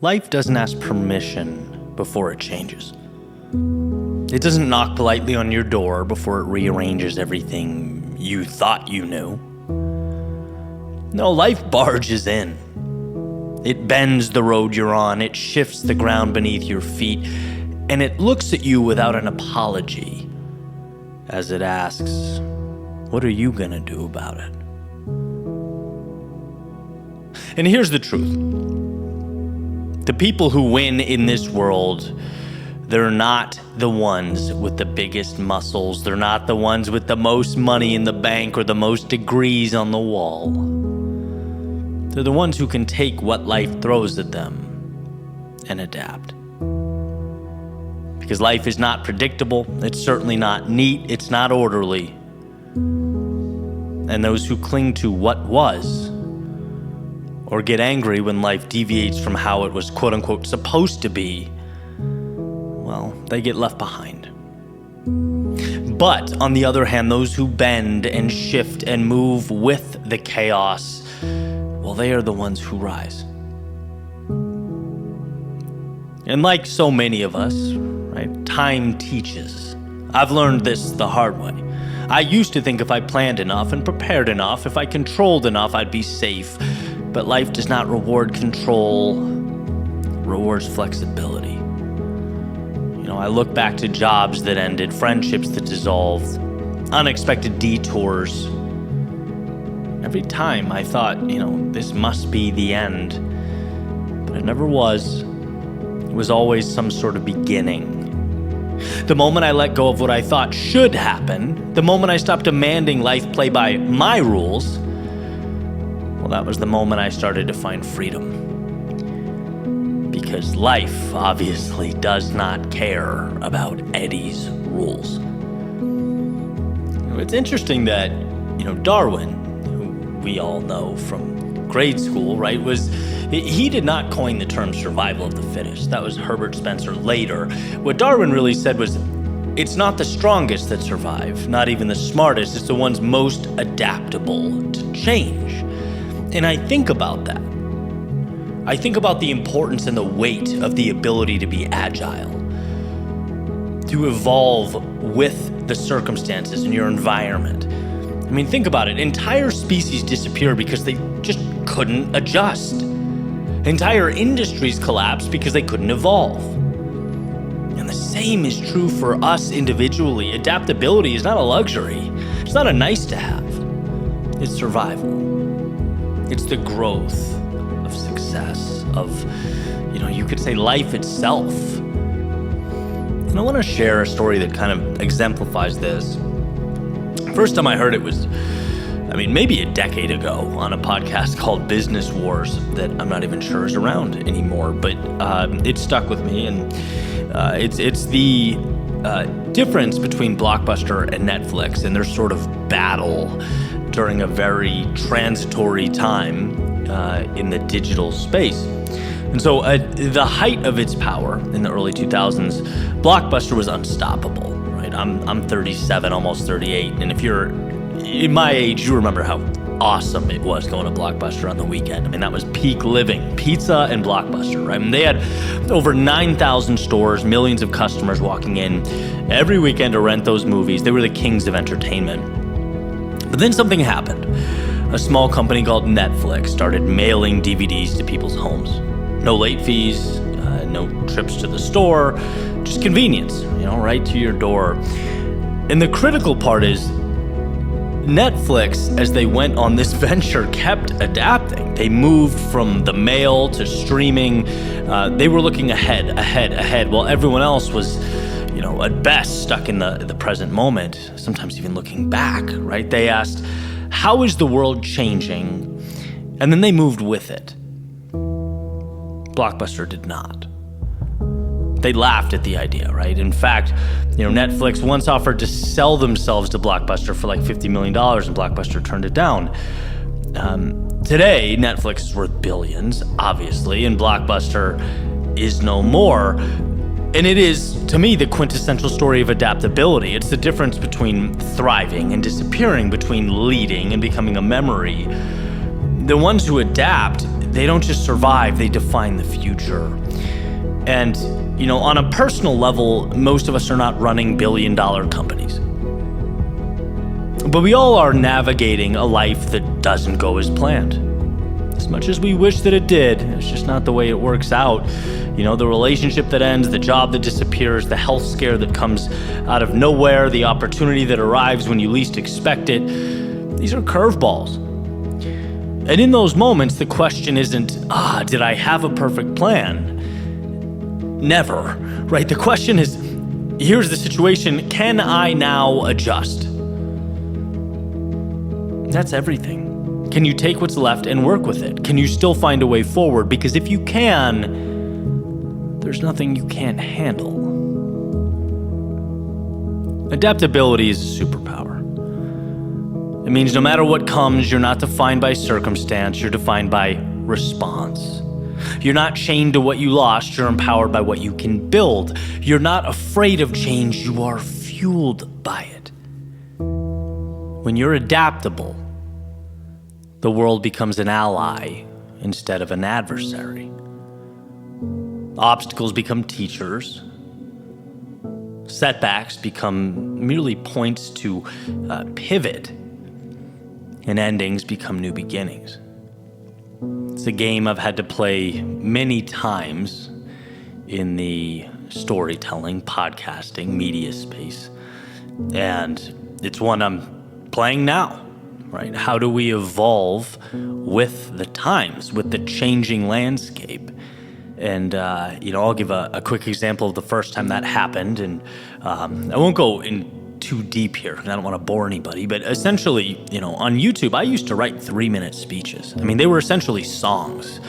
Life doesn't ask permission before it changes. It doesn't knock politely on your door before it rearranges everything you thought you knew. No, life barges in. It bends the road you're on, it shifts the ground beneath your feet, and it looks at you without an apology as it asks, what are you gonna do about it? And here's the truth. The people who win in this world, they're not the ones with the biggest muscles. They're not the ones with the most money in the bank or the most degrees on the wall. They're the ones who can take what life throws at them and adapt. Because life is not predictable. It's certainly not neat. It's not orderly. And those who cling to what was, or get angry when life deviates from how it was quote-unquote supposed to be, well, they get left behind. But on the other hand, those who bend and shift and move with the chaos, well, they are the ones who rise. And like so many of us, right, time teaches. I've learned this the hard way. I used to think if I planned enough and prepared enough, if I controlled enough, I'd be safe. But life does not reward control, it rewards flexibility. I look back to jobs that ended, friendships that dissolved, unexpected detours. Every time I thought, this must be the end. But it never was. It was always some sort of beginning. The moment I let go of what I thought should happen, the moment I stopped demanding life play by my rules, well, that was the moment I started to find freedom. Because life obviously does not care about Eddie's rules. It's interesting that, Darwin, who we all know from grade school, right, he did not coin the term survival of the fittest. That was Herbert Spencer later. What Darwin really said was, it's not the strongest that survive, not even the smartest, it's the ones most adaptable to change. And I think about that. I think about the importance and the weight of the ability to be agile, to evolve with the circumstances in your environment. I mean, think about it. Entire species disappear because they just couldn't adjust. Entire industries collapsed because they couldn't evolve. And the same is true for us individually. Adaptability is not a luxury. It's not a nice to have. It's survival. It's the growth of success, of, you could say life itself. And I want to share a story that kind of exemplifies this. First time I heard it was, maybe a decade ago on a podcast called Business Wars that I'm not even sure is around anymore, but it stuck with me. And it's the difference between Blockbuster and Netflix and their sort of battle during a very transitory time in the digital space. And so the height of its power in the early 2000s, Blockbuster was unstoppable, right? I'm 37, almost 38, and if you're in my age, you remember how awesome it was going to Blockbuster on the weekend. That was peak living, pizza and Blockbuster, right? They had over 9,000 stores, millions of customers walking in every weekend to rent those movies. They were the kings of entertainment. But then something happened. A small company called Netflix started mailing DVDs to people's homes. No late fees, no trips to the store, just convenience, right to your door. And the critical part is Netflix, as they went on this venture, kept adapting. They moved from the mail to streaming. They were looking ahead, while everyone else was at best stuck in the present moment, sometimes even looking back, right? They asked, how is the world changing? And then they moved with it. Blockbuster did not. They laughed at the idea, right? In fact, Netflix once offered to sell themselves to Blockbuster for like $50 million, and Blockbuster turned it down. Today, Netflix is worth billions, obviously, and Blockbuster is no more. And it is, to me, the quintessential story of adaptability. It's the difference between thriving and disappearing, between leading and becoming a memory. The ones who adapt, they don't just survive, they define the future. And, on a personal level, most of us are not running billion-dollar companies. But we all are navigating a life that doesn't go as planned. As much as we wish that it did, it's just not the way it works out. The relationship that ends, the job that disappears, the health scare that comes out of nowhere, the opportunity that arrives when you least expect it. These are curveballs. And in those moments, the question isn't, did I have a perfect plan? Never, right? The question is, here's the situation, can I now adjust? That's everything. Can you take what's left and work with it? Can you still find a way forward? Because if you can, there's nothing you can't handle. Adaptability is a superpower. It means no matter what comes, you're not defined by circumstance, you're defined by response. You're not chained to what you lost, you're empowered by what you can build. You're not afraid of change, you are fueled by it. When you're adaptable, the world becomes an ally instead of an adversary. Obstacles become teachers. Setbacks become merely points to pivot. And endings become new beginnings. It's a game I've had to play many times in the storytelling, podcasting, media space. And it's one I'm playing now, right? How do we evolve with the times, with the changing landscape? And, I'll give a quick example of the first time that happened. And I won't go in too deep here because I don't want to bore anybody. But essentially, on YouTube, I used to write 3-minute speeches. They were essentially songs.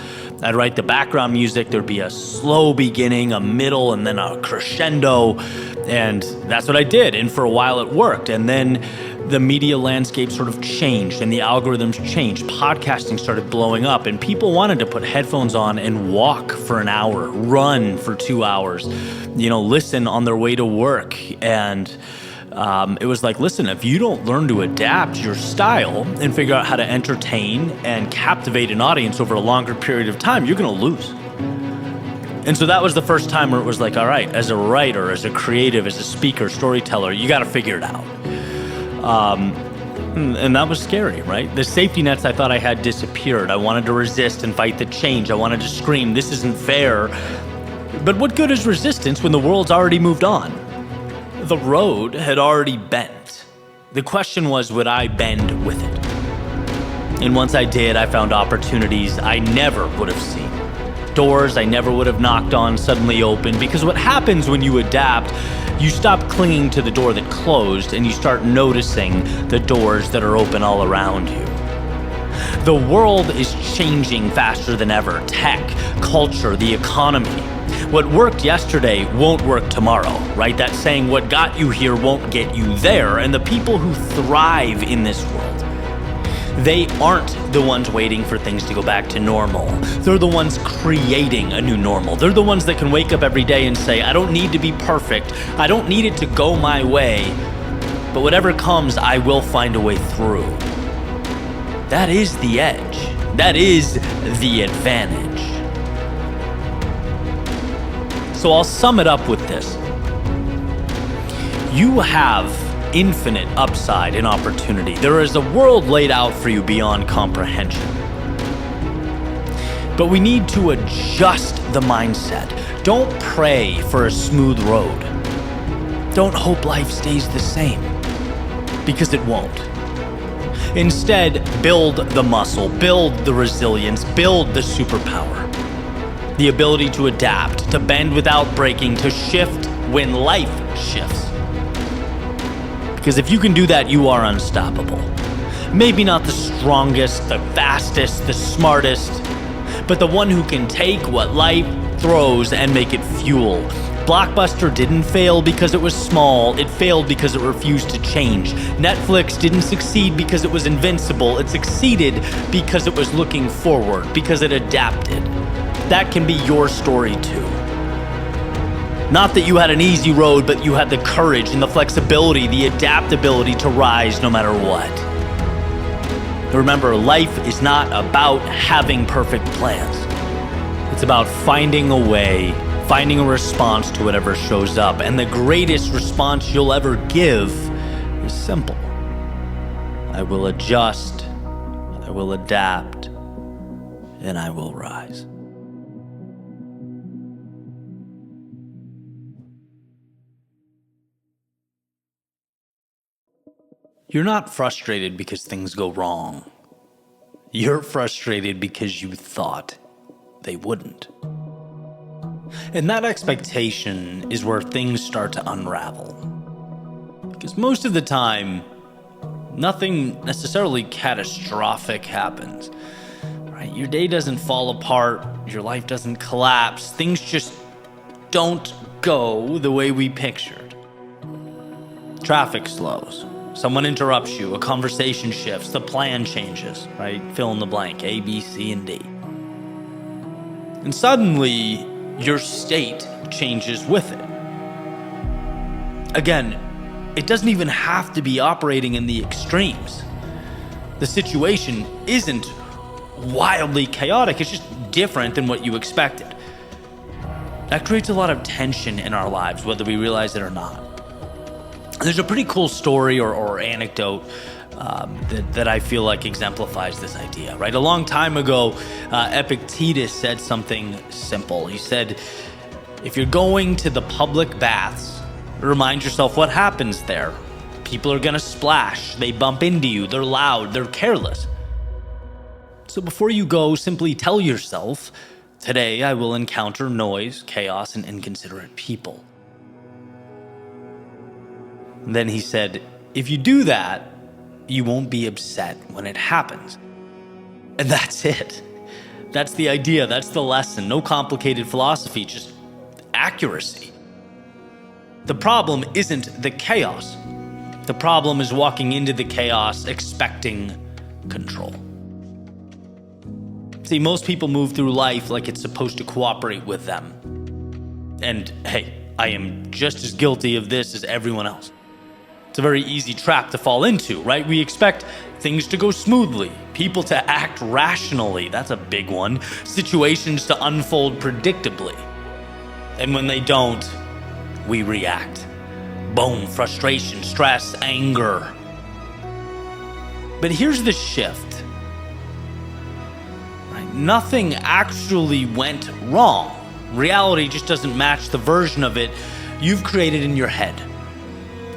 I'd write the background music. There'd be a slow beginning, a middle, and then a crescendo. And that's what I did. And for a while it worked. And then the media landscape sort of changed and the algorithms changed. Podcasting started blowing up and people wanted to put headphones on and walk for an hour, run for 2 hours, listen on their way to work. And it was like, listen, if you don't learn to adapt your style and figure out how to entertain and captivate an audience over a longer period of time, you're going to lose. And so that was the first time where it was like, all right, as a writer, as a creative, as a speaker, storyteller, you got to figure it out. And that was scary, right? The safety nets I thought I had disappeared. I wanted to resist and fight the change. I wanted to scream, this isn't fair. But what good is resistance when the world's already moved on? The road had already bent. The question was, would I bend with it? And once I did, I found opportunities I never would have seen. Doors I never would have knocked on suddenly opened, because what happens when you adapt, you stop clinging to the door that closed and you start noticing the doors that are open all around you. The world is changing faster than ever. Tech, culture, the economy. What worked yesterday won't work tomorrow, right? That saying, what got you here won't get you there. And the people who thrive in this world, they aren't the ones waiting for things to go back to normal. They're the ones creating a new normal. They're the ones that can wake up every day and say, I don't need to be perfect. I don't need it to go my way. But whatever comes, I will find a way through. That is the edge. That is the advantage. So I'll sum it up with this. You have infinite upside and opportunity. There is a world laid out for you beyond comprehension. But we need to adjust the mindset. Don't pray for a smooth road. Don't hope life stays the same, because it won't. Instead, build the muscle, build the resilience, build the superpower. The ability to adapt, to bend without breaking, to shift when life shifts. Because if you can do that, you are unstoppable. Maybe not the strongest, the fastest, the smartest, but the one who can take what life throws and make it fuel. Blockbuster didn't fail because it was small, it failed because it refused to change. Netflix didn't succeed because it was invincible, it succeeded because it was looking forward, because it adapted. That can be your story too. Not that you had an easy road, but you had the courage and the flexibility, the adaptability to rise no matter what. Remember, life is not about having perfect plans. It's about finding a way, finding a response to whatever shows up. And the greatest response you'll ever give is simple. I will adjust, I will adapt, and I will rise. You're not frustrated because things go wrong. You're frustrated because you thought they wouldn't. And that expectation is where things start to unravel. Because most of the time, nothing necessarily catastrophic happens. Right? Your day doesn't fall apart, your life doesn't collapse, things just don't go the way we pictured. Traffic slows. Someone interrupts you, a conversation shifts, the plan changes, right? Fill in the blank, A, B, C, and D. And suddenly, your state changes with it. Again, it doesn't even have to be operating in the extremes. The situation isn't wildly chaotic, it's just different than what you expected. That creates a lot of tension in our lives, whether we realize it or not. There's a pretty cool story or anecdote that I feel like exemplifies this idea, right? A long time ago, Epictetus said something simple. He said, if you're going to the public baths, remind yourself what happens there. People are gonna splash, they bump into you, they're loud, they're careless. So before you go, simply tell yourself, today I will encounter noise, chaos, and inconsiderate people. Then he said, if you do that, you won't be upset when it happens. And that's it. That's the idea, that's the lesson. No complicated philosophy, just accuracy. The problem isn't the chaos. The problem is walking into the chaos expecting control. See, most people move through life like it's supposed to cooperate with them. And hey, I am just as guilty of this as everyone else. It's a very easy trap to fall into, right? We expect things to go smoothly, people to act rationally, that's a big one, situations to unfold predictably. And when they don't, we react. Boom, frustration, stress, anger. But here's the shift. Right? Nothing actually went wrong. Reality just doesn't match the version of it you've created in your head.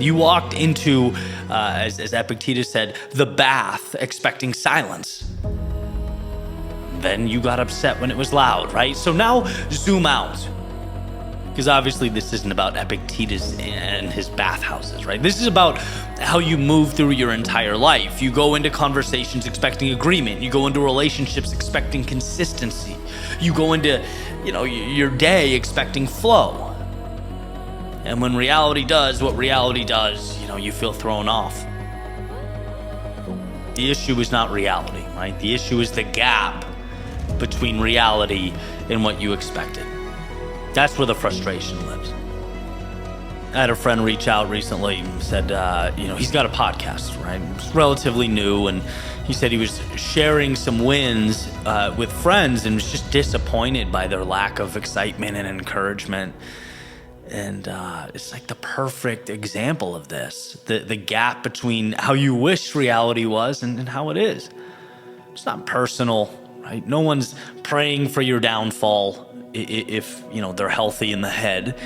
You walked into, as Epictetus said, the bath expecting silence. Then you got upset when it was loud, right? So now zoom out. Because obviously this isn't about Epictetus and his bathhouses, right? This is about how you move through your entire life. You go into conversations expecting agreement. You go into relationships expecting consistency. You go into, your day expecting flow. And when reality does what reality does, you feel thrown off. The issue is not reality, right? The issue is the gap between reality and what you expected. That's where the frustration lives. I had a friend reach out recently and said, he's got a podcast, right? It's relatively new, and he said he was sharing some wins with friends and was just disappointed by their lack of excitement and encouragement. And it's like the perfect example of this, the gap between how you wish reality was and how it is. It's not personal, right? No one's praying for your downfall if they're healthy in the head.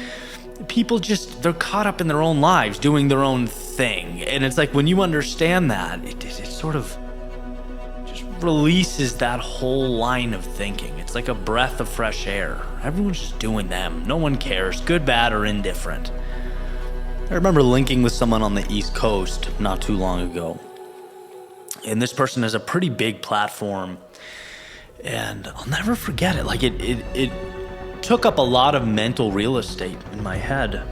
People they're caught up in their own lives, doing their own thing. And it's like when you understand that, it sort of just releases that whole line of thinking. It's like a breath of fresh air. Everyone's just doing them. No one cares, good, bad, or indifferent. I remember linking with someone on the East Coast not too long ago. And this person has a pretty big platform. And I'll never forget it. Like it took up a lot of mental real estate in my head.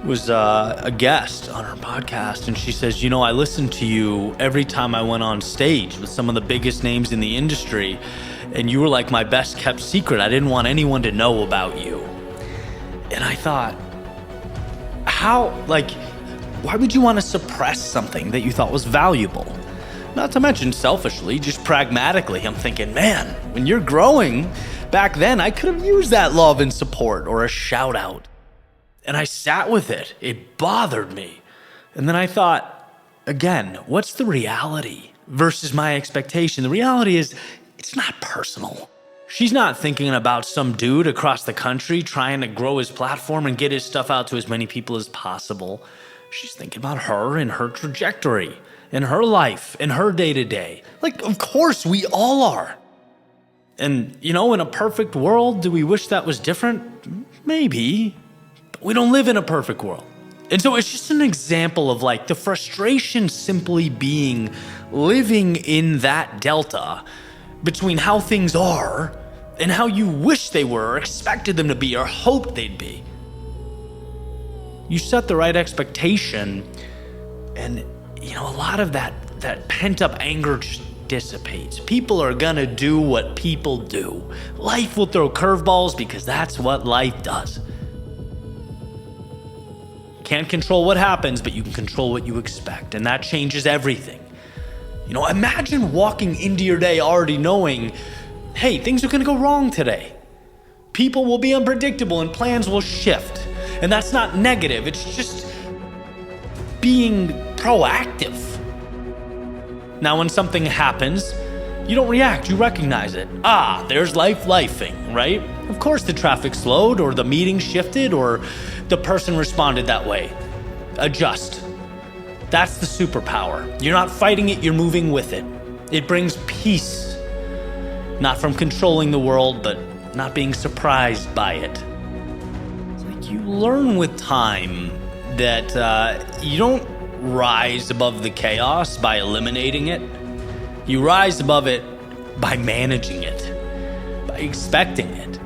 Was a guest on her podcast, and she says, I listened to you every time I went on stage with some of the biggest names in the industry, and you were like my best kept secret. I didn't want anyone to know about you. And I thought, why would you want to suppress something that you thought was valuable? Not to mention selfishly, just pragmatically, I'm thinking, man, when you're growing, back then I could have used that love and support or a shout out. And I sat with it. It bothered me. And then I thought, again, what's the reality versus my expectation? The reality is, it's not personal. She's not thinking about some dude across the country trying to grow his platform and get his stuff out to as many people as possible. She's thinking about her and her trajectory, and her life, and her day-to-day. Like, of course, we all are. And, in a perfect world, do we wish that was different? Maybe. But we don't live in a perfect world. And so it's just an example of the frustration simply being living in that delta between how things are and how you wish they were, or expected them to be, or hoped they'd be. You set the right expectation, and a lot of that pent-up anger just dissipates. People are gonna do what people do. Life will throw curveballs because that's what life does. Can't control what happens, but you can control what you expect, and that changes everything. Imagine walking into your day already knowing, hey, things are gonna go wrong today. People will be unpredictable and plans will shift. And that's not negative, it's just being proactive. Now, when something happens, you don't react, you recognize it. There's lifing, right? Of course the traffic slowed, or the meeting shifted, or the person responded that way. Adjust. That's the superpower. You're not fighting it, you're moving with it. It brings peace. Not from controlling the world, but not being surprised by it. It's like you learn with time that you don't rise above the chaos by eliminating it. You rise above it by managing it, by expecting it.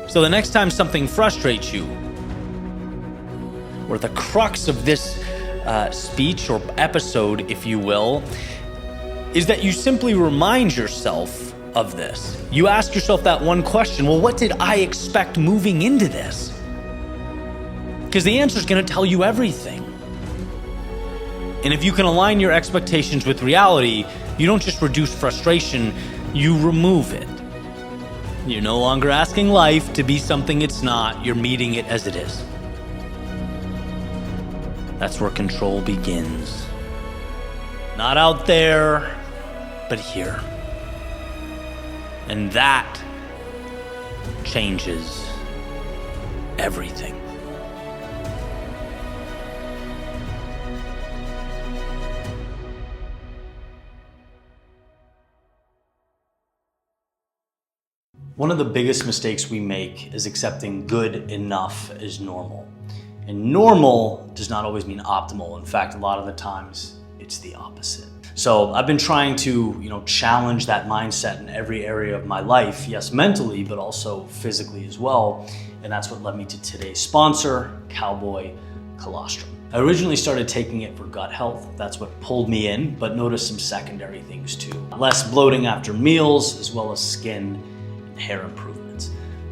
So the next time something frustrates you, or the crux of this speech or episode, if you will, is that you simply remind yourself of this. You ask yourself that one question, well, what did I expect moving into this? Because the answer is going to tell you everything. And if you can align your expectations with reality, you don't just reduce frustration, you remove it. You're no longer asking life to be something it's not, you're meeting it as it is. That's where control begins. Not out there, but here. And that changes everything. One of the biggest mistakes we make is accepting good enough as normal. And normal does not always mean optimal. In fact, a lot of the times it's the opposite. So I've been trying to, challenge that mindset in every area of my life. Yes, mentally, but also physically as well. And that's what led me to today's sponsor, Cowboy Colostrum. I originally started taking it for gut health. That's what pulled me in, but noticed some secondary things too. Less bloating after meals, as well as skin and hair improvements.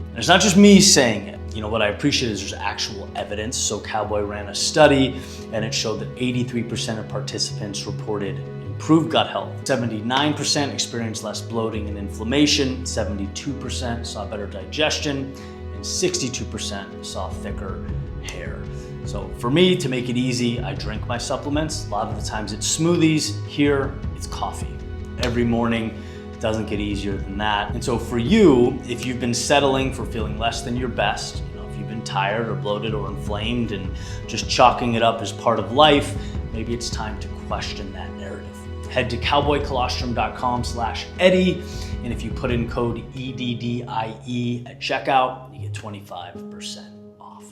And it's not just me saying it. What I appreciate is there's actual evidence. So Cowboy ran a study and it showed that 83% of participants reported improved gut health. 79% experienced less bloating and inflammation. 72% saw better digestion, and 62% saw thicker hair. So for me, to make it easy, I drink my supplements. A lot of the times it's smoothies. Here, it's coffee. Every morning, it doesn't get easier than that. And so for you, if you've been settling for feeling less than your best, if you've been tired or bloated or inflamed and just chalking it up as part of life, maybe it's time to question that narrative. Head to cowboycolostrum.com/Eddie, and if you put in code EDDIE at checkout, you get 25% off.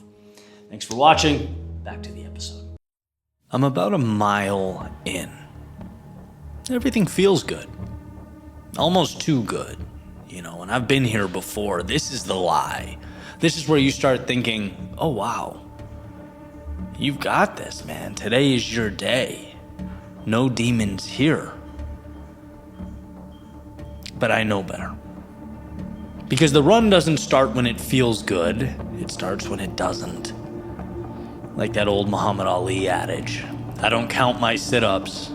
Thanks for watching. Back to the episode. I'm about a mile in. Everything feels good. Almost too good, and I've been here before. This is the lie. This is where you start thinking, oh wow, you've got this, man. Today is your day. No demons here. But I know better. Because the run doesn't start when it feels good. It starts when it doesn't. Like that old Muhammad Ali adage, I don't count my sit-ups,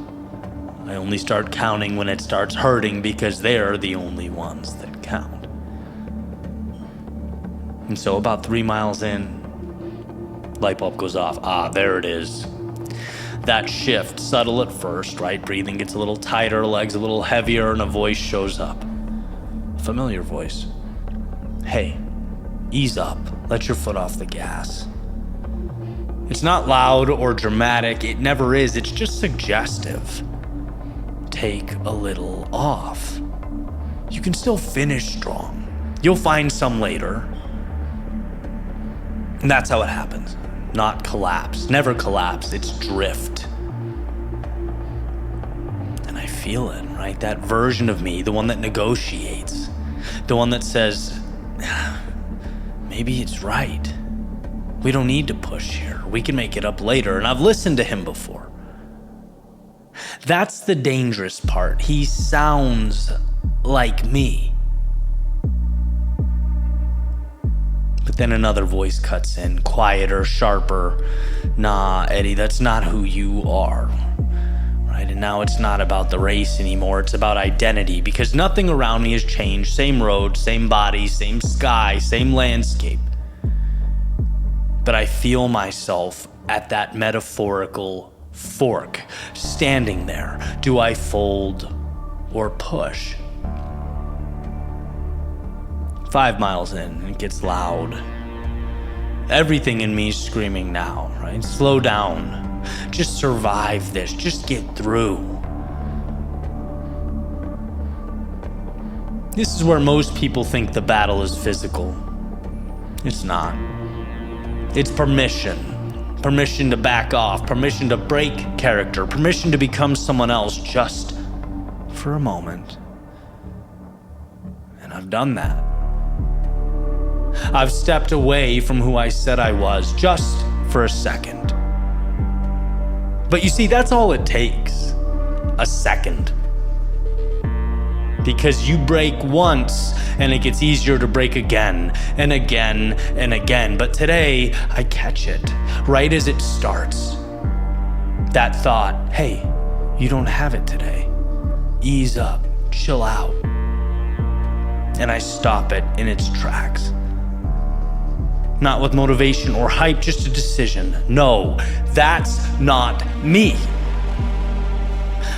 I only start counting when it starts hurting because they're the only ones that count. And so about 3 miles in, light bulb goes off. There it is. That shift, subtle at first, right? Breathing gets a little tighter, legs a little heavier, and a voice shows up. A familiar voice. Hey, ease up. Let your foot off the gas. It's not loud or dramatic. It never is. It's just suggestive. Take a little off. You can still finish strong. You'll find some later. And that's how it happens. Not collapse. Never collapse. It's drift. And I feel it, right? That version of me, the one that negotiates. The one that says, maybe it's right. We don't need to push here. We can make it up later. And I've listened to him before. That's the dangerous part. He sounds like me. But then another voice cuts in, quieter, sharper. Nah, Eddie, that's not who you are. Right? And now it's not about the race anymore. It's about identity, because nothing around me has changed. Same road, same body, same sky, same landscape. But I feel myself at that metaphorical fork, standing there. Do I fold or push? 5 miles in, it gets loud. Everything in me is screaming now, right? Slow down. Just survive this. Just get through. This is where most people think the battle is physical. It's not. It's permission. Permission to back off. Permission to break character. Permission to become someone else just for a moment. And I've done that. I've stepped away from who I said I was just for a second. But you see, that's all it takes. A second. Because you break once and it gets easier to break again and again and again. But today, I catch it right as it starts. That thought, hey, you don't have it today. Ease up, chill out. And I stop it in its tracks. Not with motivation or hype, just a decision. No, that's not me.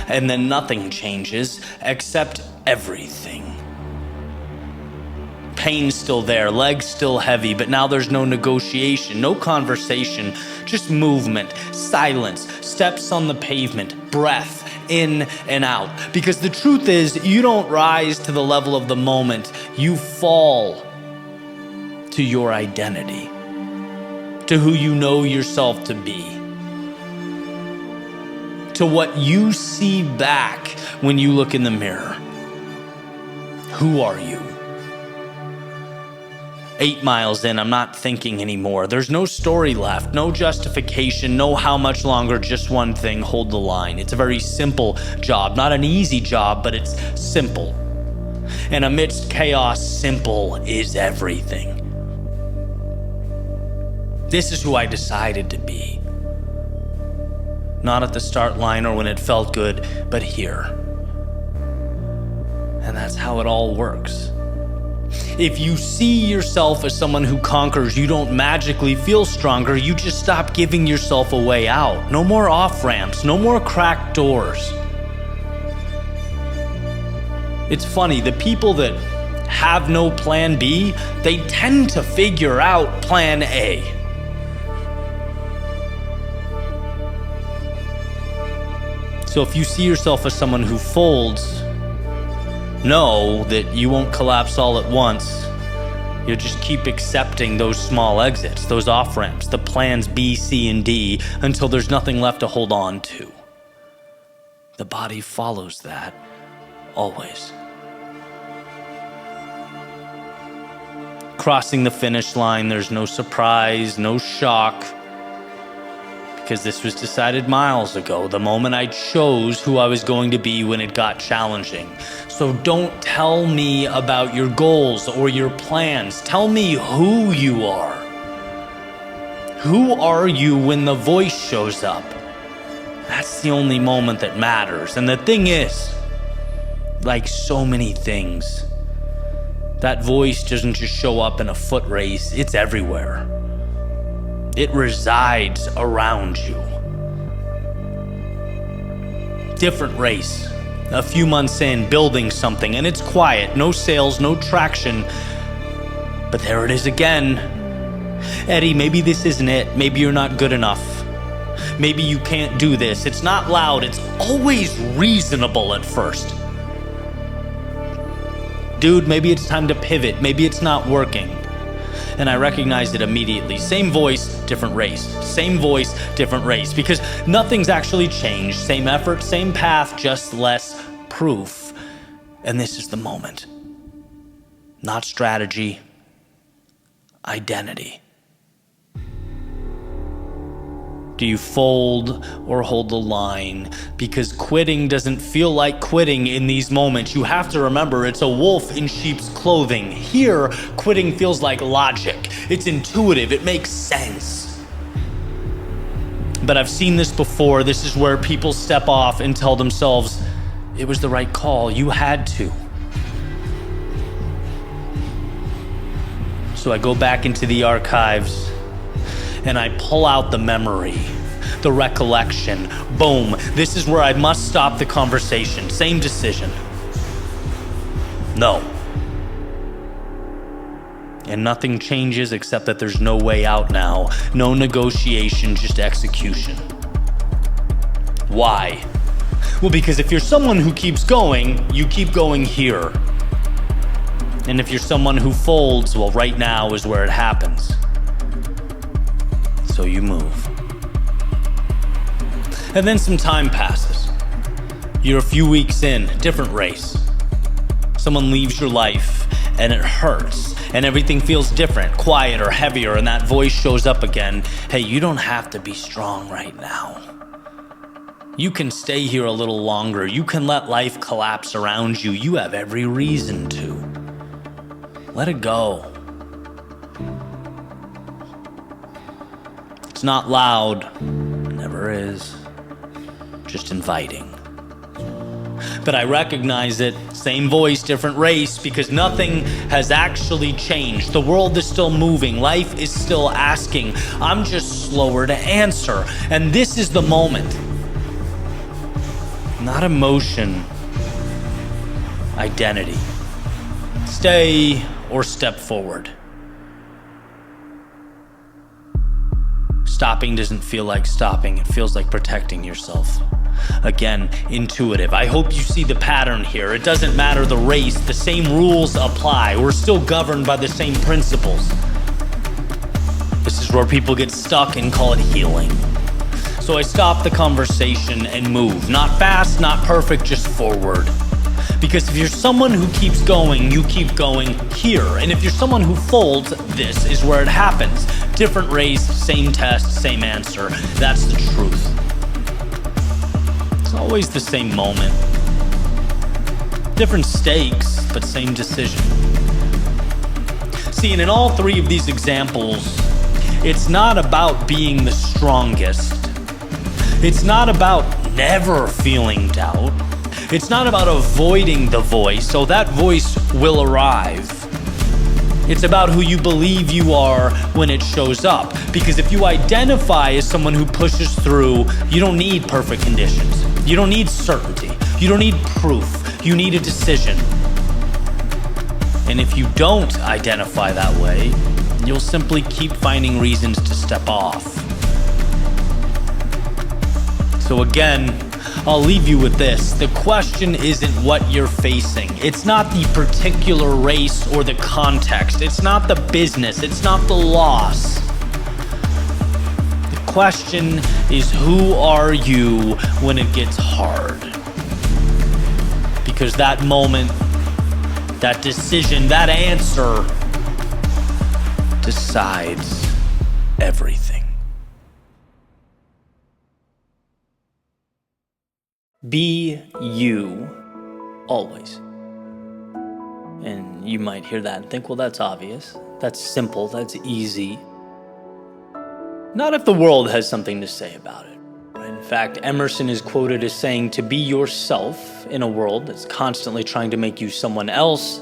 And then nothing changes except everything. Pain's still there, legs still heavy, but now there's no negotiation, no conversation, just movement, silence, steps on the pavement, breath in and out. Because the truth is, you don't rise to the level of the moment, you fall to your identity, to who you know yourself to be, to what you see back when you look in the mirror. Who are you? 8 miles in, I'm not thinking anymore. There's no story left, no justification, no how much longer, just one thing, hold the line. It's a very simple job, not an easy job, but it's simple. And amidst chaos, simple is everything. This is who I decided to be. Not at the start line or when it felt good, but here. And that's how it all works. If you see yourself as someone who conquers, you don't magically feel stronger, you just stop giving yourself a way out. No more off-ramps, no more cracked doors. It's funny, the people that have no plan B, they tend to figure out plan A. So if you see yourself as someone who folds, know that you won't collapse all at once. You'll just keep accepting those small exits, those off-ramps, the plans B, C, and D, until there's nothing left to hold on to. The body follows that, always. Crossing the finish line, there's no surprise, no shock, because this was decided miles ago, the moment I chose who I was going to be when it got challenging. So don't tell me about your goals or your plans. Tell me who you are. Who are you when the voice shows up? That's the only moment that matters. And the thing is, like so many things, that voice doesn't just show up in a foot race, it's everywhere. It resides around you. Different race. A few months in, building something, and it's quiet, no sales, no traction. But there it is again. Eddie, maybe this isn't it. Maybe you're not good enough. Maybe you can't do this. It's not loud. It's always reasonable at first. Dude, maybe it's time to pivot. Maybe it's not working. And I recognized it immediately. Same voice, different race. Same voice, different race. Because nothing's actually changed. Same effort, same path, just less proof. And this is the moment. Not strategy, identity. Do you fold or hold the line? Because quitting doesn't feel like quitting in these moments. You have to remember it's a wolf in sheep's clothing. Here, quitting feels like logic. It's intuitive. It makes sense. But I've seen this before. This is where people step off and tell themselves, it was the right call. You had to. So I go back into the archives and I pull out the memory, the recollection. Boom, this is where I must stop the conversation. Same decision. No. And nothing changes except that there's no way out now. No negotiation, just execution. Why? Well, because if you're someone who keeps going, you keep going here. And if you're someone who folds, well, right now is where it happens. So you move. And then some time passes. You're a few weeks in, different race. Someone leaves your life and it hurts and everything feels different, quieter, heavier, and that voice shows up again. Hey, you don't have to be strong right now. You can stay here a little longer. You can let life collapse around you. You have every reason to. Let it go. It's not loud, never is, just inviting. But I recognize it, same voice, different race, because nothing has actually changed. The world is still moving, life is still asking. I'm just slower to answer. And this is the moment. Not emotion, identity. Stay or step forward. Stopping doesn't feel like stopping, it feels like protecting yourself. Again, intuitive. I hope you see the pattern here. It doesn't matter the race, the same rules apply. We're still governed by the same principles. This is where people get stuck and call it healing. So I stop the conversation and move. Not fast, not perfect, just forward. Because if you're someone who keeps going, you keep going here. And if you're someone who folds, this is where it happens. Different race, same test, same answer. That's the truth. It's always the same moment. Different stakes, but same decision. See, and in all three of these examples, it's not about being the strongest. It's not about never feeling doubt. It's not about avoiding the voice, so that voice will arrive. It's about who you believe you are when it shows up. Because if you identify as someone who pushes through, you don't need perfect conditions. You don't need certainty. You don't need proof. You need a decision. And if you don't identify that way, you'll simply keep finding reasons to step off. So again, I'll leave you with this. The question isn't what you're facing. It's not the particular race or the context. It's not the business. It's not the loss. The question is, who are you when it gets hard? Because that moment, that decision, that answer decides everything. Be you, always. And you might hear that and think, well, that's obvious. That's simple. That's easy. Not if the world has something to say about it, right? In fact, Emerson is quoted as saying, to be yourself in a world that's constantly trying to make you someone else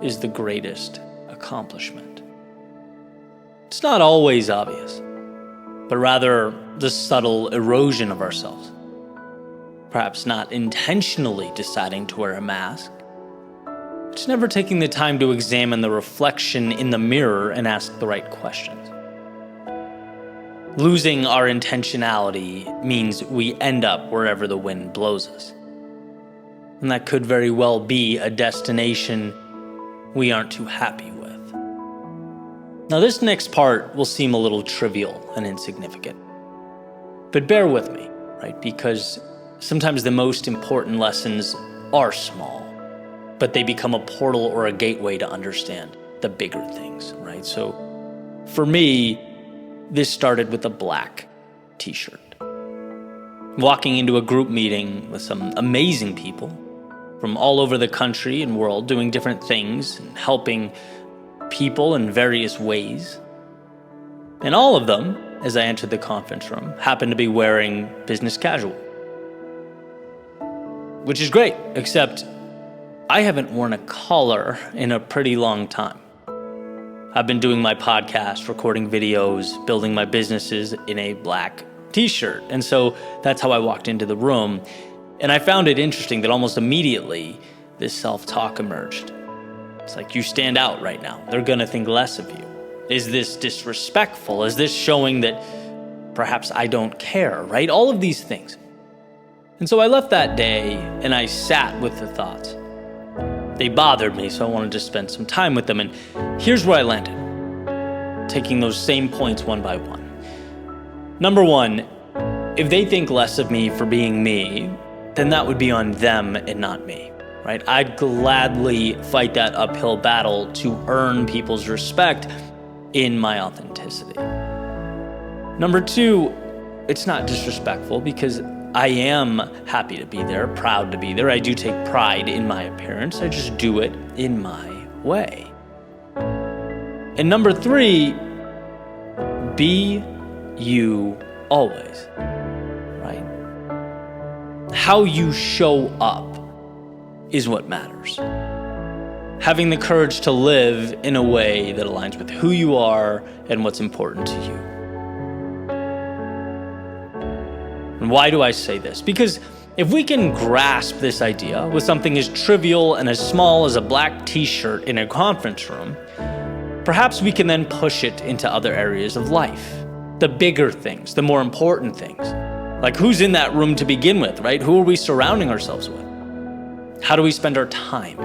is the greatest accomplishment. It's not always obvious, but rather the subtle erosion of ourselves. Perhaps not intentionally deciding to wear a mask, just never taking the time to examine the reflection in the mirror and ask the right questions. Losing our intentionality means we end up wherever the wind blows us. And that could very well be a destination we aren't too happy with. Now, this next part will seem a little trivial and insignificant, but bear with me, right? Because sometimes the most important lessons are small, but they become a portal or a gateway to understand the bigger things, right? So for me, this started with a black t-shirt. Walking into a group meeting with some amazing people from all over the country and world doing different things and helping people in various ways. And all of them, as I entered the conference room, happened to be wearing business casual. Which is great, except I haven't worn a collar in a pretty long time. I've been doing my podcast, recording videos, building my businesses in a black t-shirt. And so that's how I walked into the room. And I found it interesting that almost immediately this self-talk emerged. It's like, you stand out right now. They're gonna think less of you. Is this disrespectful? Is this showing that perhaps I don't care, right? All of these things. And so I left that day and I sat with the thoughts. They bothered me, so I wanted to spend some time with them. And here's where I landed, taking those same points one by one. Number one, if they think less of me for being me, then that would be on them and not me, right? I'd gladly fight that uphill battle to earn people's respect in my authenticity. Number two, it's not disrespectful because I am happy to be there, proud to be there. I do take pride in my appearance. I just do it in my way. And number three, be you always, right? How you show up is what matters. Having the courage to live in a way that aligns with who you are and what's important to you. And why do I say this? Because if we can grasp this idea with something as trivial and as small as a black t-shirt in a conference room, perhaps we can then push it into other areas of life. The bigger things, the more important things. Like, who's in that room to begin with, right? Who are we surrounding ourselves with? How do we spend our time?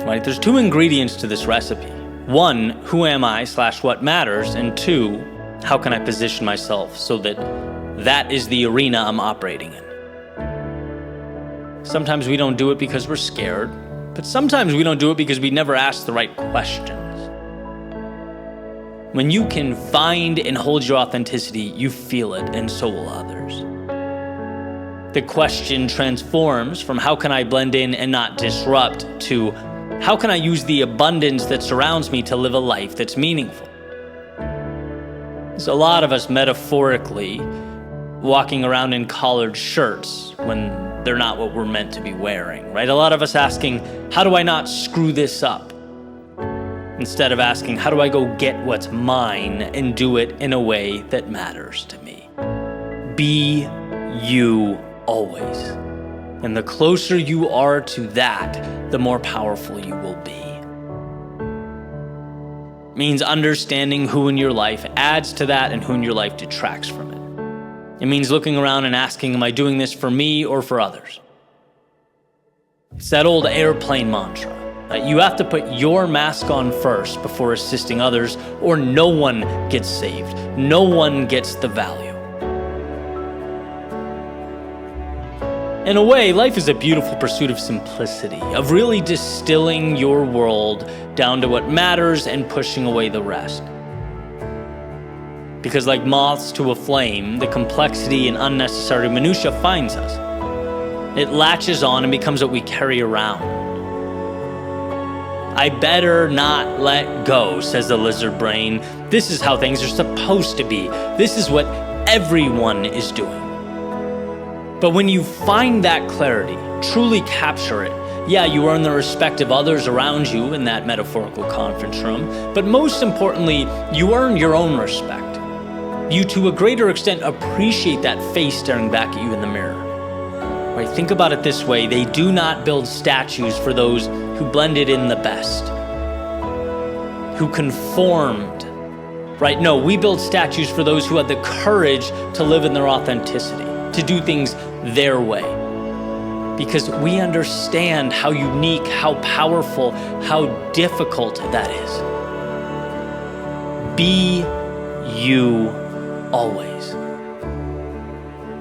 Right? There's two ingredients to this recipe. One, who am I / what matters? And two, how can I position myself so that that is the arena I'm operating in? Sometimes we don't do it because we're scared, but sometimes we don't do it because we never ask the right questions. When you can find and hold your authenticity, you feel it, and so will others. The question transforms from how can I blend in and not disrupt to how can I use the abundance that surrounds me to live a life that's meaningful? There's a lot of us metaphorically walking around in collared shirts when they're not what we're meant to be wearing, right? A lot of us asking, how do I not screw this up? Instead of asking, how do I go get what's mine and do it in a way that matters to me? Be you always. And the closer you are to that, the more powerful you will be. It means understanding who in your life adds to that and who in your life detracts from it. It means looking around and asking, am I doing this for me or for others? It's that old airplane mantra. You have to put your mask on first before assisting others, or no one gets saved. No one gets the value. In a way, life is a beautiful pursuit of simplicity, of really distilling your world down to what matters and pushing away the rest. Because like moths to a flame, the complexity and unnecessary minutia finds us. It latches on and becomes what we carry around. I better not let go, says the lizard brain. This is how things are supposed to be. This is what everyone is doing. But when you find that clarity, truly capture it, yeah, you earn the respect of others around you in that metaphorical conference room, but most importantly, you earn your own respect. You, to a greater extent, appreciate that face staring back at you in the mirror. Right? Think about it this way. They do not build statues for those who blended in the best, who conformed. Right? No, we build statues for those who had the courage to live in their authenticity, to do things their way. Because we understand how unique, how powerful, how difficult that is. Be you always.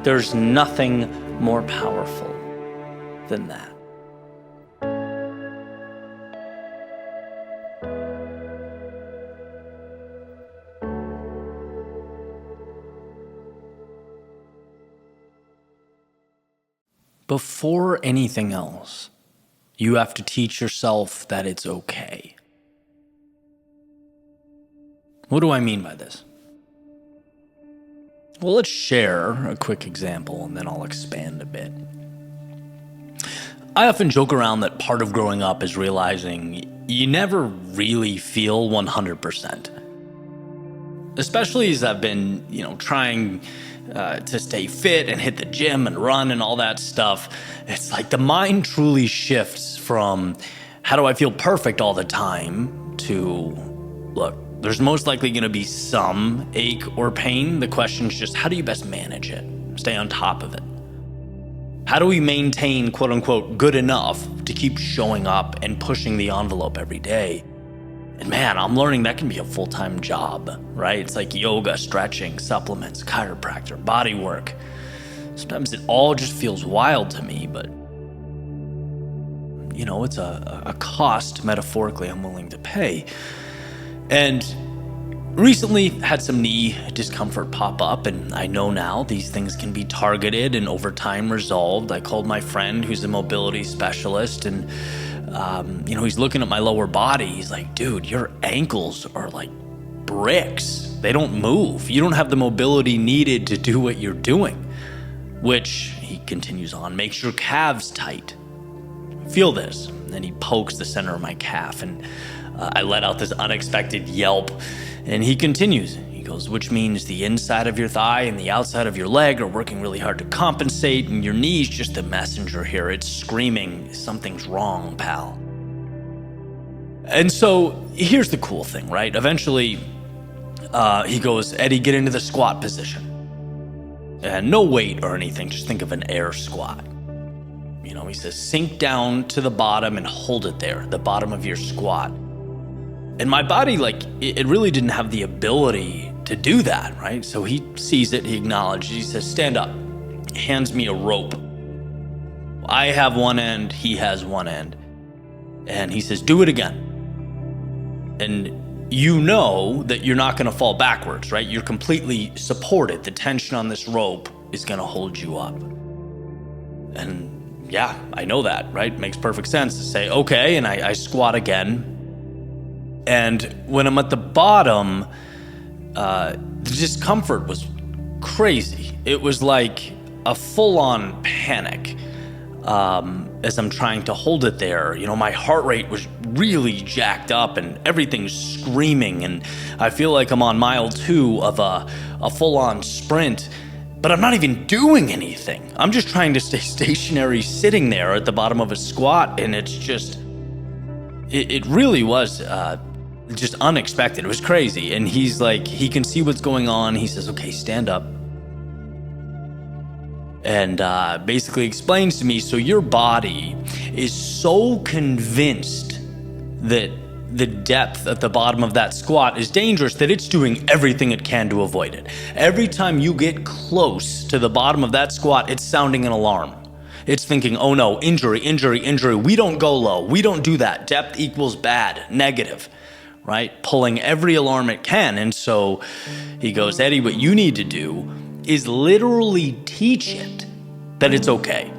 There's nothing more powerful than that. Before anything else, you have to teach yourself that it's okay. What do I mean by this? Well, let's share a quick example and then I'll expand a bit. I often joke around that part of growing up is realizing you never really feel 100%. Especially as I've been, trying to stay fit and hit the gym and run and all that stuff. It's like the mind truly shifts from how do I feel perfect all the time to, look, there's most likely going to be some ache or pain. The question is just how do you best manage it? Stay on top of it. How do we maintain, quote unquote, good enough to keep showing up and pushing the envelope every day? And man, I'm learning that can be a full-time job, right? It's like yoga, stretching, supplements, chiropractor, body work. Sometimes it all just feels wild to me, but it's a cost, metaphorically, I'm willing to pay. And recently had some knee discomfort pop up, and I know now these things can be targeted and over time resolved. I called my friend who's a mobility specialist, and he's looking at my lower body. He's like, dude, your ankles are like bricks. They don't move. You don't have the mobility needed to do what you're doing, which, he continues on, makes your calves tight. Feel this. And then he pokes the center of my calf, and I let out this unexpected yelp, and he continues. He goes, which means the inside of your thigh and the outside of your leg are working really hard to compensate, and your knee's just the messenger here. It's screaming, something's wrong, pal. And so here's the cool thing, right? Eventually, he goes, Eddie, get into the squat position. And no weight or anything, just think of an air squat. He says, sink down to the bottom and hold it there, the bottom of your squat. And my body, it really didn't have the ability to do that, right? So he sees it, he acknowledges, he says, stand up. He hands me a rope. I have one end, he has one end. And he says, do it again. And you know that you're not gonna fall backwards, right? You're completely supported. The tension on this rope is gonna hold you up. And yeah, I know that, right? Makes perfect sense to say, okay, and I squat again. And when I'm at the bottom, the discomfort was crazy. It was like a full-on panic as I'm trying to hold it there. My heart rate was really jacked up and everything's screaming. And I feel like I'm on mile 2 of a full-on sprint, but I'm not even doing anything. I'm just trying to stay stationary sitting there at the bottom of a squat. And it's just, it really was just unexpected. It was crazy. And he's like, he can see what's going on. He says, okay, stand up. And basically explains to me, so your body is so convinced that the depth at the bottom of that squat is dangerous that it's doing everything it can to avoid it. Every time you get close to the bottom of that squat, it's sounding an alarm. It's thinking, oh no, injury, injury, injury. We don't go low. We don't do that. Depth equals bad, negative, right? Pulling every alarm it can. And so he goes, Eddie, what you need to do is literally teach it that it's okay.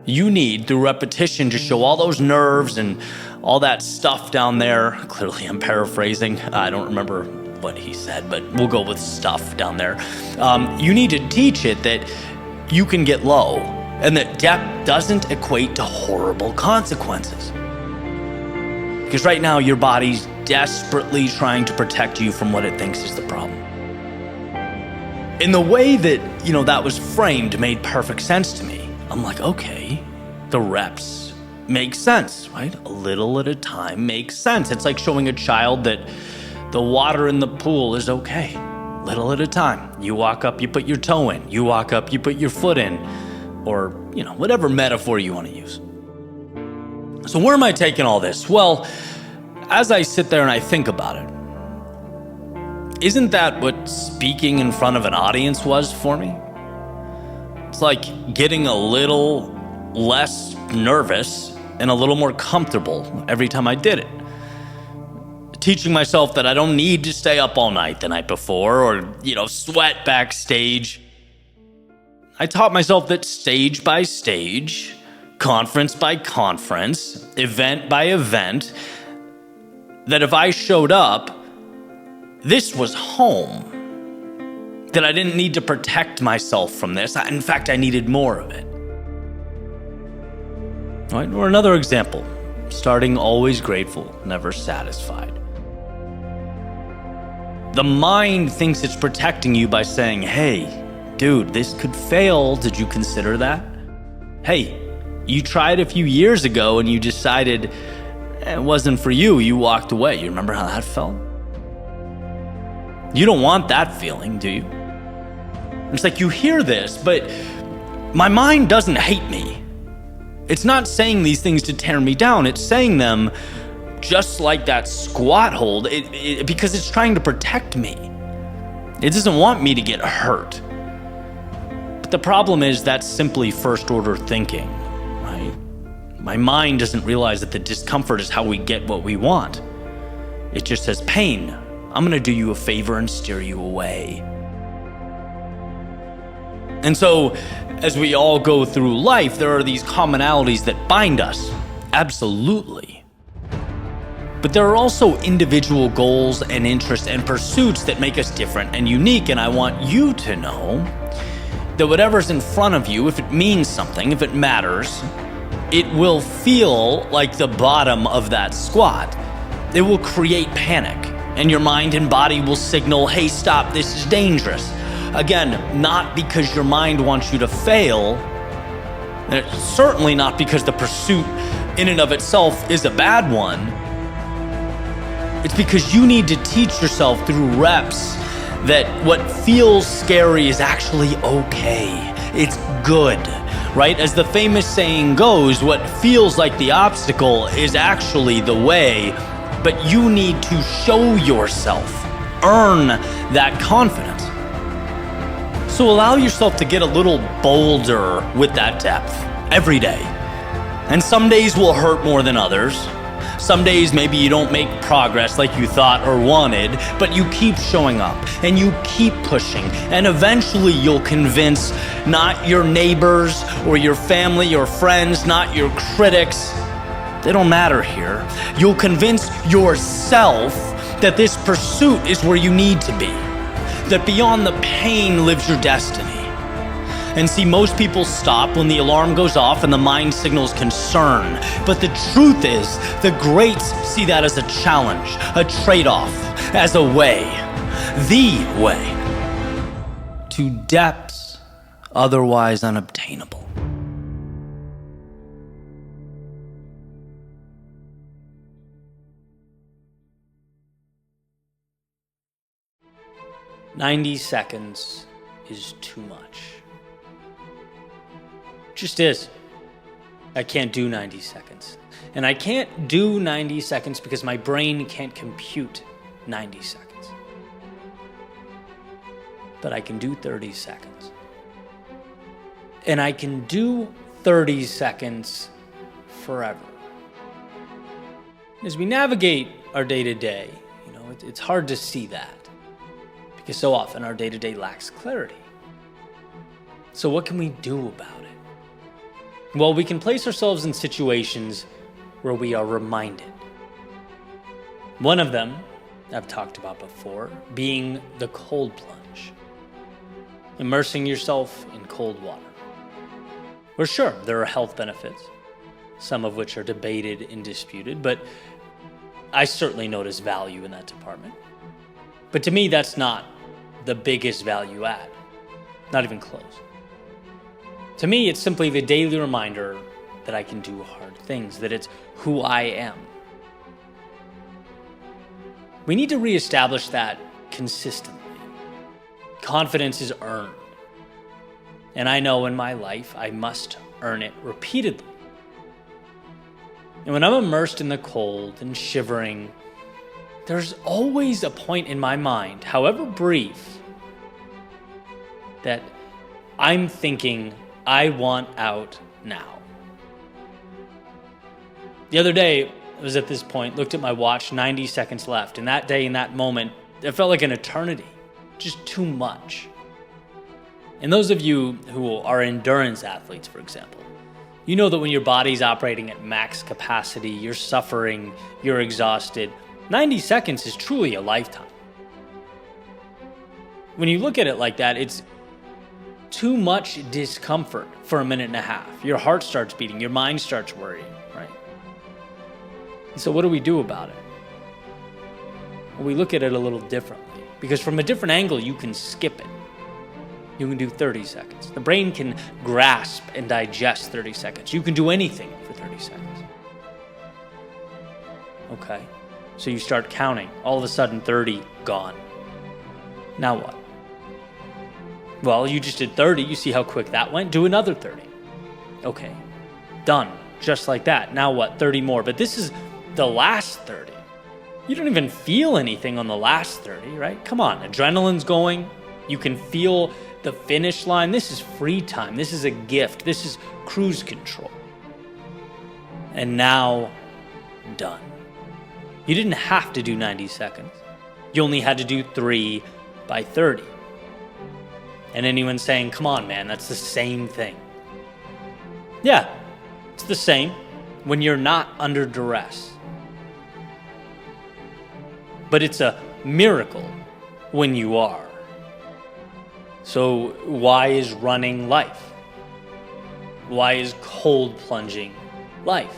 You need, through repetition, to show all those nerves and all that stuff down there. Clearly, I'm paraphrasing. I don't remember what he said, but we'll go with stuff down there. You need to teach it that you can get low and that depth doesn't equate to horrible consequences. Because right now your body's desperately trying to protect you from what it thinks is the problem. In the way that, that was framed made perfect sense to me. I'm like, okay, the reps make sense, right? A little at a time makes sense. It's like showing a child that the water in the pool is okay. Little at a time. You walk up, you put your toe in. You walk up, you put your foot in. Or, whatever metaphor you want to use. So where am I taking all this? Well, as I sit there and I think about it, isn't that what speaking in front of an audience was for me? It's like getting a little less nervous and a little more comfortable every time I did it. Teaching myself that I don't need to stay up all night the night before or, sweat backstage. I taught myself that stage by stage, conference by conference, event by event, that if I showed up, this was home. That I didn't need to protect myself from this. In fact, I needed more of it. All right, or another example, starting always grateful, never satisfied. The mind thinks it's protecting you by saying, hey, dude, this could fail. Did you consider that? Hey, you tried a few years ago and you decided it wasn't for you. You walked away. You remember how that felt? You don't want that feeling, do you? It's like you hear this, but my mind doesn't hate me. It's not saying these things to tear me down. It's saying them just like that squat hold because it's trying to protect me. It doesn't want me to get hurt. But the problem is that's simply first order thinking, right? My mind doesn't realize that the discomfort is how we get what we want. It just says, pain, I'm gonna do you a favor and steer you away. And so, as we all go through life, there are these commonalities that bind us, absolutely. But there are also individual goals and interests and pursuits that make us different and unique, and I want you to know that whatever's in front of you, if it means something, if it matters, it will feel like the bottom of that squat. It will create panic, and your mind and body will signal, hey, stop, this is dangerous. Again, not because your mind wants you to fail, and it's certainly not because the pursuit in and of itself is a bad one. It's because you need to teach yourself through reps that what feels scary is actually okay. It's good, right? As the famous saying goes, what feels like the obstacle is actually the way, but you need to show yourself, earn that confidence. So allow yourself to get a little bolder with that depth every day. And some days will hurt more than others. Some days maybe you don't make progress like you thought or wanted, but you keep showing up and you keep pushing, and eventually you'll convince not your neighbors or your family or friends, not your critics. They don't matter here. You'll convince yourself that this pursuit is where you need to be, that beyond the pain lives your destiny. And see, most people stop when the alarm goes off and the mind signals concern. But the truth is, the greats see that as a challenge, a trade-off, as a way, the way to depths otherwise unobtainable. "90 seconds is too much. Just is. I can't do 90 seconds. And I can't do 90 seconds because my brain can't compute 90 seconds. But I can do 30 seconds. And I can do 30 seconds forever. As we navigate our day-to-day, it's hard to see that because so often our day-to-day lacks clarity. So what can we do about it? Well, we can place ourselves in situations where we are reminded. One of them, I've talked about before, being the cold plunge. Immersing yourself in cold water. Well, sure, there are health benefits, some of which are debated and disputed, but I certainly notice value in that department. But to me, that's not the biggest value add, not even close. To me, it's simply the daily reminder that I can do hard things, that it's who I am. We need to reestablish that consistently. Confidence is earned. And I know in my life, I must earn it repeatedly. And when I'm immersed in the cold and shivering, there's always a point in my mind, however brief, that I'm thinking, I want out now. The other day, I was at this point, looked at my watch, 90 seconds left. And that day, in that moment, it felt like an eternity, just too much. And those of you who are endurance athletes, for example, you know that when your body's operating at max capacity, you're suffering, you're exhausted. 90 seconds is truly a lifetime. When you look at it like that, it's too much discomfort for a minute and a half. Your heart starts beating, your mind starts worrying, right? And so what do we do about it? Well, we look at it a little differently, because from a different angle, you can skip it. You can do 30 seconds. The brain can grasp and digest 30 seconds. You can do anything for 30 seconds. Okay, so you start counting. All of a sudden, 30 gone. Now what? Well, you just did 30. You see how quick that went? Do another 30. Okay, done. Just like that. Now what? 30 more. But this is the last 30. You don't even feel anything on the last 30, right? Come on, adrenaline's going. You can feel the finish line. This is free time. This is a gift. This is cruise control. And now, done. You didn't have to do 90 seconds. You only had to do 3 by 30. And anyone saying, come on, man, that's the same thing. Yeah, it's the same when you're not under duress. But it's a miracle when you are. So why is running life? Why is cold plunging life?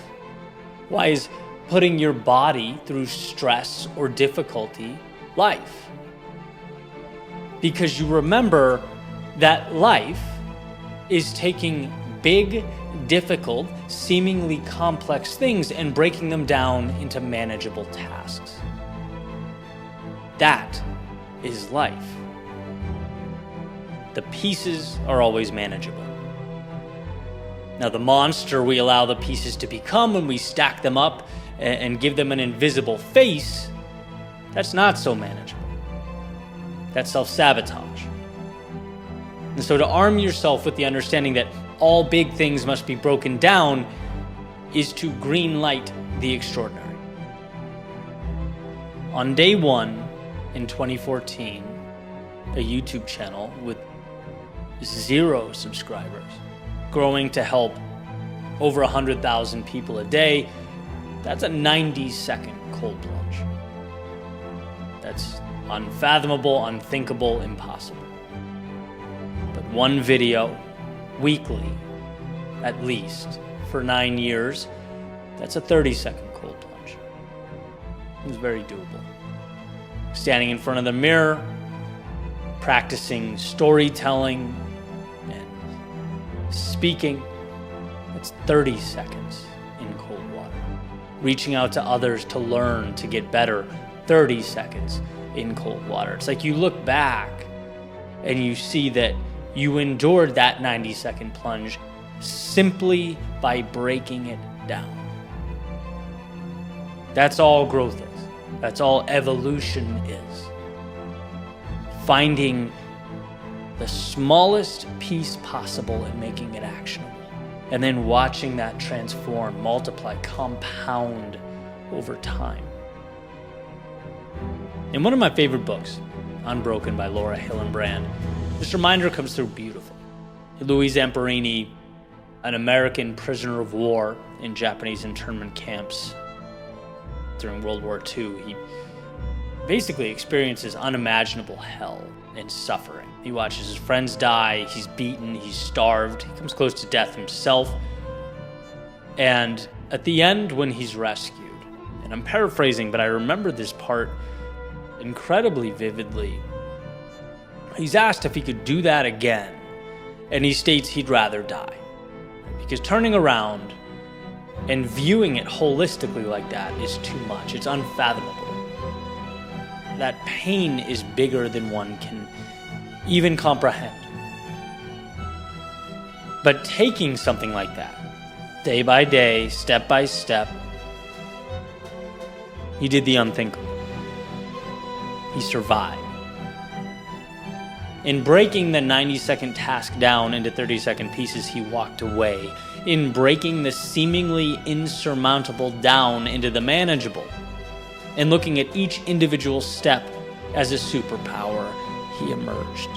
Why is putting your body through stress or difficulty life? Because you remember that life is taking big, difficult, seemingly complex things and breaking them down into manageable tasks. That is life. The pieces are always manageable. Now, the monster we allow the pieces to become when we stack them up and give them an invisible face, that's not so manageable. That's self-sabotage. And so to arm yourself with the understanding that all big things must be broken down is to green light the extraordinary. On day 1 in 2014, a YouTube channel with 0 subscribers, growing to help over 100,000 people a day, that's a 90-second cold plunge. That's unfathomable, unthinkable, impossible. But one video, weekly, at least, for 9 years, that's a 30-second cold plunge. It was very doable. Standing in front of the mirror, practicing storytelling and speaking, it's 30 seconds in cold water. Reaching out to others to learn, to get better, 30 seconds in cold water. It's like you look back and you see that you endured that 90-second plunge simply by breaking it down. That's all growth is. That's all evolution is. Finding the smallest piece possible and making it actionable. And then watching that transform, multiply, compound over time. In one of my favorite books, Unbroken by Laura Hillenbrand, this reminder comes through beautiful. Louis Zamperini, an American prisoner of war in Japanese internment camps during World War II, basically experiences unimaginable hell and suffering. He watches his friends die, he's beaten, he's starved, he comes close to death himself. And at the end, when he's rescued, and I'm paraphrasing, but I remember this part incredibly vividly, he's asked if he could do that again, and he states he'd rather die. Because turning around and viewing it holistically like that is too much. It's unfathomable. That pain is bigger than one can even comprehend. But taking something like that, day by day, step by step, he did the unthinkable. He survived. In breaking the 90-second task down into 30-second pieces, he walked away. In breaking the seemingly insurmountable down into the manageable, and looking at each individual step as a superpower, he emerged.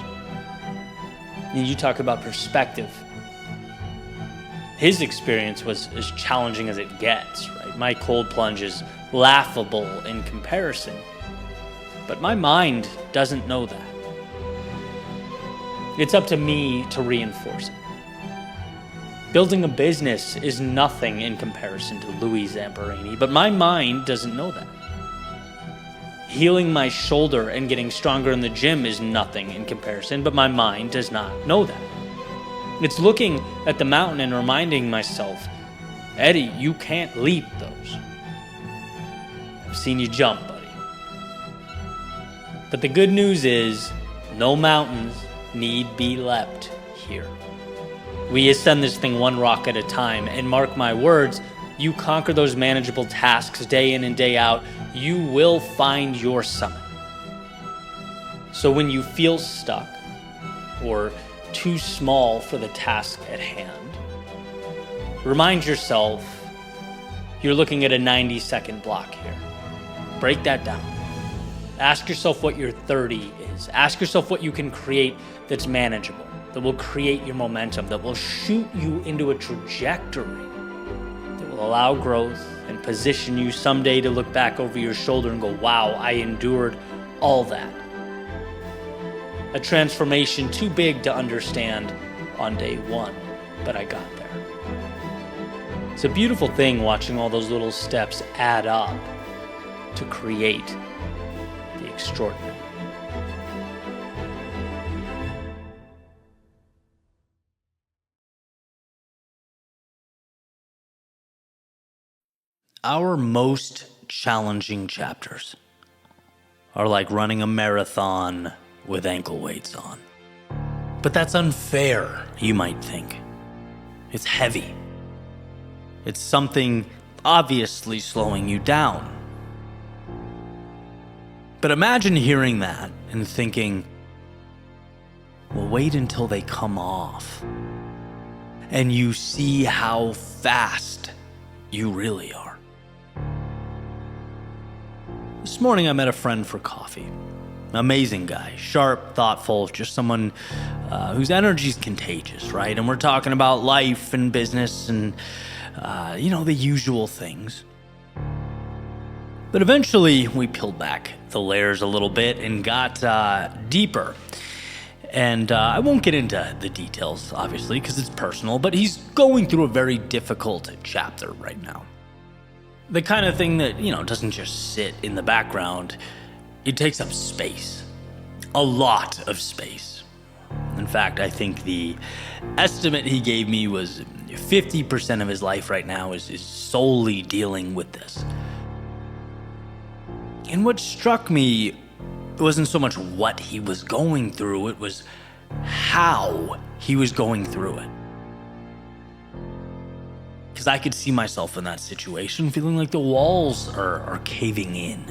And you talk about perspective. His experience was as challenging as it gets, right? My cold plunge is laughable in comparison, but my mind doesn't know that. It's up to me to reinforce it. Building a business is nothing in comparison to Louis Zamperini, but my mind doesn't know that. Healing my shoulder and getting stronger in the gym is nothing in comparison, but my mind does not know that. It's looking at the mountain and reminding myself, Eddie, you can't leap those. I've seen you jump, buddy. But the good news is, no mountains need be leapt here. We ascend this thing one rock at a time, and mark my words, you conquer those manageable tasks day in and day out, you will find your summit. So when you feel stuck or too small for the task at hand, remind yourself you're looking at a 90-second block here. Break that down. Ask yourself what your 30 is. Ask yourself what you can create that's manageable, that will create your momentum, that will shoot you into a trajectory that will allow growth and position you someday to look back over your shoulder and go, wow, I endured all that. A transformation too big to understand on day one, but I got there. It's a beautiful thing watching all those little steps add up to create the extraordinary. Our most challenging chapters are like running a marathon with ankle weights on. But that's unfair, you might think. It's heavy. It's something obviously slowing you down. But imagine hearing that and thinking, well, wait until they come off and you see how fast you really are. This morning I met a friend for coffee. Amazing guy, sharp, thoughtful, just someone whose energy is contagious, right? And we're talking about life and business and, the usual things. But eventually we peeled back the layers a little bit and got deeper. And I won't get into the details, obviously, because it's personal, but he's going through a very difficult chapter right now. The kind of thing that, doesn't just sit in the background. It takes up space. A lot of space. In fact, I think the estimate he gave me was 50% of his life right now is solely dealing with this. And what struck me wasn't so much what he was going through, it was how he was going through it. Because I could see myself in that situation, feeling like the walls are caving in,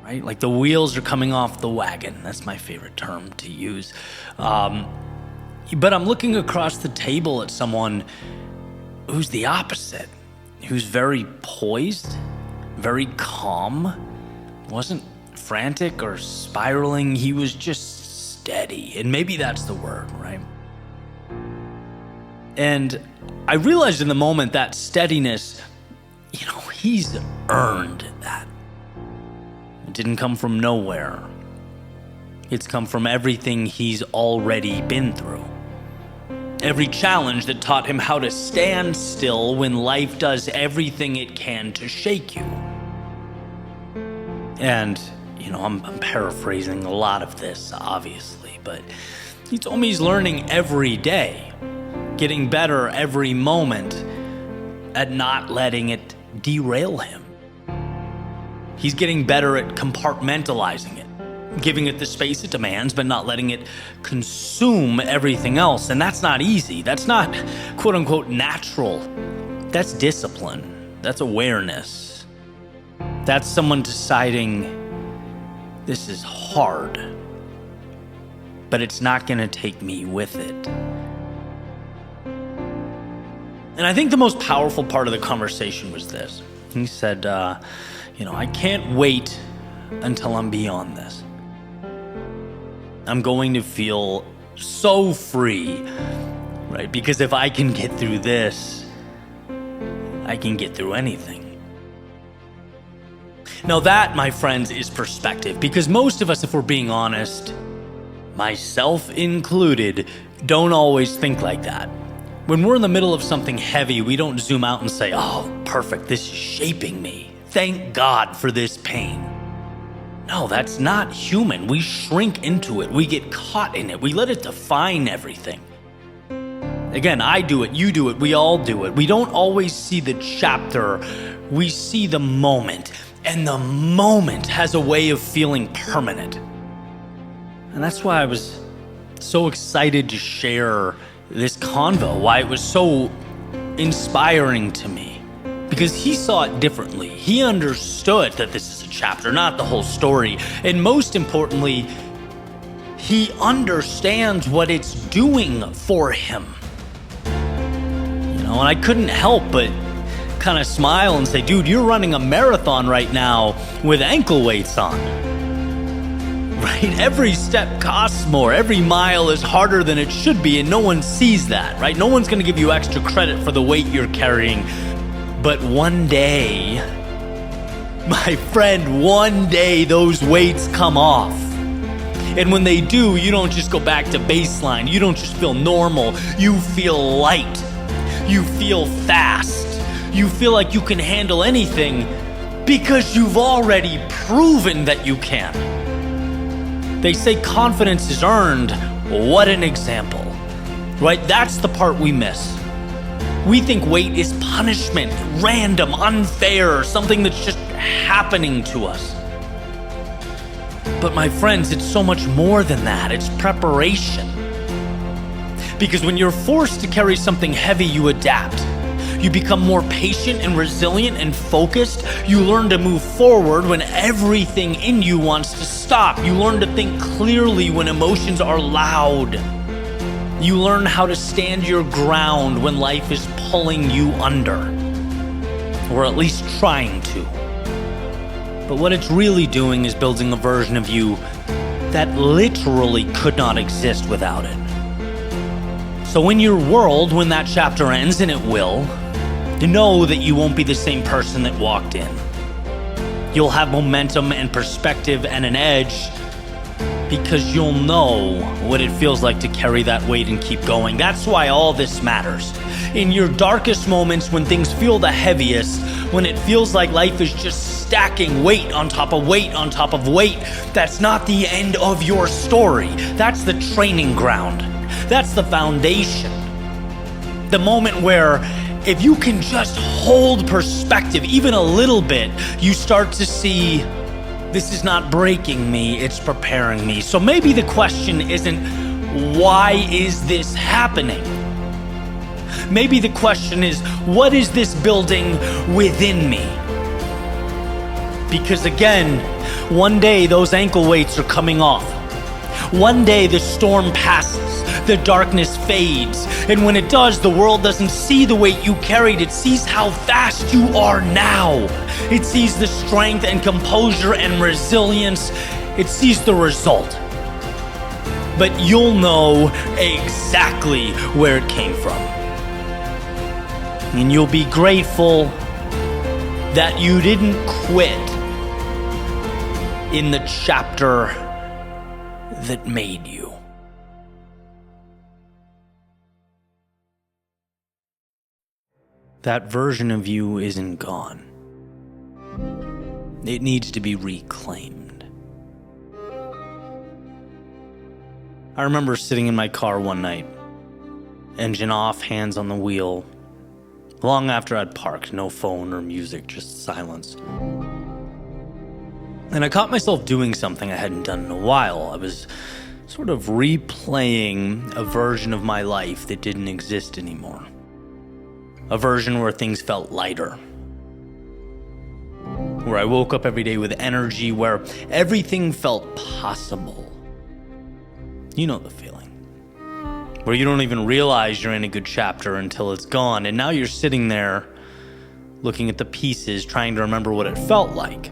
right? Like the wheels are coming off the wagon. That's my favorite term to use. But I'm looking across the table at someone who's the opposite, who's very poised, very calm, wasn't frantic or spiraling. He was just steady. And maybe that's the word, right? And I realized in the moment that steadiness, he's earned that. It didn't come from nowhere. It's come from everything he's already been through. Every challenge that taught him how to stand still when life does everything it can to shake you. And, I'm paraphrasing a lot of this, obviously, but he told me he's learning every day, getting better every moment at not letting it derail him. He's getting better at compartmentalizing it, giving it the space it demands, but not letting it consume everything else. And that's not easy. That's not quote unquote natural. That's discipline. That's awareness. That's someone deciding this is hard, but it's not going to take me with it. And I think the most powerful part of the conversation was this. He said, I can't wait until I'm beyond this. I'm going to feel so free, right? Because if I can get through this, I can get through anything. Now that, my friends, is perspective, because most of us, if we're being honest, myself included, don't always think like that. When we're in the middle of something heavy, we don't zoom out and say, oh, perfect, this is shaping me. Thank God for this pain. No, that's not human. We shrink into it. We get caught in it. We let it define everything. Again, I do it, you do it, we all do it. We don't always see the chapter, we see the moment. And the moment has a way of feeling permanent. And that's why I was so excited to share this convo, why it was so inspiring to me. Because he saw it differently. He understood that this is a chapter, not the whole story. And most importantly, he understands what it's doing for him. And I couldn't help but kind of smile and say, dude, you're running a marathon right now with ankle weights on. Right? Every step costs more. Every mile is harder than it should be, and no one sees that, right? No one's going to give you extra credit for the weight you're carrying. But one day, my friend, one day those weights come off. And when they do, you don't just go back to baseline. You don't just feel normal. You feel light. You feel fast. You feel like you can handle anything because you've already proven that you can. They say confidence is earned. What an example, right? That's the part we miss. We think weight is punishment, random, unfair, something that's just happening to us. But my friends, it's so much more than that. It's preparation. Because when you're forced to carry something heavy, you adapt. You become more patient and resilient and focused. You learn to move forward when everything in you wants to stop. You learn to think clearly when emotions are loud. You learn how to stand your ground when life is pulling you under, or at least trying to. But what it's really doing is building a version of you that literally could not exist without it. So in your world, when that chapter ends, and it will, know that you won't be the same person that walked in. You'll have momentum and perspective and an edge because you'll know what it feels like to carry that weight and keep going. That's why all this matters. In your darkest moments, when things feel the heaviest, when it feels like life is just stacking weight on top of weight on top of weight, that's not the end of your story. That's the training ground. That's the foundation. The moment where if you can just hold perspective even a little bit, you start to see this is not breaking me, it's preparing me. So maybe the question isn't, why is this happening? Maybe the question is, what is this building within me? Because again, one day those ankle weights are coming off. One day the storm passes, the darkness fades, and when it does, the world doesn't see the weight you carried, it sees how fast you are now. It sees the strength and composure and resilience. It sees the result. But you'll know exactly where it came from. And you'll be grateful that you didn't quit in the chapter that made you. That version of you isn't gone. It needs to be reclaimed. I remember sitting in my car one night, engine off, hands on the wheel, long after I'd parked, no phone or music, just silence. And I caught myself doing something I hadn't done in a while. I was sort of replaying a version of my life that didn't exist anymore. A version where things felt lighter. Where I woke up every day with energy, where everything felt possible. You know the feeling. Where you don't even realize you're in a good chapter until it's gone, and now you're sitting there looking at the pieces, trying to remember what it felt like,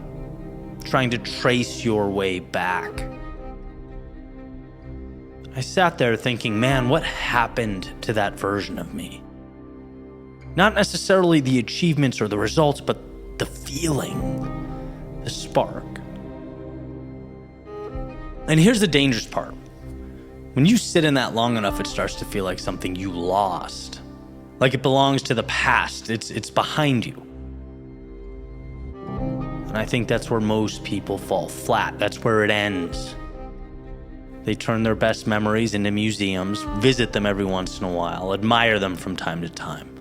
trying to trace your way back. I sat there thinking, man, what happened to that version of me? Not necessarily the achievements or the results, but the feeling, the spark. And here's the dangerous part. When you sit in that long enough, it starts to feel like something you lost. Like it belongs to the past. It's behind you. And I think that's where most people fall flat. That's where it ends. They turn their best memories into museums, visit them every once in a while, admire them from time to time.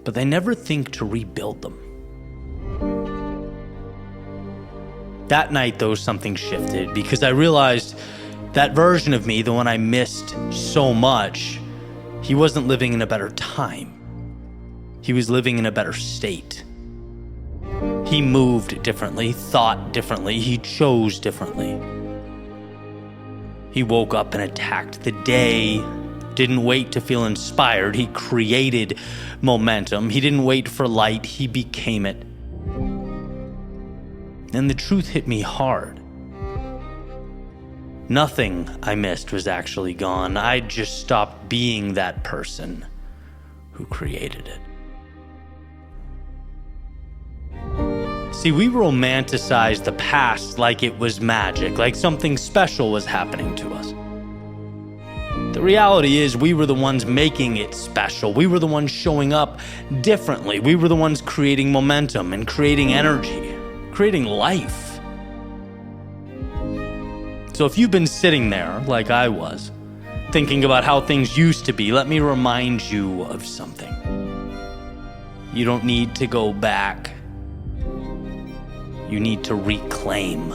But they never think to rebuild them. That night, though, something shifted because I realized that version of me, the one I missed so much, he wasn't living in a better time. He was living in a better state. He moved differently, thought differently, he chose differently. He woke up and attacked the day, didn't wait to feel inspired, he created momentum. He didn't wait for light, he became it. And the truth hit me hard. Nothing I missed was actually gone. I just stopped being that person who created it. See, we romanticize the past like it was magic, like something special was happening to us. The reality is we were the ones making it special. We were the ones showing up differently. We were the ones creating momentum and creating energy, creating life. So if you've been sitting there, like I was, thinking about how things used to be, let me remind you of something. You don't need to go back. You need to reclaim.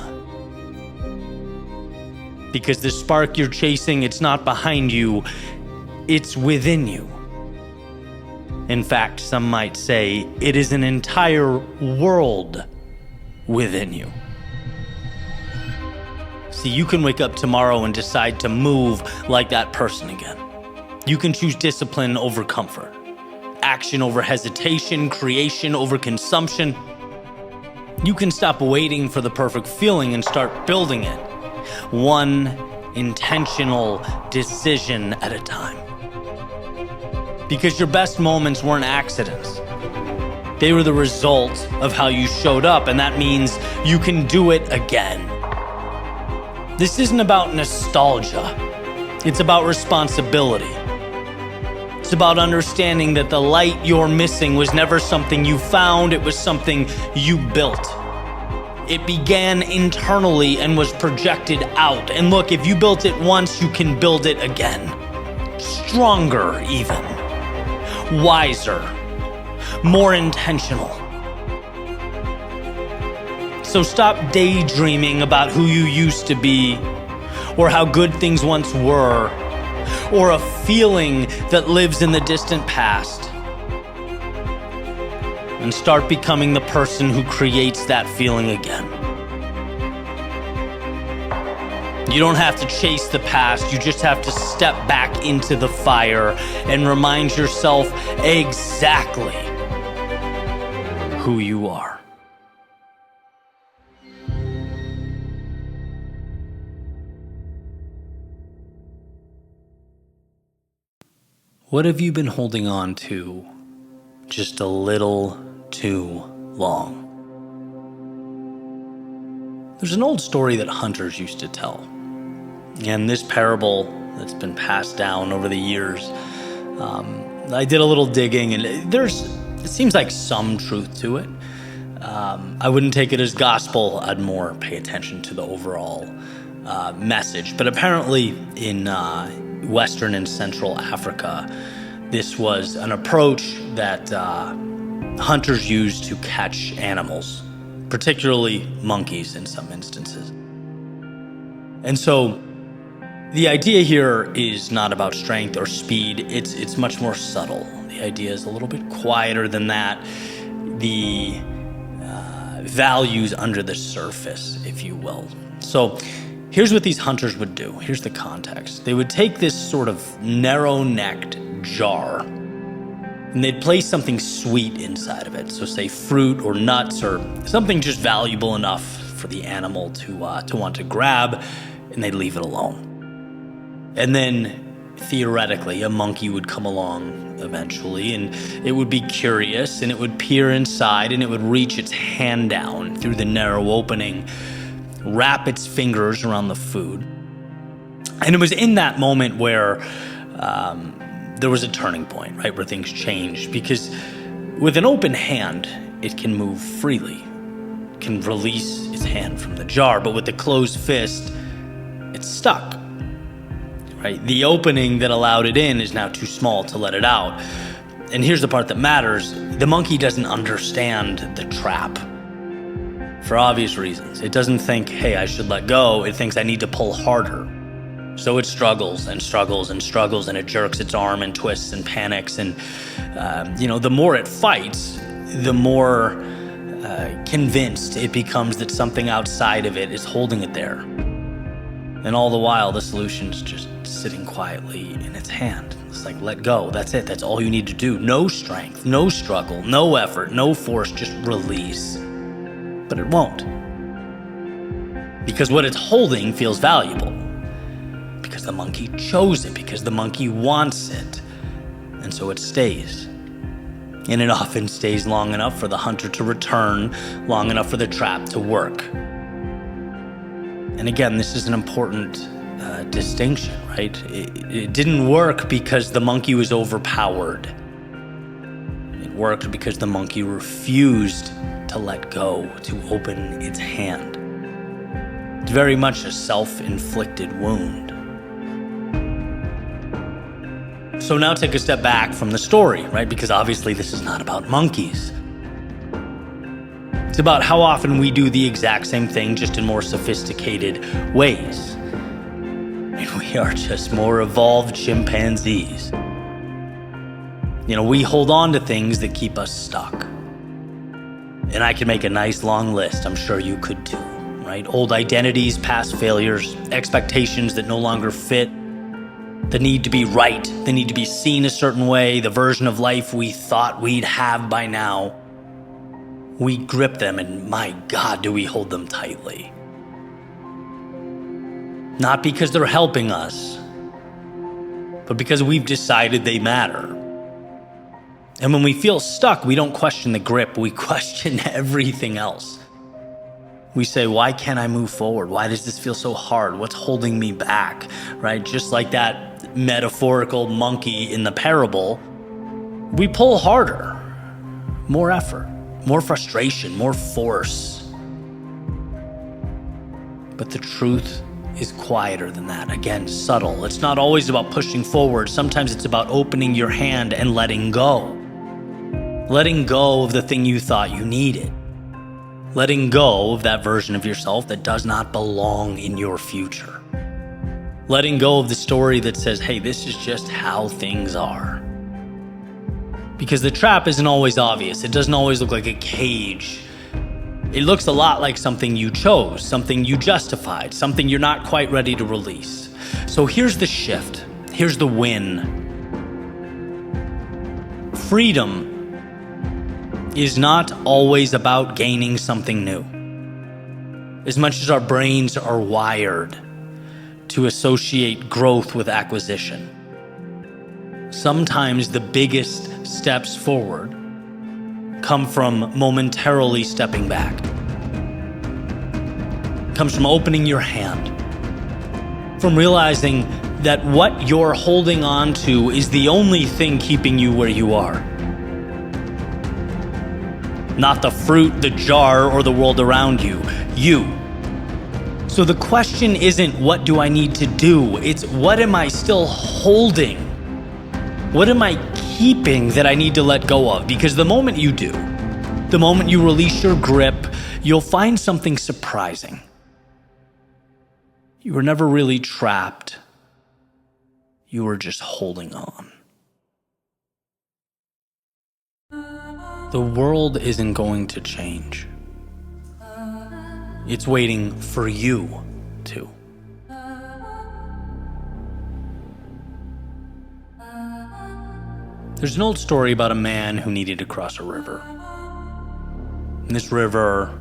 Because the spark you're chasing, it's not behind you, it's within you. In fact, some might say it is an entire world within you. See, you can wake up tomorrow and decide to move like that person again. You can choose discipline over comfort, action over hesitation, creation over consumption. You can stop waiting for the perfect feeling and start building it, one intentional decision at a time. Because your best moments weren't accidents. They were the result of how you showed up, and that means you can do it again. This isn't about nostalgia. It's about responsibility. It's about understanding that the light you're missing was never something you found, it was something you built. It began internally and was projected out. And look, if you built it once, you can build it again. Stronger even. Wiser. More intentional. So stop daydreaming about who you used to be, or how good things once were, or a feeling that lives in the distant past. And start becoming the person who creates that feeling again. You don't have to chase the past, you just have to step back into the fire and remind yourself exactly who you are. What have you been holding on to just a little too long? There's an old story that hunters used to tell. And this parable that's been passed down over the years, I did a little digging, and it seems like some truth to it. I wouldn't take it as gospel. I'd more pay attention to the overall message. But apparently in Western and Central Africa, this was an approach that hunters used to catch animals, particularly monkeys in some instances. And so the idea here is not about strength or speed. It's much more subtle. The idea is a little bit quieter than that. The values under the surface, if you will. So here's what these hunters would do. Here's the context. They would take this sort of narrow-necked jar, and they'd place something sweet inside of it. So say fruit or nuts or something just valuable enough for the animal to want to grab, and they'd leave it alone. And then theoretically, a monkey would come along eventually, and it would be curious, and it would peer inside, and it would reach its hand down through the narrow opening, wrap its fingers around the food. And it was in that moment where there was a turning point, right, where things changed. Because with an open hand, it can move freely. It can release its hand from the jar, but with the closed fist, it's stuck. Right? The opening that allowed it in is now too small to let it out. And here's the part that matters. The monkey doesn't understand the trap for obvious reasons. It doesn't think, hey, I should let go. It thinks I need to pull harder. So it struggles and struggles and struggles, and it jerks its arm and twists and panics. And, the more it fights, the more convinced it becomes that something outside of it is holding it there. And all the while, the solution's just sitting quietly in its hand. It's like, let go. That's it. That's all you need to do. No strength, no struggle, no effort, no force, just release. But it won't. Because what it's holding feels valuable. Because the monkey chose it. Because the monkey wants it. And so it stays. And it often stays long enough for the hunter to return, long enough for the trap to work. And again, this is an important distinction, right? It didn't work because the monkey was overpowered. It worked because the monkey refused to let go, to open its hand. It's very much a self-inflicted wound. So now take a step back from the story, right? Because obviously this is not about monkeys. It's about how often we do the exact same thing, just in more sophisticated ways. And we are just more evolved chimpanzees. We hold on to things that keep us stuck. And I can make a nice long list. I'm sure you could too, right? Old identities, past failures, expectations that no longer fit, the need to be right, the need to be seen a certain way, the version of life we thought we'd have by now. We grip them, and my God, do we hold them tightly. Not because they're helping us, but because we've decided they matter. And when we feel stuck, we don't question the grip, we question everything else. We say, why can't I move forward? Why does this feel so hard? What's holding me back, right? Just like that metaphorical monkey in the parable, we pull harder, more effort. More frustration, more force. But the truth is quieter than that. Again, subtle. It's not always about pushing forward. Sometimes it's about opening your hand and letting go. Letting go of the thing you thought you needed. Letting go of that version of yourself that does not belong in your future. Letting go of the story that says, hey, this is just how things are. Because the trap isn't always obvious. It doesn't always look like a cage. It looks a lot like something you chose, something you justified, something you're not quite ready to release. So here's the shift. Here's the win. Freedom is not always about gaining something new. As much as our brains are wired to associate growth with acquisition, sometimes the biggest steps forward come from momentarily stepping back. It comes from opening your hand, from realizing that what you're holding on to is the only thing keeping you where you are. Not the fruit, the jar, or the world around you. You. So the question isn't what do I need to do? It's what am I still holding? What am I keeping that I need to let go of? Because the moment you do, the moment you release your grip, you'll find something surprising. You were never really trapped. You were just holding on. The world isn't going to change. It's waiting for you to. There's an old story about a man who needed to cross a river. And this river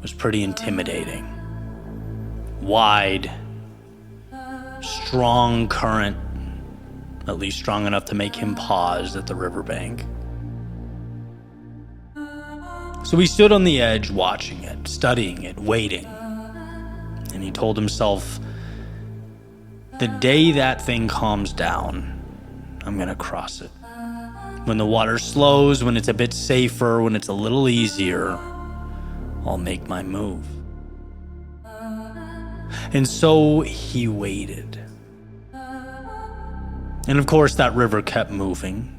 was pretty intimidating. Wide, strong current, at least strong enough to make him pause at the riverbank. So he stood on the edge watching it, studying it, waiting. And he told himself, the day that thing calms down, I'm gonna cross it. When the water slows, when it's a bit safer, when it's a little easier, I'll make my move. And so he waited. And of course that river kept moving.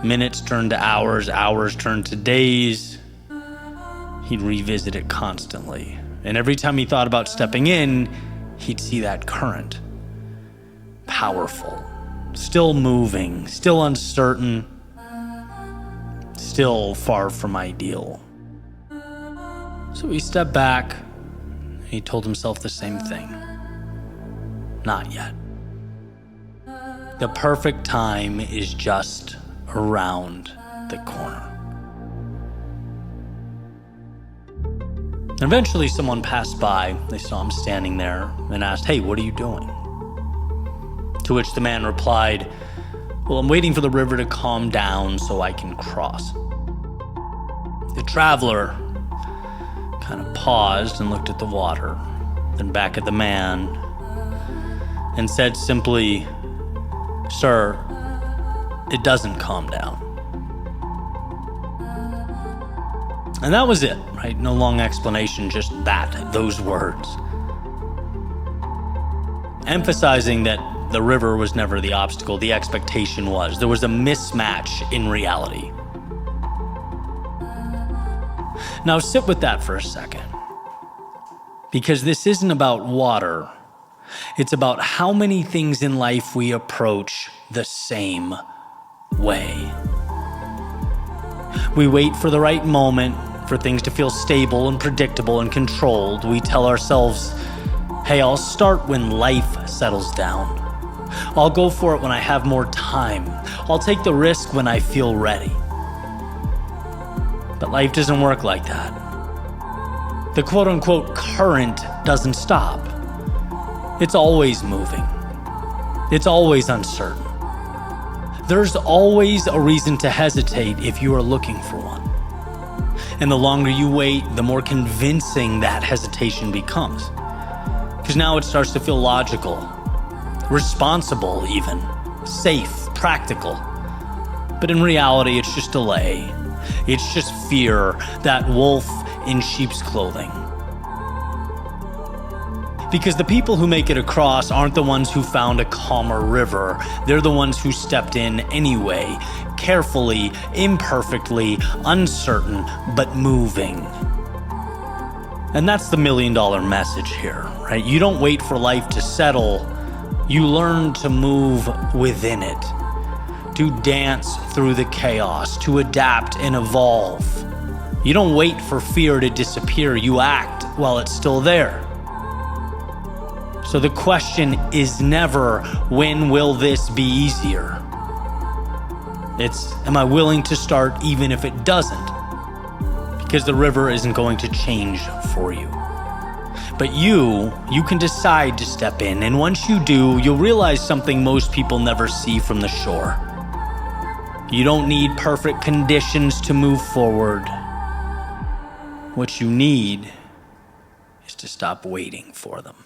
Minutes turned to hours, hours turned to days. He'd revisit it constantly. And every time he thought about stepping in, he'd see that current. Powerful, still moving, still uncertain, still far from ideal. So he stepped back, and he told himself the same thing. Not yet. The perfect time is just around the corner. Eventually someone passed by. They saw him standing there and asked, "Hey, what are you doing?" To which the man replied, "Well, I'm waiting for the river to calm down so I can cross." The traveler kind of paused and looked at the water, then back at the man, and said simply, "Sir, it doesn't calm down." And that was it, right? No long explanation, just those words. Emphasizing that the river was never the obstacle, the expectation was. There was a mismatch in reality. Now sit with that for a second. Because this isn't about water. It's about how many things in life we approach the same way. We wait for the right moment, for things to feel stable and predictable and controlled. We tell ourselves, hey, I'll start when life settles down. I'll go for it when I have more time. I'll take the risk when I feel ready. But life doesn't work like that. The quote-unquote current doesn't stop. It's always moving. It's always uncertain. There's always a reason to hesitate if you are looking for one. And the longer you wait, the more convincing that hesitation becomes. Because now it starts to feel logical, responsible even, safe, practical. But in reality, it's just delay. It's just fear, that wolf in sheep's clothing. Because the people who make it across aren't the ones who found a calmer river. They're the ones who stepped in anyway, carefully, imperfectly, uncertain, but moving. And that's the $1 million message here, right? You don't wait for life to settle. You learn to move within it, to dance through the chaos, to adapt and evolve. You don't wait for fear to disappear. You act while it's still there. So the question is never, when will this be easier? It's, am I willing to start even if it doesn't? Because the river isn't going to change for you. But you can decide to step in. And once you do, you'll realize something most people never see from the shore. You don't need perfect conditions to move forward. What you need is to stop waiting for them.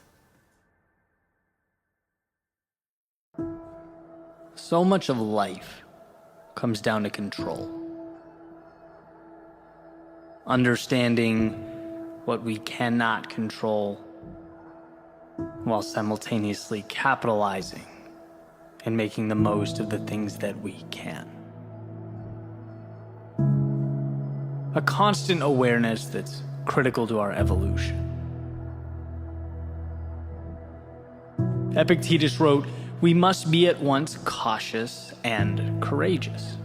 So much of life comes down to control. Understanding what we cannot control while simultaneously capitalizing and making the most of the things that we can. A constant awareness that's critical to our evolution. Epictetus wrote, "We must be at once cautious and courageous.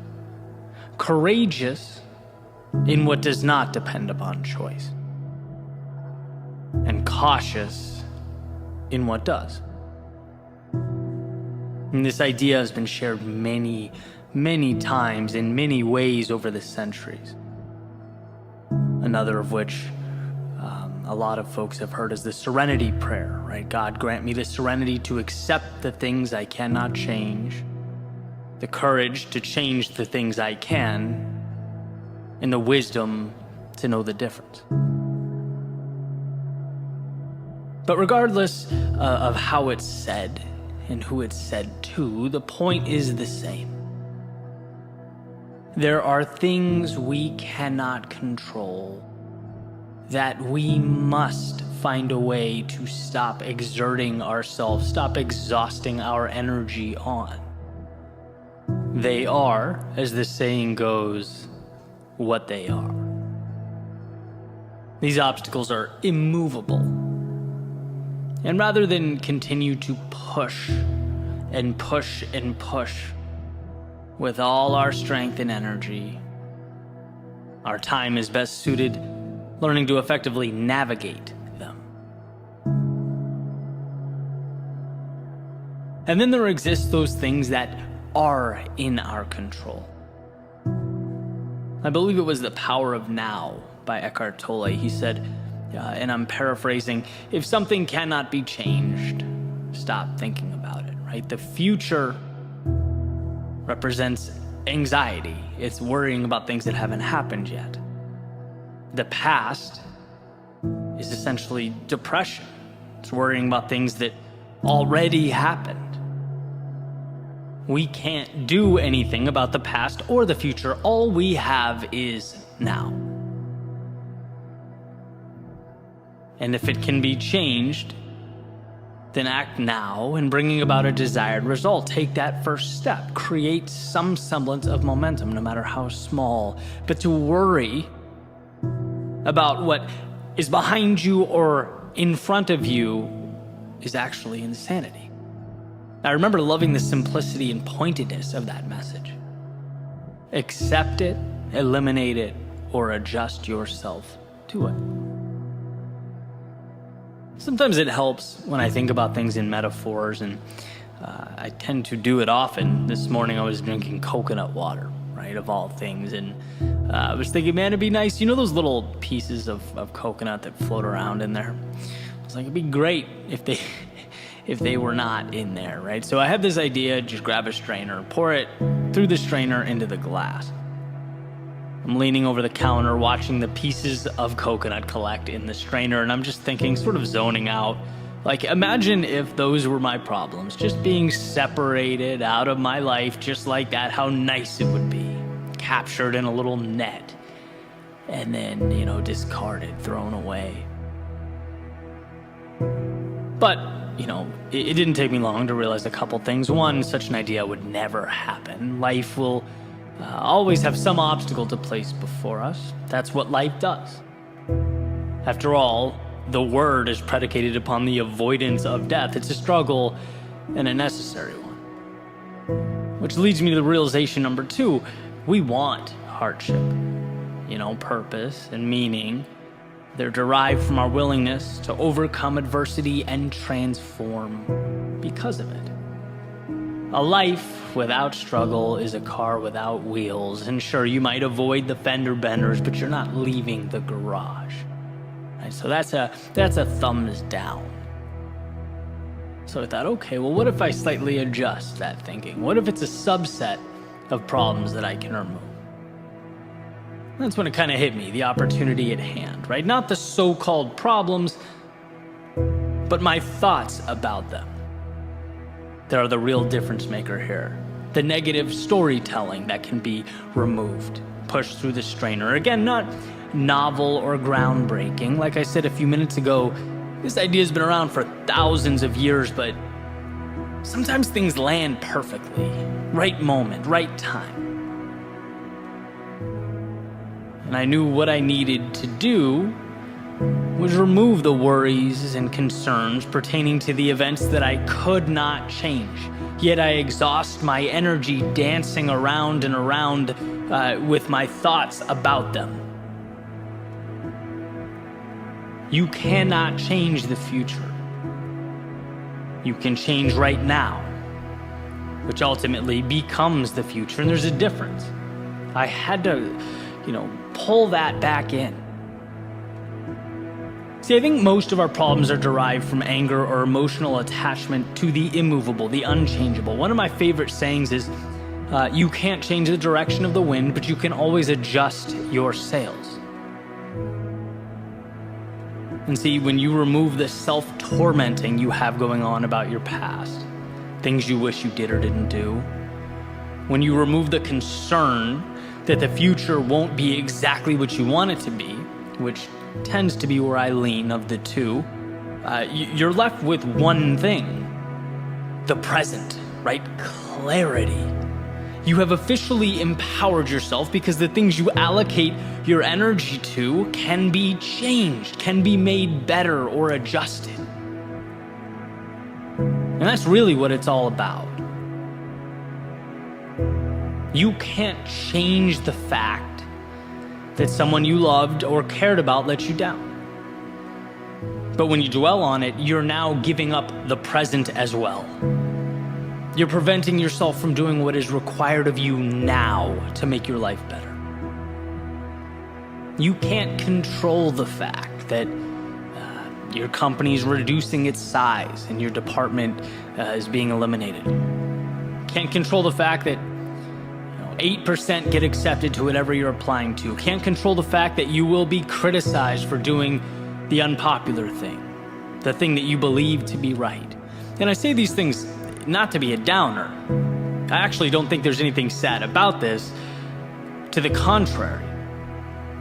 Courageous in what does not depend upon choice, and cautious in what does." And this idea has been shared many, many times in many ways over the centuries. Another of which a lot of folks have heard is the serenity prayer, right? God grant me the serenity to accept the things I cannot change, the courage to change the things I can, and the wisdom to know the difference. But regardless of how it's said and who it's said to, the point is the same. There are things we cannot control that we must find a way to stop exerting ourselves, stop exhausting our energy on. They are, as the saying goes, what they are. These obstacles are immovable. And rather than continue to push and push and push with all our strength and energy, our time is best suited learning to effectively navigate them. And then there exist those things that are in our control. I believe it was The Power of Now by Eckhart Tolle. He said, and I'm paraphrasing, if something cannot be changed, stop thinking about it, right? The future represents anxiety. It's worrying about things that haven't happened yet. The past is essentially depression. It's worrying about things that already happened. We can't do anything about the past or the future. All we have is now. And if it can be changed, then act now in bringing about a desired result. Take that first step. Create some semblance of momentum, no matter how small. But to worry about what is behind you or in front of you is actually insanity. I remember loving the simplicity and pointedness of that message. Accept it, eliminate it, or adjust yourself to it. Sometimes it helps when I think about things in metaphors, and I tend to do it often. This morning I was drinking coconut water, right, of all things, and I was thinking, man, it'd be nice, you know those little pieces of coconut that float around in there? I was like, it'd be great if they were not in there, right? So I had this idea, just grab a strainer, pour it through the strainer into the glass. I'm leaning over the counter, watching the pieces of coconut collect in the strainer, and I'm just thinking, sort of zoning out, like, imagine if those were my problems, just being separated out of my life just like that, how nice it would be. Captured in a little net, and then, discarded, thrown away. But, it didn't take me long to realize a couple things. One, such an idea would never happen. Life will always have some obstacle to place before us. That's what life does. After all, the word is predicated upon the avoidance of death. It's a struggle and a necessary one. Which leads me to the realization number 2. We want hardship, purpose and meaning. They're derived from our willingness to overcome adversity and transform because of it. A life without struggle is a car without wheels. And sure, you might avoid the fender benders, but you're not leaving the garage. Right? So that's a thumbs down. So I thought, okay, well, what if I slightly adjust that thinking? What if it's a subset of problems that I can remove? That's when it kind of hit me, the opportunity at hand, right? Not the so-called problems, but my thoughts about them. They are the real difference maker here. The negative storytelling that can be removed, pushed through the strainer. Again, not novel or groundbreaking. Like I said a few minutes ago, this idea has been around for thousands of years, but sometimes things land perfectly. Right moment, right time. And I knew what I needed to do was remove the worries and concerns pertaining to the events that I could not change. Yet I exhaust my energy dancing around and around with my thoughts about them. You cannot change the future. You can change right now, which ultimately becomes the future, and there's a difference. I had to, pull that back in. See, I think most of our problems are derived from anger or emotional attachment to the immovable, the unchangeable. One of my favorite sayings is, you can't change the direction of the wind, but you can always adjust your sails. And see, when you remove the self-tormenting you have going on about your past, things you wish you did or didn't do, when you remove the concern that the future won't be exactly what you want it to be, which tends to be where I lean of the two, you're left with one thing: the present, right? Clarity. You have officially empowered yourself because the things you allocate your energy to can be changed, can be made better or adjusted. And that's really what it's all about. You can't change the fact that someone you loved or cared about let you down. But when you dwell on it, you're now giving up the present as well. You're preventing yourself from doing what is required of you now to make your life better. You can't control the fact that your company's reducing its size and your department is being eliminated. Can't control the fact that 8% get accepted to whatever you're applying to. Can't control the fact that you will be criticized for doing the unpopular thing, the thing that you believe to be right. And I say these things not to be a downer. I actually don't think there's anything sad about this. To the contrary.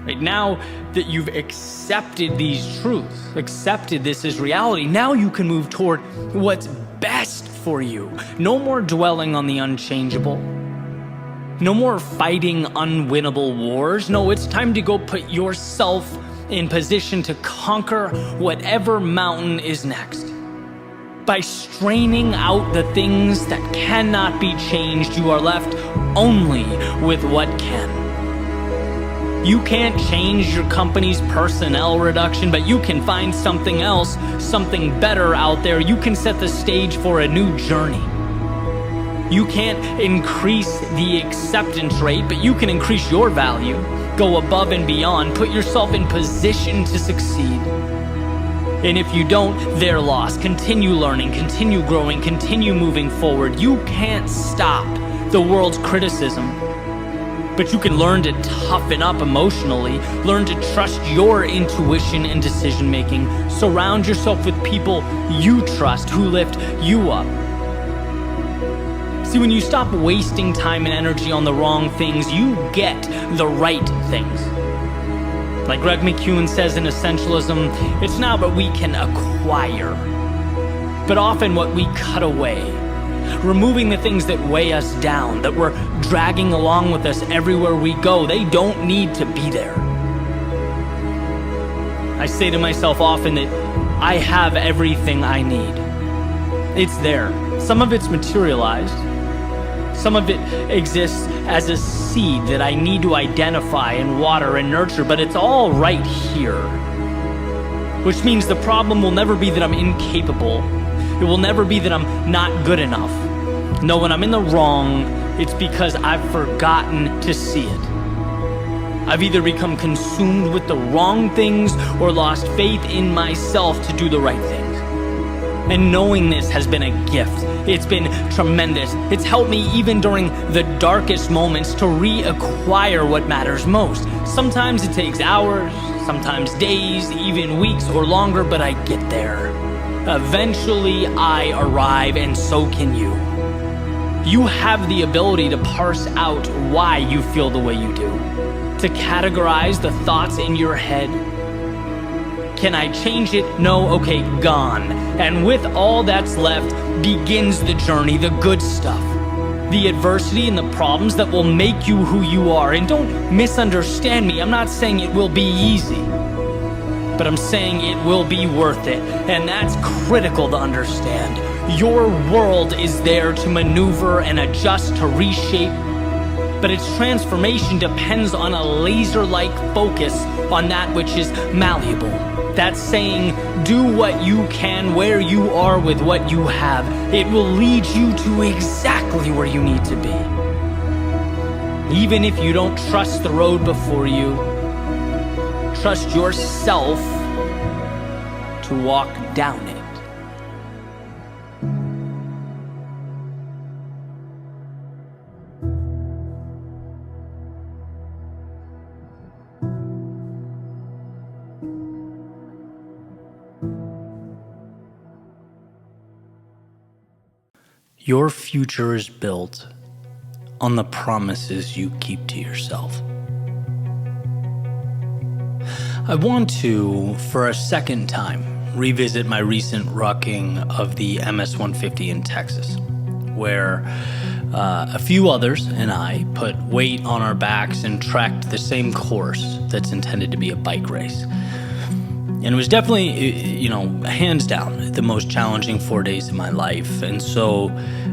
Right now that you've accepted these truths, accepted this as reality, now you can move toward what's best for you. No more dwelling on the unchangeable. No more fighting unwinnable wars. No, it's time to go put yourself in position to conquer whatever mountain is next. By straining out the things that cannot be changed, you are left only with what can. You can't change your company's personnel reduction, but you can find something else, something better out there. You can set the stage for a new journey. You can't increase the acceptance rate, but you can increase your value, go above and beyond, put yourself in position to succeed. And if you don't, they're lost. Continue learning, continue growing, continue moving forward. You can't stop the world's criticism, but you can learn to toughen up emotionally, learn to trust your intuition and decision making. Surround yourself with people you trust who lift you up. See, when you stop wasting time and energy on the wrong things, you get the right things. Like Greg McKeown says in Essentialism, it's not what we can acquire, but often what we cut away. Removing the things that weigh us down, that we're dragging along with us everywhere we go. They don't need to be there. I say to myself often that I have everything I need. It's there. Some of it's materialized. Some of it exists as a seed that I need to identify and water and nurture, but it's all right here. Which means the problem will never be that I'm incapable. It will never be that I'm not good enough. No, when I'm in the wrong, it's because I've forgotten to see it. I've either become consumed with the wrong things or lost faith in myself to do the right things. And knowing this has been a gift. It's been tremendous. It's helped me even during the darkest moments to reacquire what matters most. Sometimes it takes hours, sometimes days, even weeks or longer, but I get there. Eventually, I arrive, and so can you. You have the ability to parse out why you feel the way you do, to categorize the thoughts in your head. Can I change it? No? Okay, gone. And with all that's left begins the journey, the good stuff. The adversity and the problems that will make you who you are. And don't misunderstand me. I'm not saying it will be easy, but I'm saying it will be worth it. And that's critical to understand. Your world is there to maneuver and adjust, to reshape, but its transformation depends on a laser-like focus on that which is malleable. That's saying, do what you can where you are with what you have. It will lead you to exactly where you need to be. Even if you don't trust the road before you, trust yourself to walk down it. Your future is built on the promises you keep to yourself. I want to, for a second time, revisit my recent rucking of the MS-150 in Texas, where a few others and I put weight on our backs and trekked the same course that's intended to be a bike race. And it was definitely, hands down, the most challenging 4 days of my life. And so,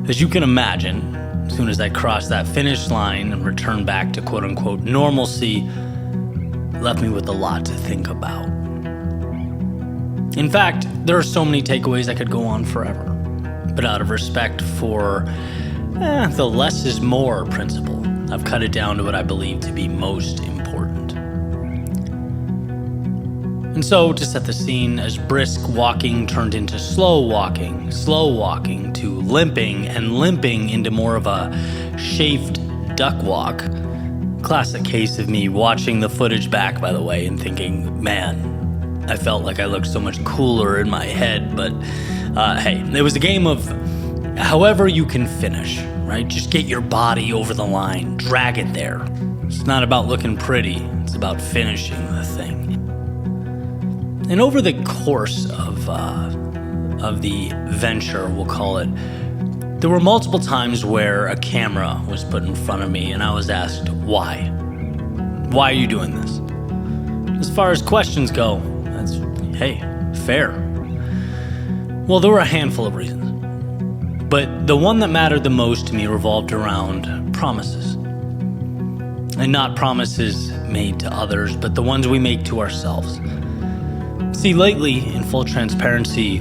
as you can imagine, as soon as I crossed that finish line and returned back to quote-unquote normalcy, it left me with a lot to think about. In fact, there are so many takeaways I could go on forever. But out of respect for the less is more principle, I've cut it down to what I believe to be most important. And so, to set the scene, as brisk walking turned into slow walking to limping, and limping into more of a chafed duck walk. Classic case of me watching the footage back, by the way, and thinking, man, I felt like I looked so much cooler in my head. But hey, it was a game of however you can finish, right? Just get your body over the line, drag it there. It's not about looking pretty, it's about finishing the thing. And over the course of the venture, we'll call it, there were multiple times where a camera was put in front of me and I was asked, why? Why are you doing this? As far as questions go, that's, hey, fair. Well, there were a handful of reasons. But the one that mattered the most to me revolved around promises. And not promises made to others, but the ones we make to ourselves. See, lately, in full transparency,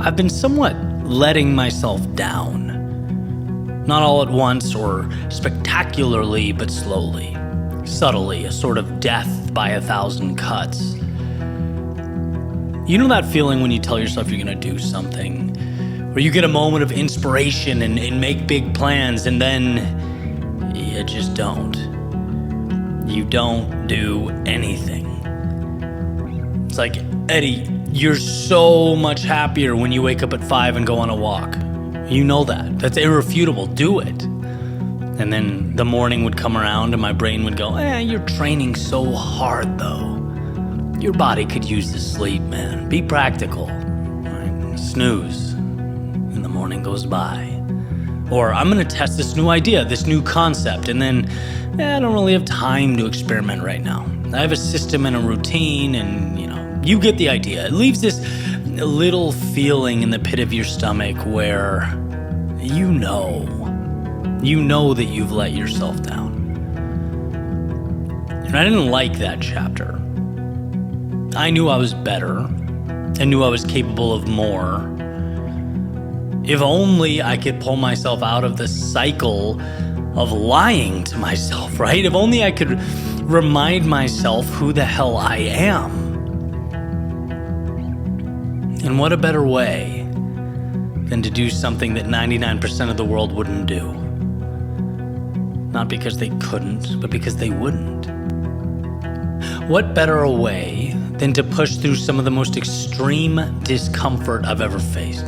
I've been somewhat letting myself down. Not all at once or spectacularly, but slowly, subtly, a sort of death by 1,000 cuts. You know that feeling when you tell yourself you're gonna do something, where you get a moment of inspiration and make big plans, and then you just don't. You don't do anything. It's like, Eddie, you're so much happier when you wake up at 5 and go on a walk. You know that. That's irrefutable. Do it. And then the morning would come around and my brain would go, you're training so hard though. Your body could use the sleep, man. Be practical. Right? Snooze. And the morning goes by. Or I'm going to test this new idea, this new concept, and then I don't really have time to experiment right now. I have a system and a routine, and you get the idea. It leaves this little feeling in the pit of your stomach where you know that you've let yourself down. And I didn't like that chapter. I knew I was better. I knew I was capable of more. If only I could pull myself out of the cycle of lying to myself, right? If only I could remind myself who the hell I am. And what a better way than to do something that 99% of the world wouldn't do. Not because they couldn't, but because they wouldn't. What better a way than to push through some of the most extreme discomfort I've ever faced.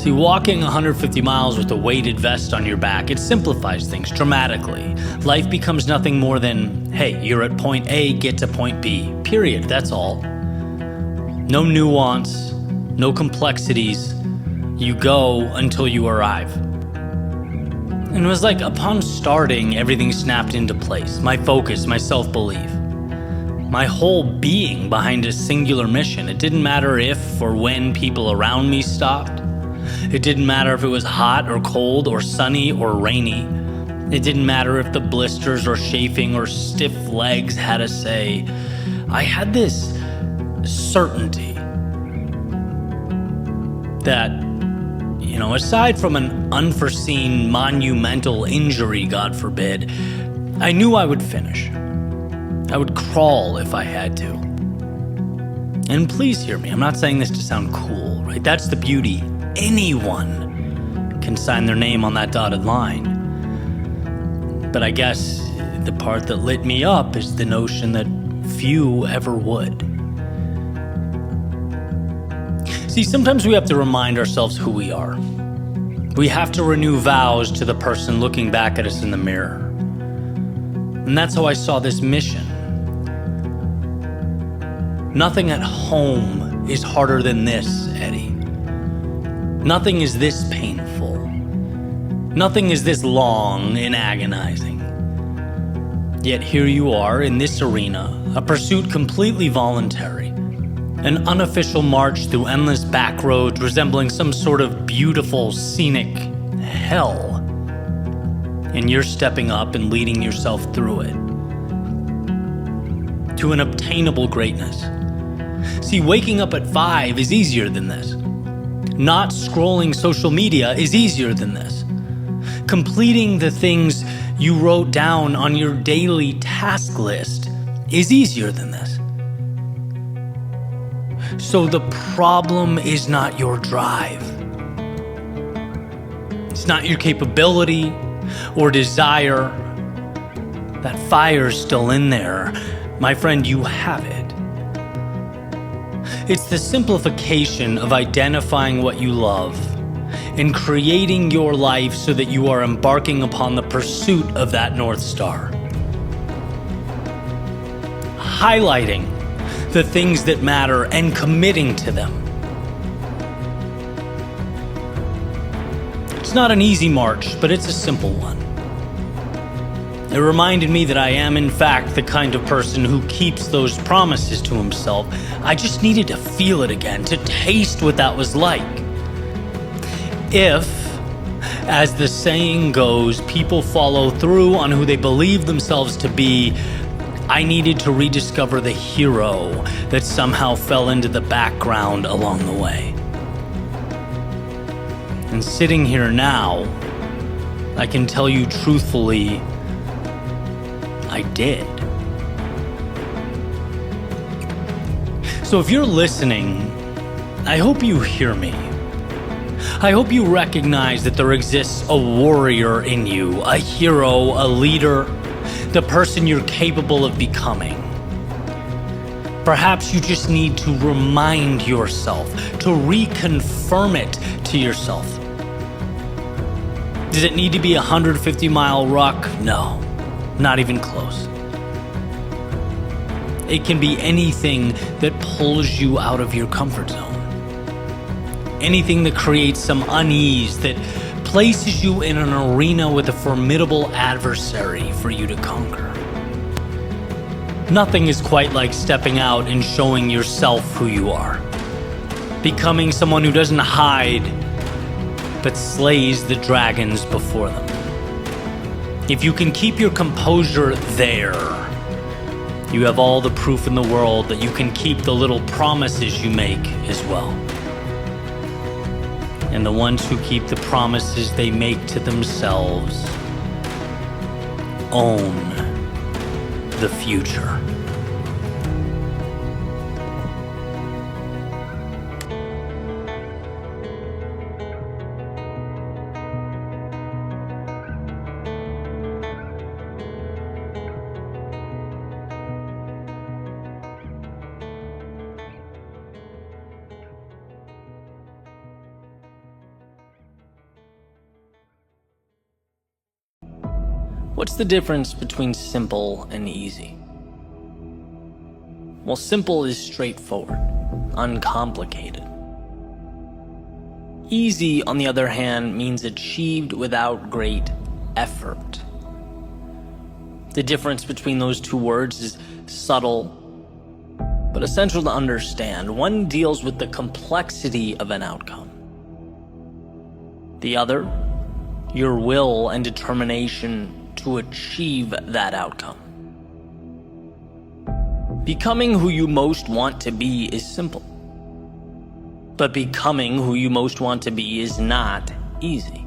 See, walking 150 miles with a weighted vest on your back, it simplifies things dramatically. Life becomes nothing more than, hey, you're at point A, get to point B, period, that's all. No nuance, no complexities. You go until you arrive. And it was like upon starting, everything snapped into place. My focus, my self-belief, my whole being behind a singular mission. It didn't matter if or when people around me stopped. It didn't matter if it was hot or cold or sunny or rainy. It didn't matter if the blisters or chafing or stiff legs had a say. I had this certainty that, aside from an unforeseen monumental injury, God forbid, I knew I would finish. I would crawl if I had to. And please hear me, I'm not saying this to sound cool, right? That's the beauty. Anyone can sign their name on that dotted line. But I guess the part that lit me up is the notion that few ever would. See, sometimes we have to remind ourselves who we are. We have to renew vows to the person looking back at us in the mirror. And that's how I saw this mission. Nothing at home is harder than this, Eddie. Nothing is this painful. Nothing is this long and agonizing. Yet here you are in this arena, a pursuit completely voluntary, an unofficial march through endless back roads resembling some sort of beautiful, scenic hell. And you're stepping up and leading yourself through it to an obtainable greatness. See, waking up at 5 is easier than this. Not scrolling social media is easier than this. Completing the things you wrote down on your daily task list is easier than this. So the problem is not your drive. It's not your capability or desire. That fire's still in there. My friend, you have it. It's the simplification of identifying what you love and creating your life so that you are embarking upon the pursuit of that North Star. Highlighting the things that matter and committing to them. It's not an easy march, but it's a simple one. It reminded me that I am, in fact, the kind of person who keeps those promises to himself. I just needed to feel it again, to taste what that was like. If, as the saying goes, people follow through on who they believe themselves to be, I needed to rediscover the hero that somehow fell into the background along the way. And sitting here now, I can tell you truthfully, I did. So if you're listening, I hope you hear me. I hope you recognize that there exists a warrior in you, a hero, a leader, the person you're capable of becoming. Perhaps you just need to remind yourself, to reconfirm it to yourself. Does it need to be a 150-mile ruck? No, not even close. It can be anything that pulls you out of your comfort zone. Anything that creates some unease, that places you in an arena with a formidable adversary for you to conquer. Nothing is quite like stepping out and showing yourself who you are. Becoming someone who doesn't hide, but slays the dragons before them. If you can keep your composure there, you have all the proof in the world that you can keep the little promises you make as well. And the ones who keep the promises they make to themselves own the future. What's the difference between simple and easy? Well, simple is straightforward, uncomplicated. Easy, on the other hand, means achieved without great effort. The difference between those two words is subtle, but essential to understand. One deals with the complexity of an outcome. The other, your will and determination to achieve that outcome. Becoming who you most want to be is simple. But becoming who you most want to be is not easy.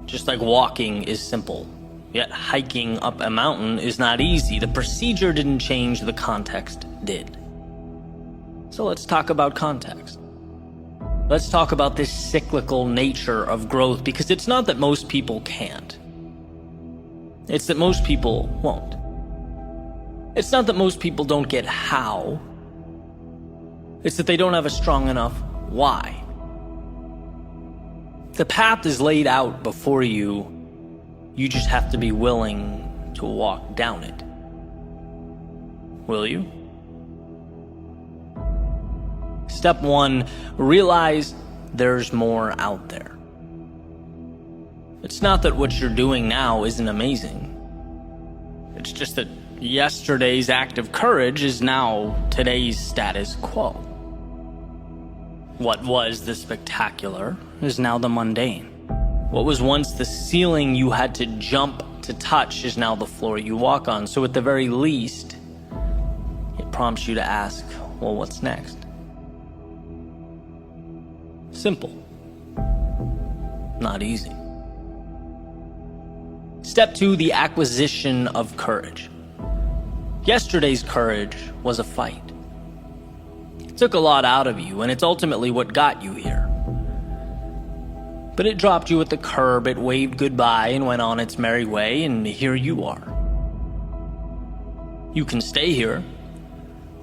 Just like walking is simple, yet hiking up a mountain is not easy. The procedure didn't change, the context did. So let's talk about context. Let's talk about this cyclical nature of growth, because it's not that most people can't. It's that most people won't. It's not that most people don't get how. It's that they don't have a strong enough why. The path is laid out before you. You just have to be willing to walk down it. Will you? Step 1, realize there's more out there. It's not that what you're doing now isn't amazing. It's just that yesterday's act of courage is now today's status quo. What was the spectacular is now the mundane. What was once the ceiling you had to jump to touch is now the floor you walk on. So at the very least, it prompts you to ask, well, what's next? Simple. Not easy. Step 2, the acquisition of courage. Yesterday's courage was a fight. It took a lot out of you, and it's ultimately what got you here. But it dropped you at the curb, it waved goodbye and went on its merry way, and here you are. You can stay here.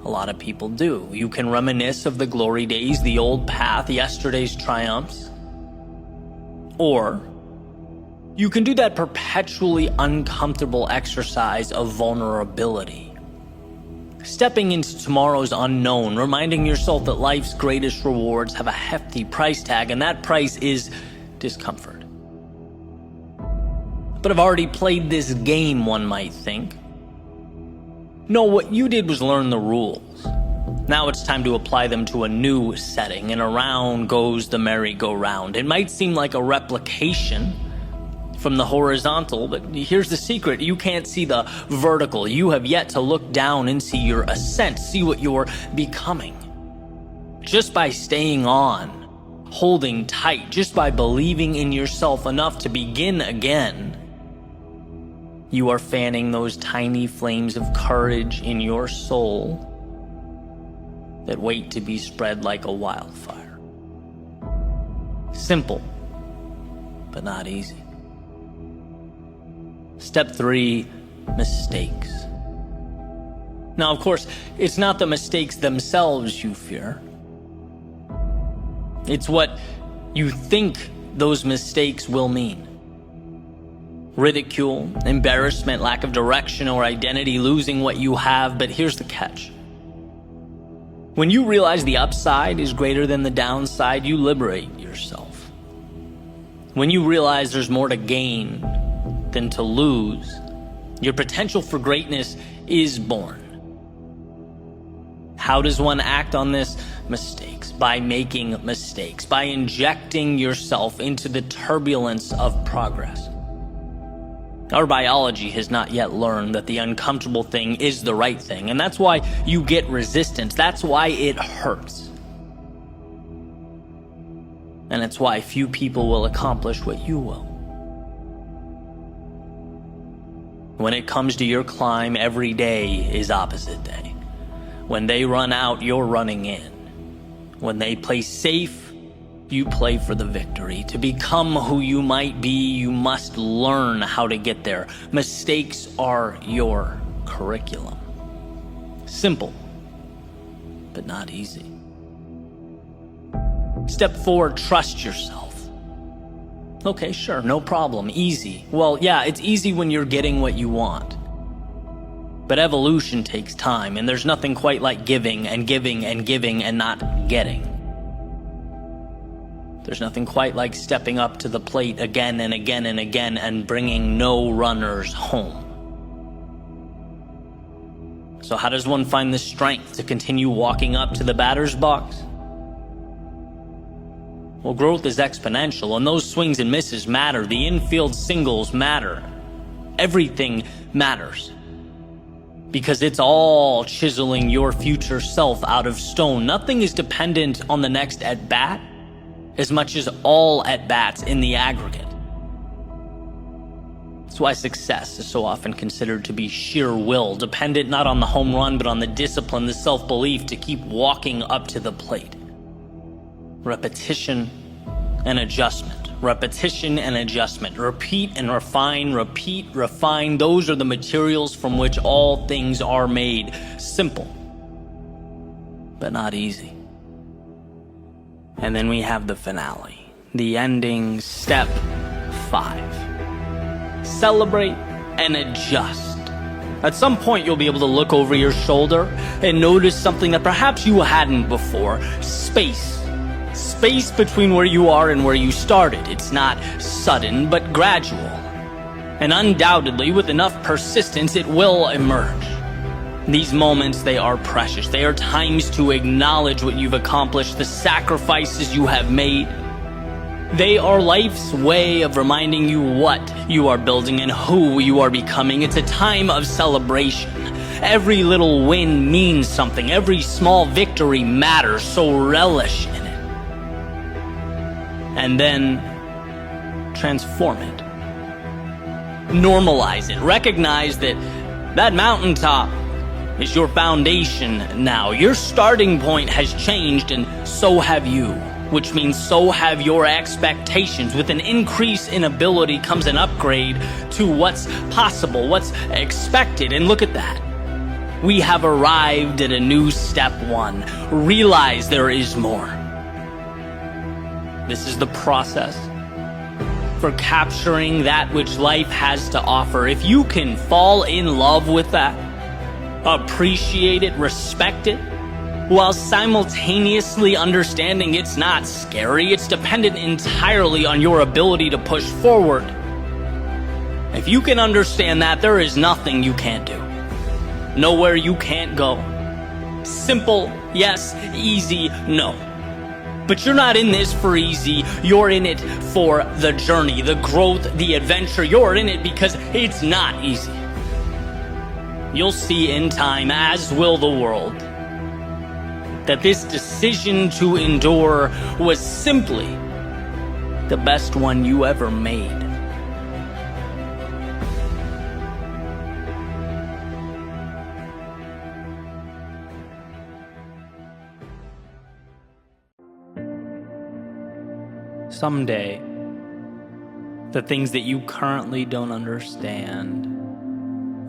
A lot of people do. You can reminisce of the glory days, the old path, yesterday's triumphs. Or you can do that perpetually uncomfortable exercise of vulnerability. Stepping into tomorrow's unknown, reminding yourself that life's greatest rewards have a hefty price tag, and that price is discomfort. But I've already played this game, one might think. No, what you did was learn the rules. Now it's time to apply them to a new setting, and around goes the merry-go-round. It might seem like a replication from the horizontal, but here's the secret. You can't see the vertical. You have yet to look down and see your ascent, see what you're becoming. Just by staying on, holding tight, just by believing in yourself enough to begin again, you are fanning those tiny flames of courage in your soul that wait to be spread like a wildfire. Simple, but not easy. Step 3, mistakes. Now, of course, it's not the mistakes themselves you fear. It's what you think those mistakes will mean. Ridicule, embarrassment, lack of direction or identity, losing what you have. But here's the catch. When you realize the upside is greater than the downside, you liberate yourself. When you realize there's more to gain than to lose, your potential for greatness is born. How does one act on this? Mistakes. By making mistakes. By injecting yourself into the turbulence of progress. Our biology has not yet learned that the uncomfortable thing is the right thing, and that's why you get resistance. That's why it hurts. And it's why few people will accomplish what you will. When it comes to your climb, every day is opposite day. When they run out, you're running in. When they play safe, you play for the victory. To become who you might be, you must learn how to get there. Mistakes are your curriculum. Simple, but not easy. Step 4, trust yourself. Okay, sure, no problem, easy. Well, yeah, it's easy when you're getting what you want. But evolution takes time, and there's nothing quite like giving and giving and giving and not getting. There's nothing quite like stepping up to the plate again and again and again and bringing no runners home. So how does one find the strength to continue walking up to the batter's box? Well, growth is exponential, and those swings and misses matter. The infield singles matter. Everything matters. Because it's all chiseling your future self out of stone. Nothing is dependent on the next at-bat as much as all at-bats in the aggregate. That's why success is so often considered to be sheer will, dependent not on the home run, but on the discipline, the self-belief to keep walking up to the plate. Repetition and adjustment. Repetition and adjustment. Repeat and refine, repeat, refine. Those are the materials from which all things are made. Simple, but not easy. And then we have the finale, the ending, step 5. Celebrate and adjust. At some point, you'll be able to look over your shoulder and notice something that perhaps you hadn't before. Space. Space between where you are and where you started. It's not sudden, but gradual. And undoubtedly, with enough persistence, it will emerge. These moments, they are precious. They are times to acknowledge what you've accomplished, the sacrifices you have made. They are life's way of reminding you what you are building and who you are becoming. It's a time of celebration. Every little win means something. Every small victory matters, so relish in it. And then transform it. Normalize it. Recognize that that mountaintop is your foundation now. Your starting point has changed, and so have you, which means so have your expectations. With an increase in ability comes an upgrade to what's possible, what's expected. And look at that. We have arrived at a new step 1. Realize there is more. This is the process for capturing that which life has to offer. If you can fall in love with that, appreciate it, respect it, while simultaneously understanding it's not scary, it's dependent entirely on your ability to push forward. If you can understand that, there is nothing you can't do. Nowhere you can't go. Simple, yes. Easy, no. But you're not in this for easy. You're in it for the journey, the growth, the adventure. You're in it because it's not easy. You'll see in time, as will the world, that this decision to endure was simply the best one you ever made. Someday, the things that you currently don't understand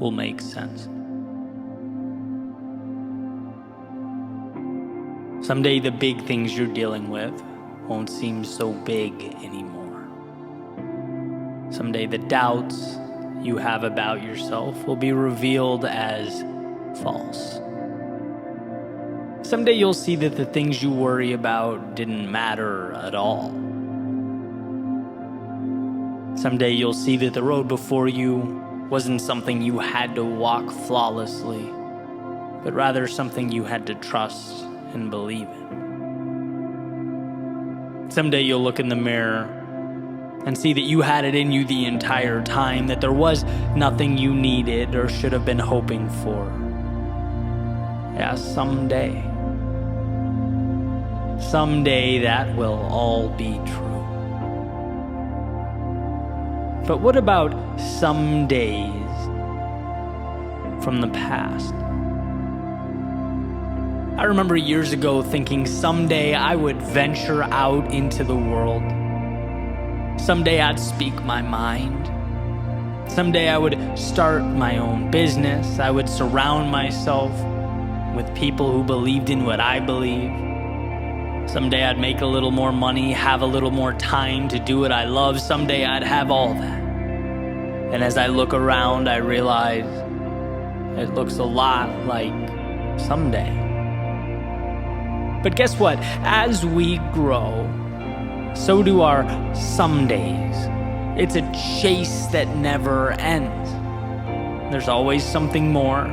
will make sense. Someday, the big things you're dealing with won't seem so big anymore. Someday, the doubts you have about yourself will be revealed as false. Someday, you'll see that the things you worry about didn't matter at all. Someday you'll see that the road before you wasn't something you had to walk flawlessly, but rather something you had to trust and believe in. Someday you'll look in the mirror and see that you had it in you the entire time, that there was nothing you needed or should have been hoping for. Yeah, someday. Someday that will all be true. But what about some days from the past? I remember years ago thinking someday I would venture out into the world. Someday I'd speak my mind. Someday I would start my own business. I would surround myself with people who believed in what I believe. Someday I'd make a little more money, have a little more time to do what I love. Someday I'd have all that. And as I look around, I realize it looks a lot like someday. But guess what? As we grow, so do our somedays. It's a chase that never ends. There's always something more.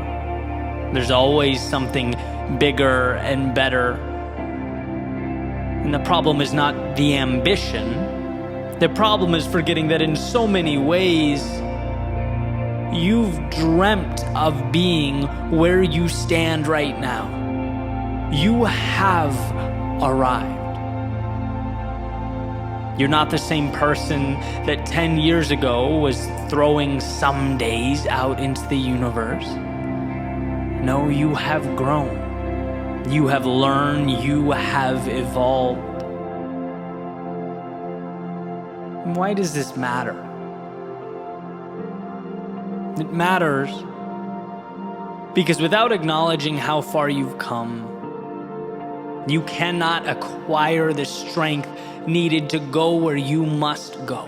There's always something bigger and better. And the problem is not the ambition. The problem is forgetting that in so many ways, you've dreamt of being where you stand right now. You have arrived. You're not the same person that 10 years ago was throwing some days out into the universe. No, you have grown. You have learned. You have evolved. Why does this matter? It matters because without acknowledging how far you've come, you cannot acquire the strength needed to go where you must go.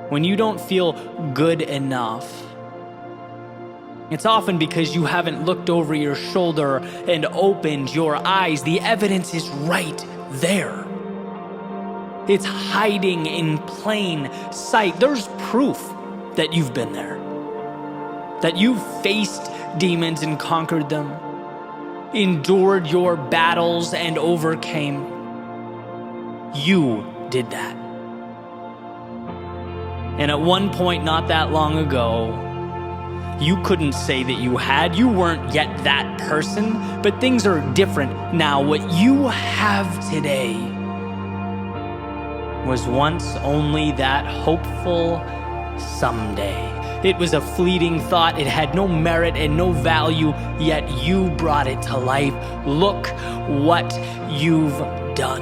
When you don't feel good enough, it's often because you haven't looked over your shoulder and opened your eyes. The evidence is right there. It's hiding in plain sight. There's proof that you've been there, that you've faced demons and conquered them, endured your battles and overcame. You did that. And at one point not that long ago, you couldn't say that you had. You weren't yet that person, but things are different now. What you have today was once only that hopeful someday. It was a fleeting thought. It had no merit and no value, yet you brought it to life. Look what you've done.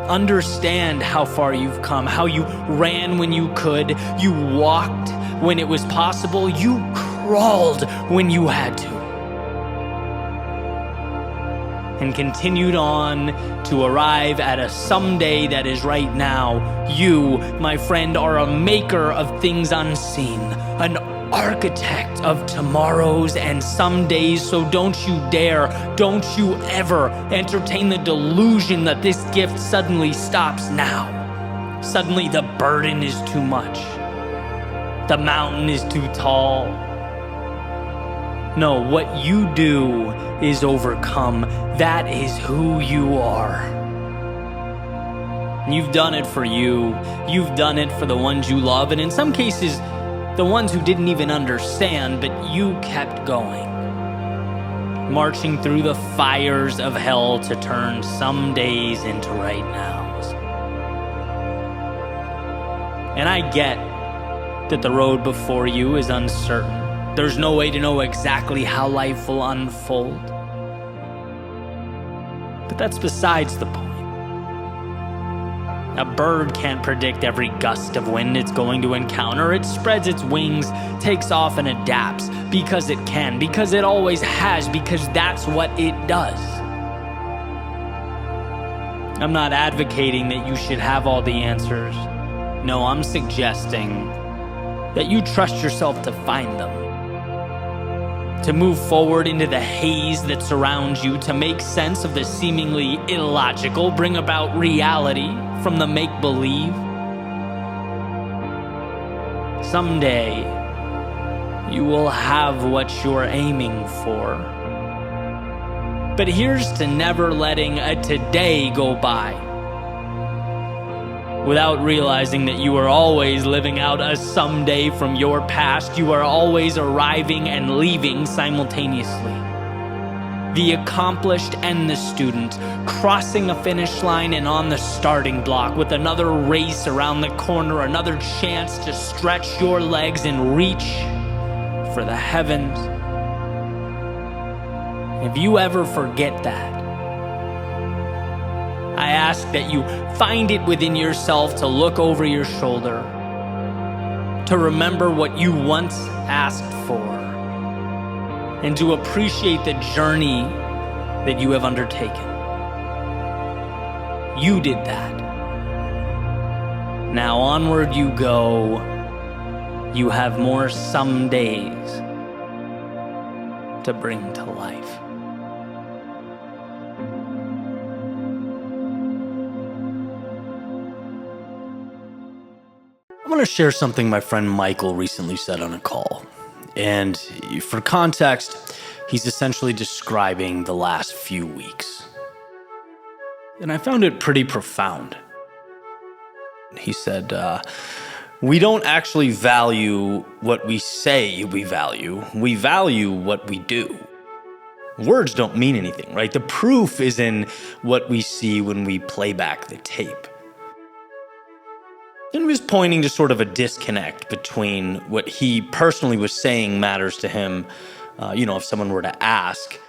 Understand how far you've come, how you ran when you could, you walked when it was possible, you crawled when you had to, and continued on to arrive at a someday that is right now. You, my friend, are a maker of things unseen, an architect of tomorrows and somedays. So don't you dare, don't you ever entertain the delusion that this gift suddenly stops now. Suddenly the burden is too much. The mountain is too tall. No, what you do is overcome. That is who you are. You've done it for you. You've done it for the ones you love, and in some cases, the ones who didn't even understand, but you kept going. Marching through the fires of hell to turn some days into right nows. And I get that the road before you is uncertain. There's no way to know exactly how life will unfold. But that's besides the point. A bird can't predict every gust of wind it's going to encounter. It spreads its wings, takes off, and adapts because it can, because it always has, because that's what it does. I'm not advocating that you should have all the answers. No, I'm suggesting that you trust yourself to find them. To move forward into the haze that surrounds you, to make sense of the seemingly illogical, bring about reality from the make-believe. Someday, you will have what you're aiming for. But here's to never letting a today go by without realizing that you are always living out a someday from your past. You are always arriving and leaving simultaneously. The accomplished and the student, crossing a finish line and on the starting block with another race around the corner, another chance to stretch your legs and reach for the heavens. If you ever forget that, I ask that you find it within yourself to look over your shoulder, to remember what you once asked for, and to appreciate the journey that you have undertaken. You did that. Now onward you go. You have more some days to bring to life. I'm going to share something my friend Michael recently said on a call. And for context, he's essentially describing the last few weeks. And I found it pretty profound. He said, we don't actually value what we say we value what we do. Words don't mean anything, right? The proof is in what we see when we play back the tape. And he was pointing to sort of a disconnect between what he personally was saying matters to him, if someone were to ask,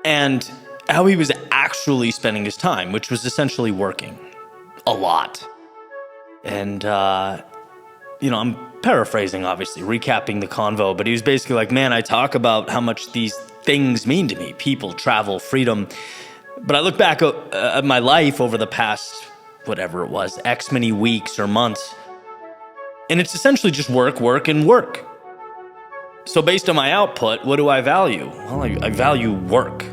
and how he was actually spending his time, which was essentially working a lot. And, I'm paraphrasing, obviously, recapping the convo, but he was basically like, man, I talk about how much these things mean to me, people, travel, freedom. But I look back at my life over the past, whatever it was, X many weeks or months, and it's essentially just work, and work. So based on my output, what do I value? Well, I value work.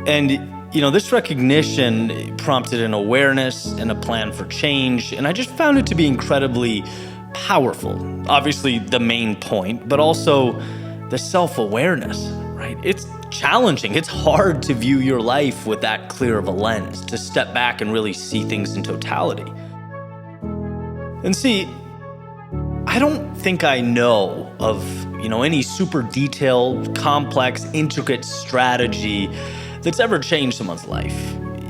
And this recognition prompted an awareness and a plan for change, and I just found it to be incredibly powerful. Obviously, the main point, but also the self-awareness, right? It's challenging. It's hard to view your life with that clear of a lens, to step back and really see things in totality. And see, I don't think I know of, any super detailed, complex, intricate strategy that's ever changed someone's life.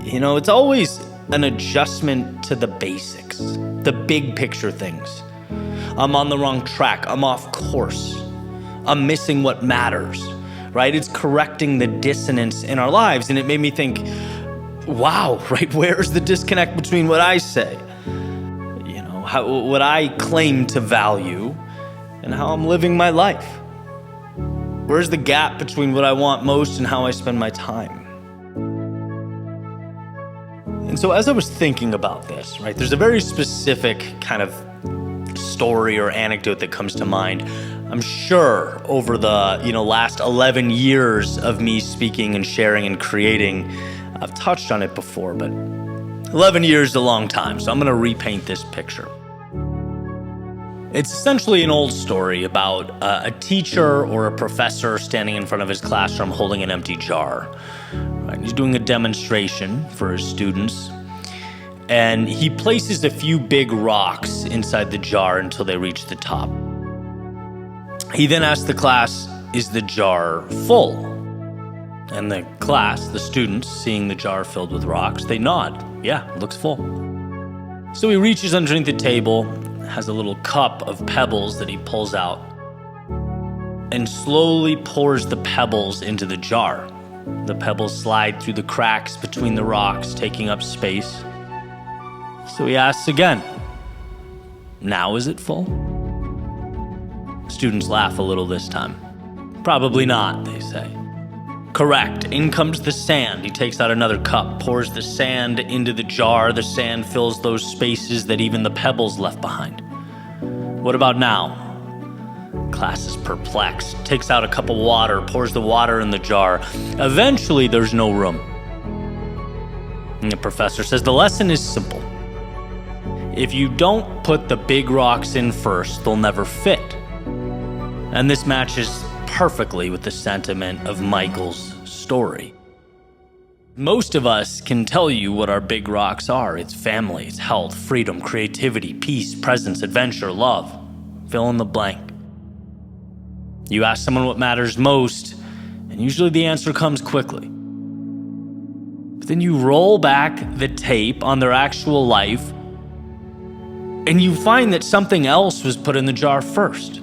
It's always an adjustment to the basics, the big picture things. I'm on the wrong track. I'm off course. I'm missing what matters, right? It's correcting the dissonance in our lives. And it made me think, wow, right? Where's the disconnect between what I say, what I claim to value and how I'm living my life? Where's the gap between what I want most and how I spend my time? And so as I was thinking about this, right, there's a very specific kind of story or anecdote that comes to mind. I'm sure over the, last 11 years of me speaking and sharing and creating, I've touched on it before, but 11 years is a long time, so I'm going to repaint this picture. It's essentially an old story about a teacher or a professor standing in front of his classroom holding an empty jar. Right? He's doing a demonstration for his students, and he places a few big rocks inside the jar until they reach the top. He then asks the class, is the jar full? And the class, the students, seeing the jar filled with rocks, they nod. Yeah, it looks full. So he reaches underneath the table, has a little cup of pebbles that he pulls out, and slowly pours the pebbles into the jar. The pebbles slide through the cracks between the rocks, taking up space. So he asks again, now is it full? Students laugh a little this time. Probably not, they say. Correct. In comes the sand. He takes out another cup, pours the sand into the jar. The sand fills those spaces that even the pebbles left behind. What about now? Class is perplexed. Takes out a cup of water, pours the water in the jar. Eventually, there's no room. And the professor says the lesson is simple. If you don't put the big rocks in first, they'll never fit. And this matches perfectly with the sentiment of Michael's story. Most of us can tell you what our big rocks are. It's family, it's health, freedom, creativity, peace, presence, adventure, love. Fill in the blank. You ask someone what matters most, and usually the answer comes quickly. But then you roll back the tape on their actual life, and you find that something else was put in the jar first.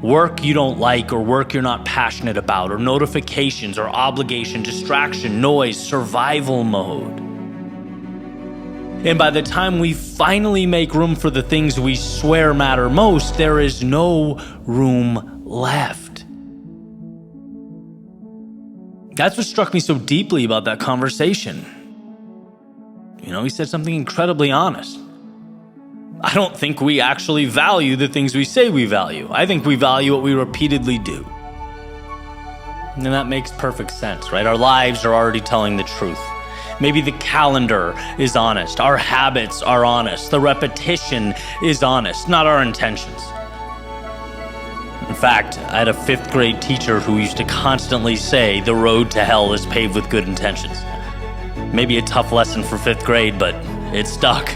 Work you don't like, or work you're not passionate about, or notifications, or obligation, distraction, noise, survival mode. And by the time we finally make room for the things we swear matter most, there is no room left. That's what struck me so deeply about that conversation. He said something incredibly honest. I don't think we actually value the things we say we value. I think we value what we repeatedly do. And that makes perfect sense, right? Our lives are already telling the truth. Maybe the calendar is honest. Our habits are honest. The repetition is honest, not our intentions. In fact, I had a 5th grade teacher who used to constantly say the road to hell is paved with good intentions. Maybe a tough lesson for 5th grade, but it stuck.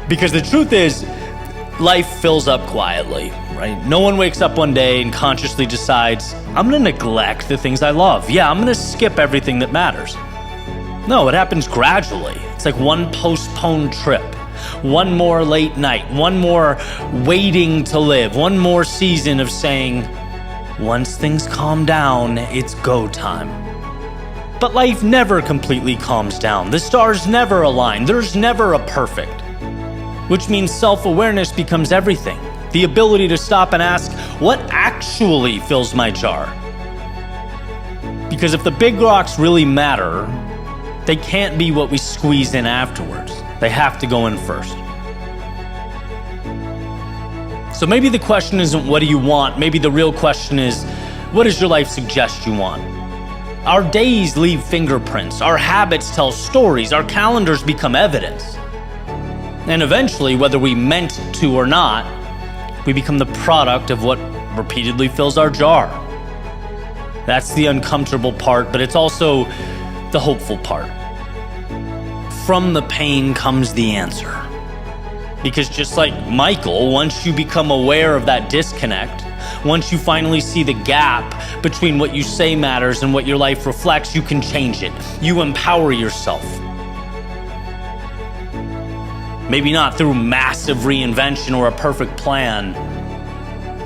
Because the truth is, life fills up quietly, right? No one wakes up one day and consciously decides, I'm going to neglect the things I love. Yeah, I'm going to skip everything that matters. No, it happens gradually. It's like one postponed trip, one more late night, one more waiting to live, one more season of saying, once things calm down, it's go time. But life never completely calms down. The stars never align. There's never a perfect. Which means self-awareness becomes everything. The ability to stop and ask, what actually fills my jar? Because if the big rocks really matter, they can't be what we squeeze in afterwards. They have to go in first. So maybe the question isn't what do you want? Maybe the real question is, what does your life suggest you want? Our days leave fingerprints. Our habits tell stories. Our calendars become evidence. And eventually, whether we meant to or not, we become the product of what repeatedly fills our jar. That's the uncomfortable part, but it's also the hopeful part. From the pain comes the answer. Because just like Michael, once you become aware of that disconnect, once you finally see the gap between what you say matters and what your life reflects, you can change it. You empower yourself. Maybe not through massive reinvention or a perfect plan,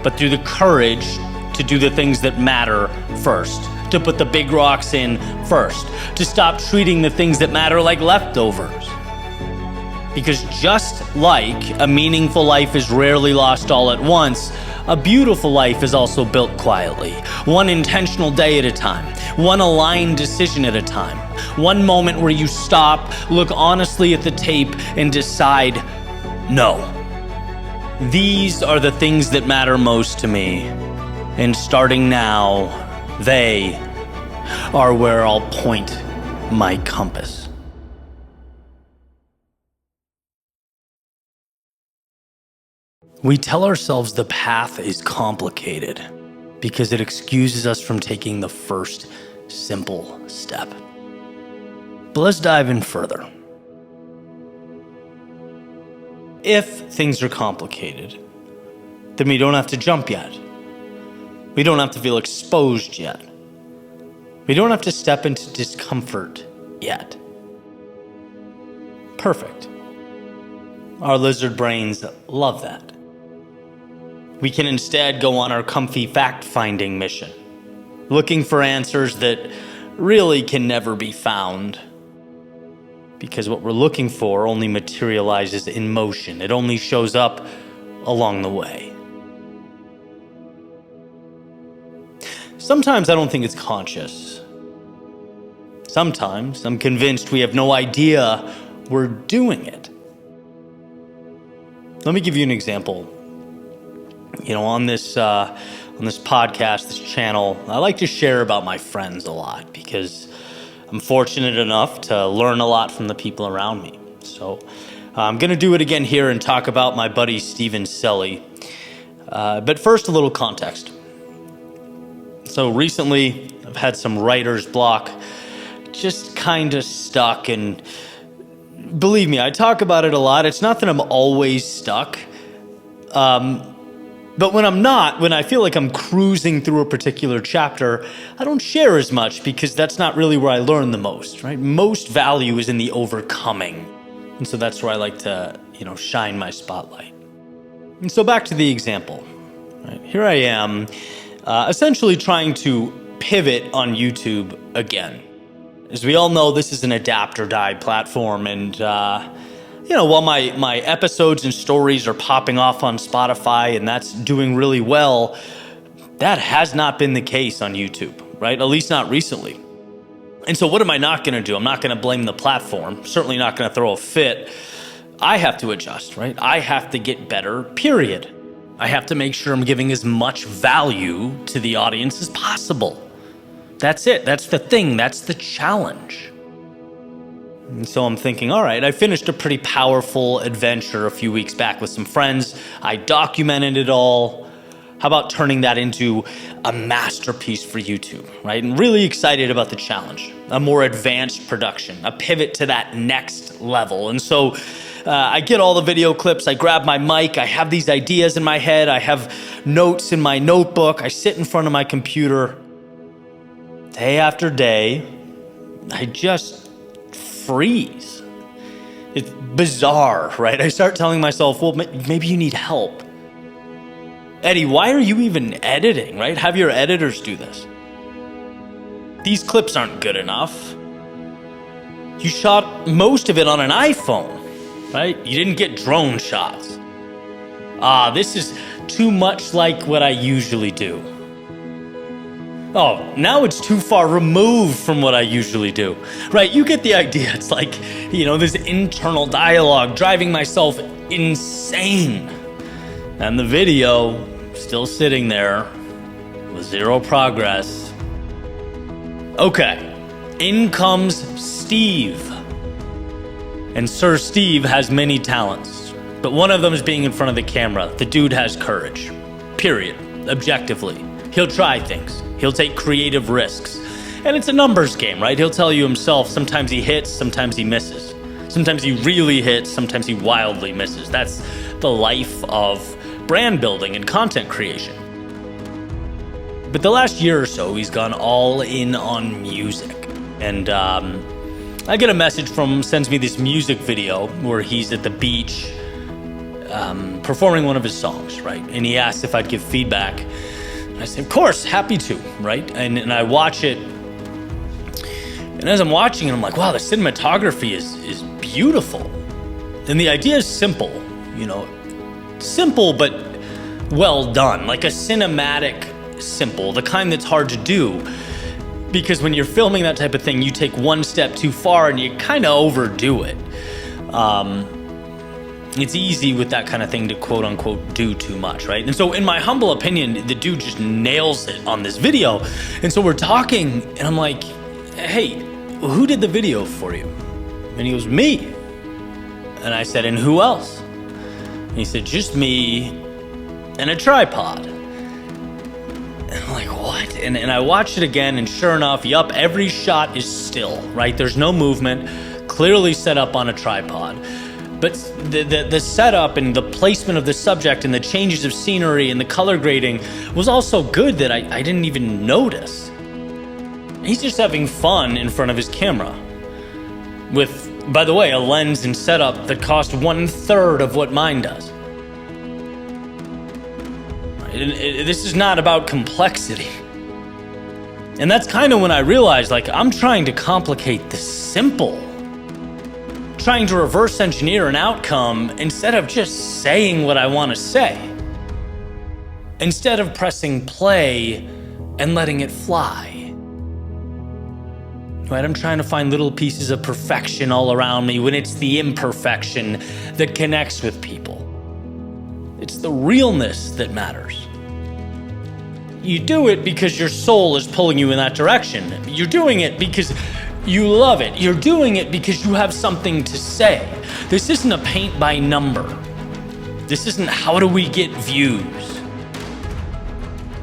but through the courage to do the things that matter first, to put the big rocks in first, to stop treating the things that matter like leftovers. Because just like a meaningful life is rarely lost all at once, a beautiful life is also built quietly, one intentional day at a time, one aligned decision at a time, one moment where you stop, look honestly at the tape, and decide, no. These are the things that matter most to me, and starting now, they are where I'll point my compass. We tell ourselves the path is complicated because it excuses us from taking the first simple step. But let's dive in further. If things are complicated, then we don't have to jump yet. We don't have to feel exposed yet. We don't have to step into discomfort yet. Perfect. Our lizard brains love that. We can instead go on our comfy fact-finding mission, looking for answers that really can never be found. Because what we're looking for only materializes in motion. It only shows up along the way. Sometimes I don't think it's conscious. Sometimes I'm convinced we have no idea we're doing it. Let me give you an example. On this podcast, this channel, I like to share about my friends a lot because I'm fortunate enough to learn a lot from the people around me. So I'm going to do it again here and talk about my buddy Steven Selly. But first, a little context. So recently, I've had some writer's block, just kind of stuck. And believe me, I talk about it a lot. It's not that I'm always stuck. But when I'm not, when I feel like I'm cruising through a particular chapter, I don't share as much because that's not really where I learn the most, right? Most value is in the overcoming. And so that's where I like to, shine my spotlight. And so back to the example, right? Here I am, essentially trying to pivot on YouTube again. As we all know, this is an adapt or die platform, and while my episodes and stories are popping off on Spotify and that's doing really well, that has not been the case on YouTube. right? At least not recently. And so what am I not going to do? I'm not going to blame the platform. Certainly not going to throw a fit. I have to adjust, right? I have to get better, period. I have to make sure I'm giving as much value to the audience as possible. That's it. That's the thing. That's the challenge. And so I'm thinking, all right, I finished a pretty powerful adventure a few weeks back with some friends. I documented it all. How about turning that into a masterpiece for YouTube, right? And really excited about the challenge, a more advanced production, a pivot to that next level. And so I get all the video clips, I grab my mic, I have these ideas in my head, I have notes in my notebook, I sit in front of my computer. Day after day, I just freeze. It's bizarre, right? I start telling myself, well, maybe you need help. Eddie, why are you even editing, right? Have your editors do this. These clips aren't good enough. You shot most of it on an iPhone, right? You didn't get drone shots. This is too much like what I usually do. Oh, now it's too far removed from what I usually do, right? You get the idea. It's like, this internal dialogue driving myself insane. And the video still sitting there with zero progress. Okay, in comes Steve. And Sir Steve has many talents, but one of them is being in front of the camera. The dude has courage, period, objectively. He'll try things. He'll take creative risks. And it's a numbers game, right? He'll tell you himself, sometimes he hits, sometimes he misses. Sometimes he really hits, sometimes he wildly misses. That's the life of brand building and content creation. But the last year or so, he's gone all in on music. And I get a message from him, sends me this music video where he's at the beach performing one of his songs, right? And he asked if I'd give feedback. I said, of course, happy to, right? And I watch it. And as I'm watching it, I'm like, wow, the cinematography is beautiful. And the idea is simple, simple but well done, like a cinematic simple, the kind that's hard to do. Because when you're filming that type of thing, you take one step too far and you kind of overdo it. It's easy with that kind of thing to quote unquote do too much, right? And so in my humble opinion, the dude just nails it on this video. And so we're talking and I'm like, hey, who did the video for you? And he goes, me. And I said, and who else? And he said, just me and a tripod. And I'm like, what? And I watched it again, and sure enough, yup, every shot is still, right? There's no movement, clearly set up on a tripod. But the setup and the placement of the subject and the changes of scenery and the color grading was also good that I didn't even notice. He's just having fun in front of his camera with, by the way, a lens and setup that cost 1/3 of what mine does. This is not about complexity. And that's kind of when I realized, I'm trying to complicate the simple. Trying to reverse engineer an outcome instead of just saying what I want to say. Instead of pressing play and letting it fly. Right? I'm trying to find little pieces of perfection all around me when it's the imperfection that connects with people. It's the realness that matters. You do it because your soul is pulling you in that direction. You're doing it because you love it. You're doing it because you have something to say. This isn't a paint by number. This isn't how do we get views.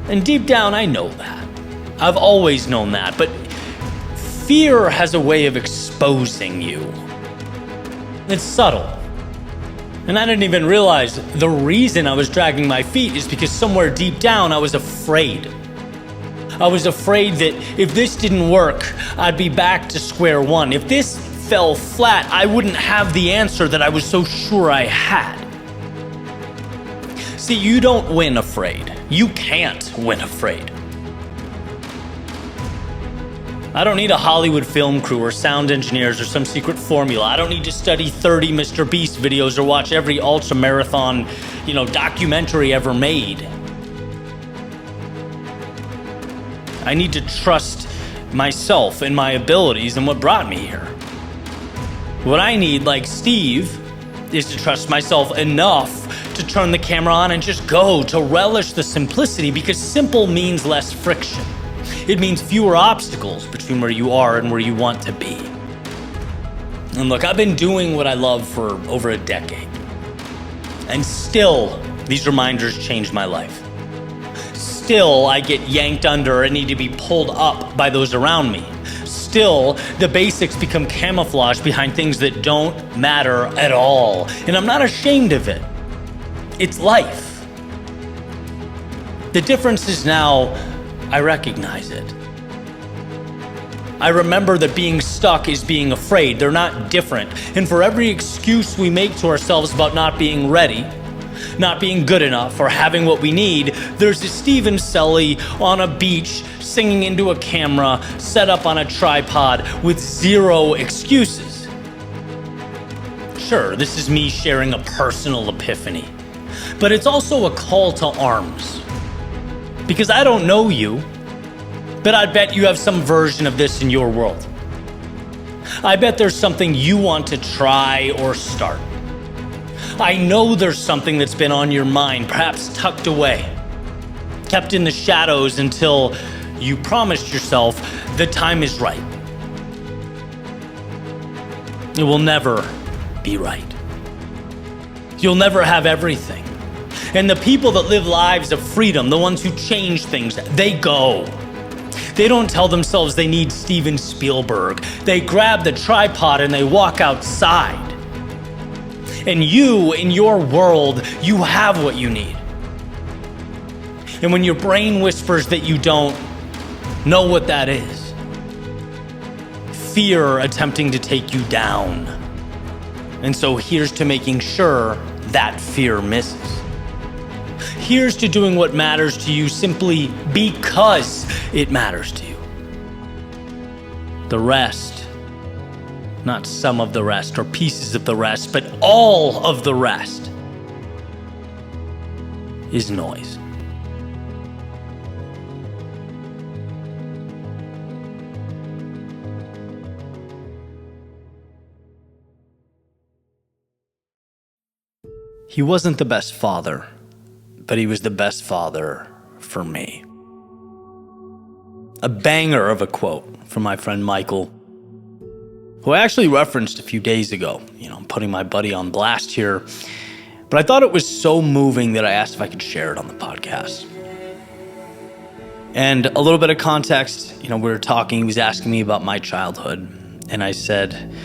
And deep down, I know that. I've always known that. But fear has a way of exposing you. It's subtle. And I didn't even realize the reason I was dragging my feet is because somewhere deep down I was afraid. I was afraid that if this didn't work, I'd be back to square one. If this fell flat, I wouldn't have the answer that I was so sure I had. See, you don't win afraid. You can't win afraid. I don't need a Hollywood film crew or sound engineers or some secret formula. I don't need to study 30 Mr. Beast videos or watch every ultra marathon, documentary ever made. I need to trust myself and my abilities and what brought me here. What I need, like Steve, is to trust myself enough to turn the camera on and just go, to relish the simplicity, because simple means less friction. It means fewer obstacles between where you are and where you want to be. And look, I've been doing what I love for over a decade. And still, these reminders change my life. Still, I get yanked under and need to be pulled up by those around me. Still, the basics become camouflage behind things that don't matter at all. And I'm not ashamed of it. It's life. The difference is now I recognize it. I remember that being stuck is being afraid. They're not different. And for every excuse we make to ourselves about not being ready, not being good enough, or having what we need, there's a Stephen Selly on a beach singing into a camera, set up on a tripod with zero excuses. Sure, this is me sharing a personal epiphany, but it's also a call to arms. Because I don't know you, but I bet you have some version of this in your world. I bet there's something you want to try or start. I know there's something that's been on your mind, perhaps tucked away, kept in the shadows until you promised yourself the time is right. It will never be right. You'll never have everything. And the people that live lives of freedom, the ones who change things, they go. They don't tell themselves they need Steven Spielberg. They grab the tripod and they walk outside. And you, in your world, you have what you need. And when your brain whispers that you don't, know what that is. Fear attempting to take you down. And so here's to making sure that fear misses. Here's to doing what matters to you simply because it matters to you. The rest, not some of the rest or pieces of the rest, but all of the rest is noise. He wasn't the best father, but he was the best father for me. A banger of a quote from my friend Michael, who I actually referenced a few days ago. I'm putting my buddy on blast here, but I thought it was so moving that I asked if I could share it on the podcast. And a little bit of context, we were talking, he was asking me about my childhood, and I said,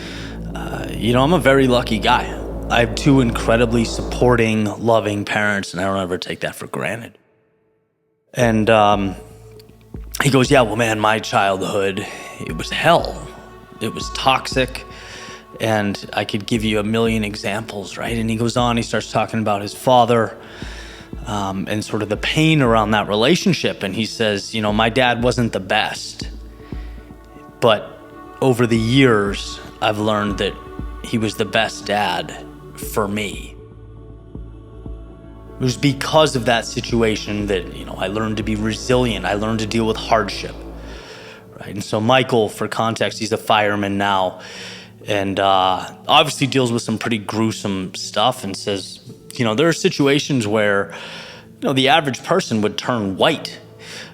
I'm a very lucky guy. I have two incredibly supporting, loving parents, and I don't ever take that for granted. And he goes, yeah, well, man, my childhood, it was hell. It was toxic, and I could give you a million examples, right? And he goes on, he starts talking about his father and sort of the pain around that relationship. And he says, my dad wasn't the best, but over the years, I've learned that he was the best dad for me. It was because of that situation that, I learned to be resilient. I learned to deal with hardship, right? And so Michael, for context, he's a fireman now, and obviously deals with some pretty gruesome stuff, and says, there are situations where, the average person would turn white,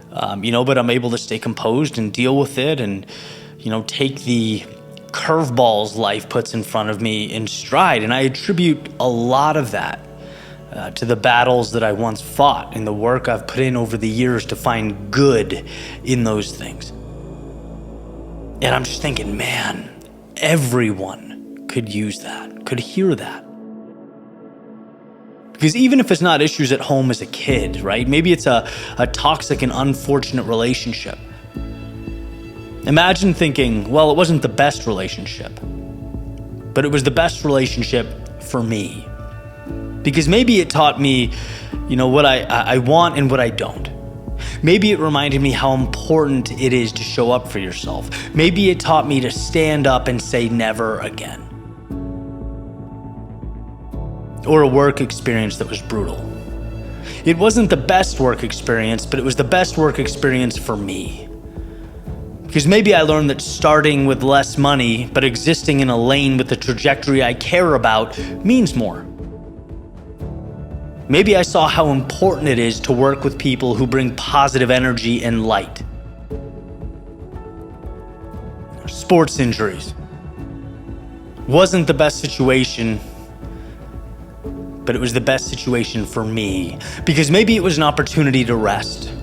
but I'm able to stay composed and deal with it and, take the curveballs life puts in front of me in stride. And I attribute a lot of that to the battles that I once fought and the work I've put in over the years to find good in those things. And I'm just thinking, man, everyone could use that, could hear that. Because even if it's not issues at home as a kid, right? Maybe it's a toxic and unfortunate relationship. Imagine thinking, well, it wasn't the best relationship, but it was the best relationship for me. Because maybe it taught me, what I want and what I don't. Maybe it reminded me how important it is to show up for yourself. Maybe it taught me to stand up and say never again. Or a work experience that was brutal. It wasn't the best work experience, but it was the best work experience for me. Because maybe I learned that starting with less money, but existing in a lane with the trajectory I care about means more. Maybe I saw how important it is to work with people who bring positive energy and light. Sports injuries. Wasn't the best situation, but it was the best situation for me, because maybe it was an opportunity to rest,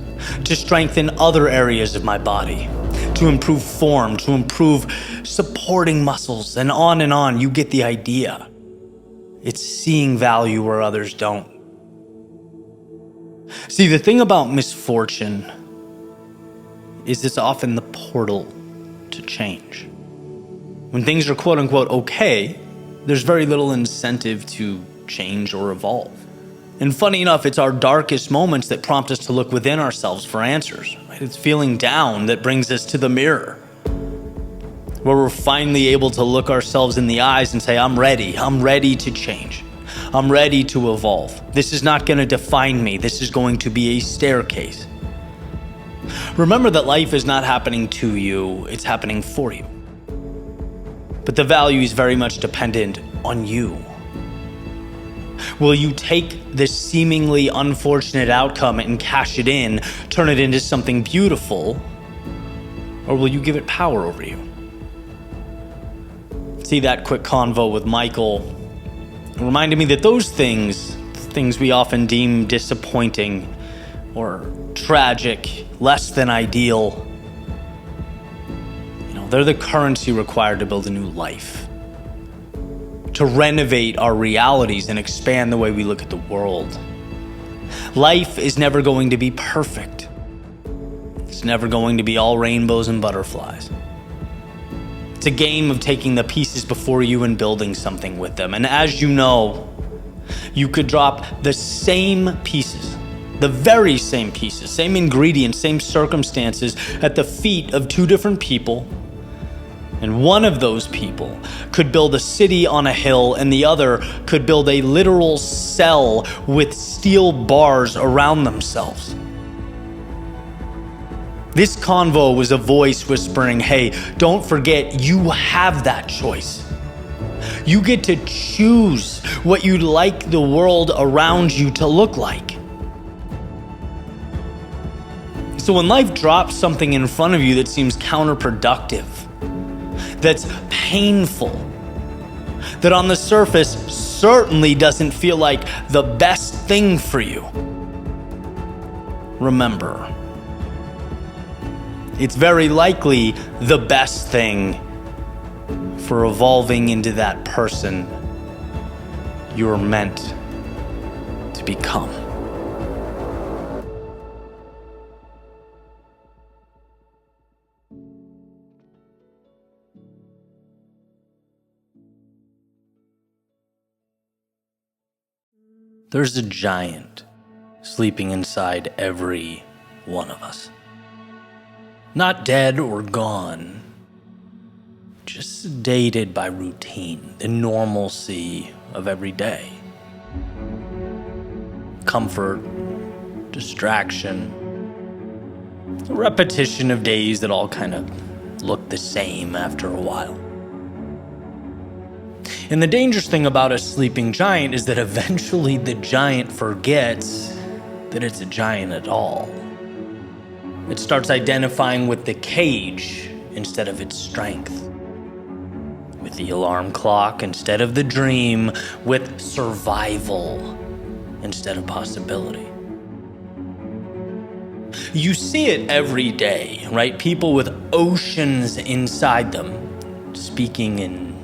to strengthen other areas of my body, to improve form, to improve supporting muscles, and on. You get the idea. It's seeing value where others don't. See, the thing about misfortune is it's often the portal to change. When things are quote unquote okay, there's very little incentive to change or evolve. And funny enough, it's our darkest moments that prompt us to look within ourselves for answers. Right? It's feeling down that brings us to the mirror, where we're finally able to look ourselves in the eyes and say, I'm ready to change. I'm ready to evolve. This is not going to define me. This is going to be a staircase. Remember that life is not happening to you, it's happening for you. But the value is very much dependent on you. Will you take this seemingly unfortunate outcome and cash it in, turn it into something beautiful, or will you give it power over you? See, that quick convo with Michael reminded me that those things we often deem disappointing or tragic, less than ideal, they're the currency required to build a new life, to renovate our realities and expand the way we look at the world. Life is never going to be perfect. It's never going to be all rainbows and butterflies. It's a game of taking the pieces before you and building something with them. And as you know, you could drop the same pieces, the very same pieces, same ingredients, same circumstances at the feet of two different people. And one of those people could build a city on a hill, and the other could build a literal cell with steel bars around themselves. This convo was a voice whispering, hey, don't forget, you have that choice. You get to choose what you'd like the world around you to look like. So when life drops something in front of you that seems counterproductive, that's painful, that on the surface certainly doesn't feel like the best thing for you, remember, it's very likely the best thing for evolving into that person you're meant to become. There's a giant sleeping inside every one of us. Not dead or gone, just sedated by routine, the normalcy of every day. Comfort, distraction, a repetition of days that all kind of look the same after a while. And the dangerous thing about a sleeping giant is that eventually the giant forgets that it's a giant at all. It starts identifying with the cage instead of its strength, with the alarm clock instead of the dream, with survival instead of possibility. You see it every day, right? People with oceans inside them, speaking in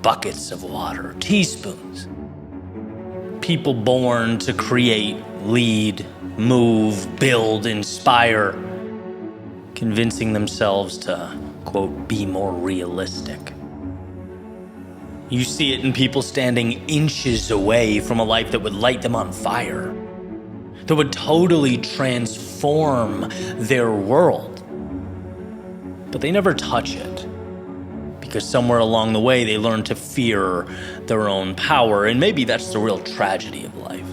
buckets of water, teaspoons. People born to create, lead, move, build, inspire, convincing themselves to, quote, be more realistic. You see it in people standing inches away from a life that would light them on fire, that would totally transform their world. But they never touch it, because somewhere along the way they learn to fear their own power, and maybe that's the real tragedy of life.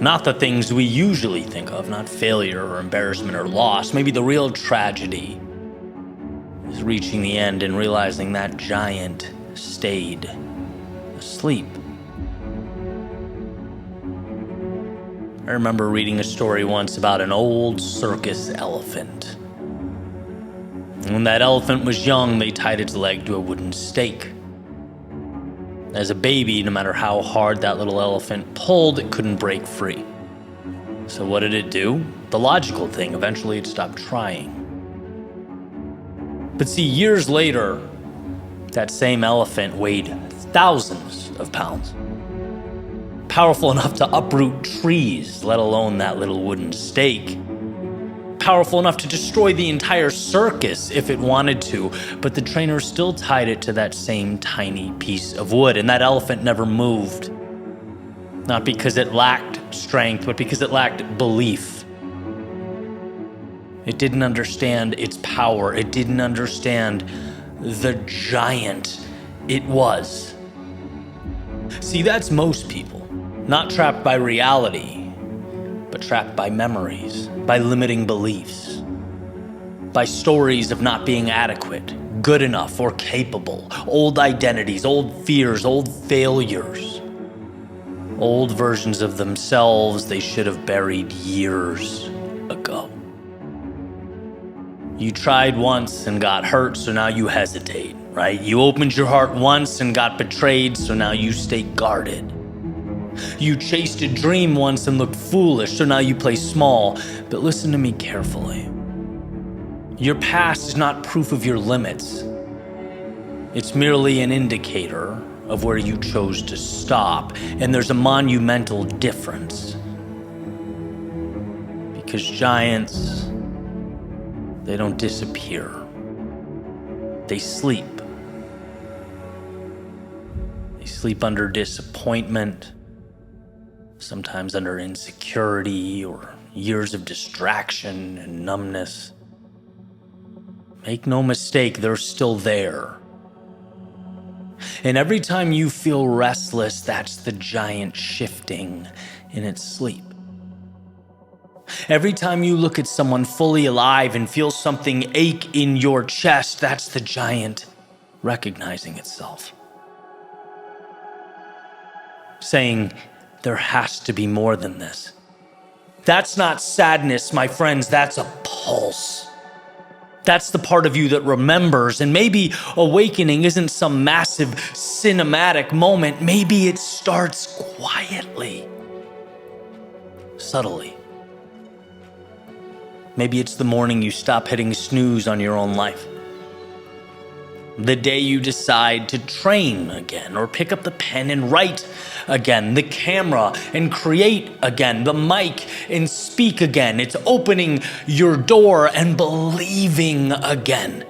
Not the things we usually think of, not failure or embarrassment or loss. Maybe the real tragedy is reaching the end and realizing that giant stayed asleep. I remember reading a story once about an old circus elephant. When that elephant was young, they tied its leg to a wooden stake. As a baby, no matter how hard that little elephant pulled, it couldn't break free. So what did it do? The logical thing, eventually it stopped trying. But see, years later, that same elephant weighed thousands of pounds. Powerful enough to uproot trees, let alone that little wooden stake. Powerful enough to destroy the entire circus if it wanted to, but the trainer still tied it to that same tiny piece of wood, and that elephant never moved. Not because it lacked strength, but because it lacked belief. It didn't understand its power. It didn't understand the giant it was. See, that's most people. Not trapped by reality, but trapped by memories, by limiting beliefs, by stories of not being adequate, good enough, or capable, old identities, old fears, old failures, old versions of themselves they should have buried years ago. You tried once and got hurt, so now you hesitate, right? You opened your heart once and got betrayed, so now you stay guarded. You chased a dream once and looked foolish, so now you play small. But listen to me carefully. Your past is not proof of your limits. It's merely an indicator of where you chose to stop, and there's a monumental difference. Because giants, they don't disappear. They sleep. They sleep under disappointment, sometimes under insecurity or years of distraction and numbness. Make no mistake, they're still there. And every time you feel restless, that's the giant shifting in its sleep. Every time you look at someone fully alive and feel something ache in your chest, that's the giant recognizing itself. Saying, there has to be more than this. That's not sadness, my friends, that's a pulse. That's the part of you that remembers, and maybe awakening isn't some massive cinematic moment. Maybe it starts quietly, subtly. Maybe it's the morning you stop hitting snooze on your own life. The day you decide to train again, or pick up the pen and write again, the camera and create again, the mic and speak again. It's opening your door and believing again.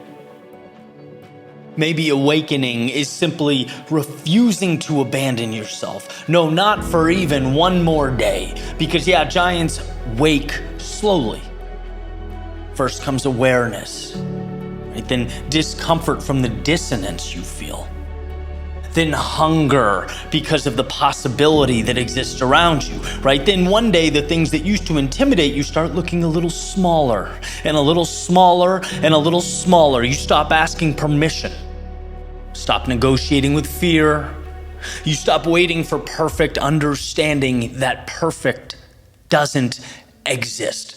Maybe awakening is simply refusing to abandon yourself. No, not for even one more day. Because giants wake slowly. First comes awareness. Then discomfort from the dissonance you feel. Then hunger because of the possibility that exists around you, right? Then one day the things that used to intimidate you start looking a little smaller and a little smaller and a little smaller. You stop asking permission. Stop negotiating with fear. You stop waiting for perfect, understanding that perfect doesn't exist.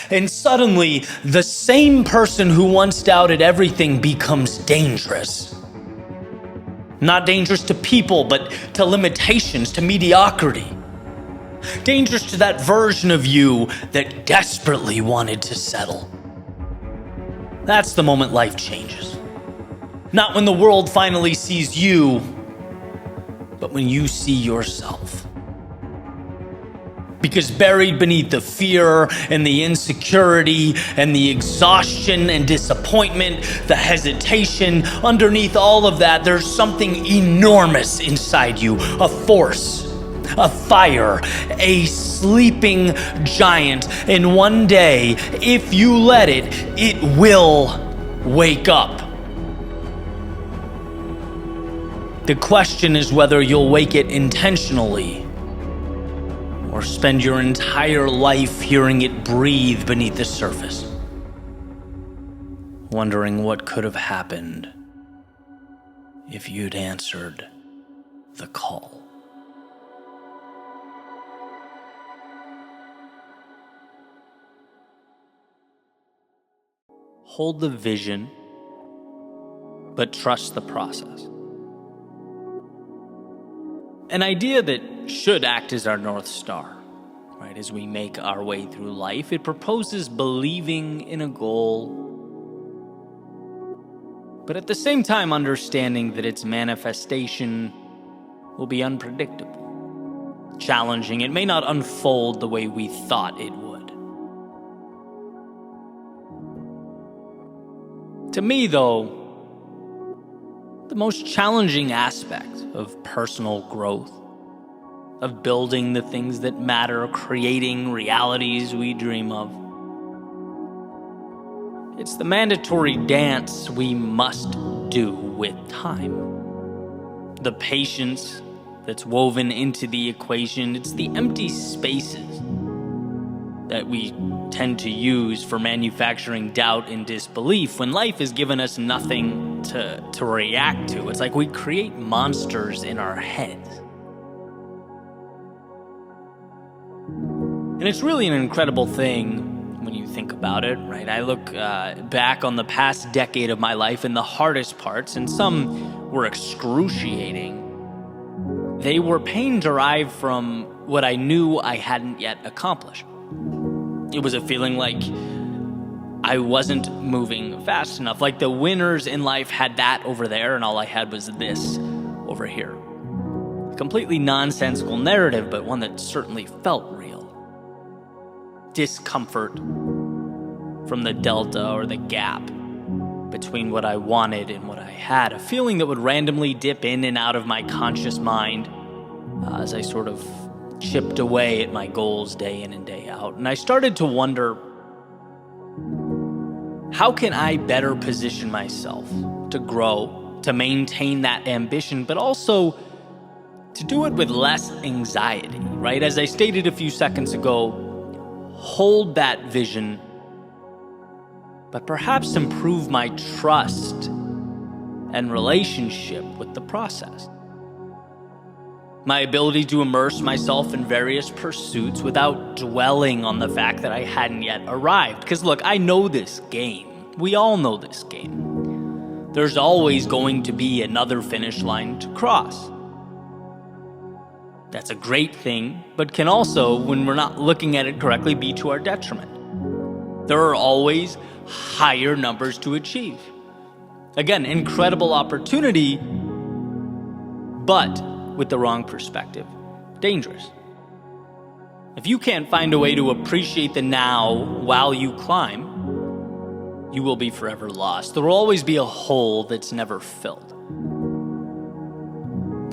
And suddenly, the same person who once doubted everything becomes dangerous. Not dangerous to people, but to limitations, to mediocrity. Dangerous to that version of you that desperately wanted to settle. That's the moment life changes. Not when the world finally sees you, but when you see yourself. Because buried beneath the fear and the insecurity and the exhaustion and disappointment, the hesitation, underneath all of that, there's something enormous inside you. A force, a fire, a sleeping giant. And one day, if you let it, it will wake up. The question is whether you'll wake it intentionally, or spend your entire life hearing it breathe beneath the surface. wondering what could have happened if you'd answered the call. Hold the vision, but trust the process. An idea that should act as our North Star, right? As we make our way through life, it proposes believing in a goal, but at the same time understanding that its manifestation will be unpredictable, challenging. It may not unfold the way we thought it would. To me, though, the most challenging aspect of personal growth, of building the things that matter, creating realities we dream of, it's the mandatory dance we must do with time. The patience that's woven into the equation, it's the empty spaces that we tend to use for manufacturing doubt and disbelief when life has given us nothing to react to. It's like we create monsters in our heads. And it's really an incredible thing when you think about it, right? I look back on the past decade of my life, and the hardest parts, and some were excruciating, they were pain derived from what I knew I hadn't yet accomplished. It was a feeling like I wasn't moving fast enough, like the winners in life had that over there and all I had was this over here. A completely nonsensical narrative, but one that certainly felt real. Discomfort from the delta or the gap between what I wanted and what I had. A feeling that would randomly dip in and out of my conscious mind as I sort of chipped away at my goals day in and day out. And I started to wonder, how can I better position myself to grow, to maintain that ambition, but also to do it with less anxiety, right? As I stated a few seconds ago, hold that vision, but perhaps improve my trust and relationship with the process. My ability to immerse myself in various pursuits without dwelling on the fact that I hadn't yet arrived. Because look, I know this game. We all know this game. There's always going to be another finish line to cross. That's a great thing, but can also, when we're not looking at it correctly, be to our detriment. There are always higher numbers to achieve. Again, incredible opportunity, but with the wrong perspective, dangerous. If you can't find a way to appreciate the now while you climb, you will be forever lost. There will always be a hole that's never filled.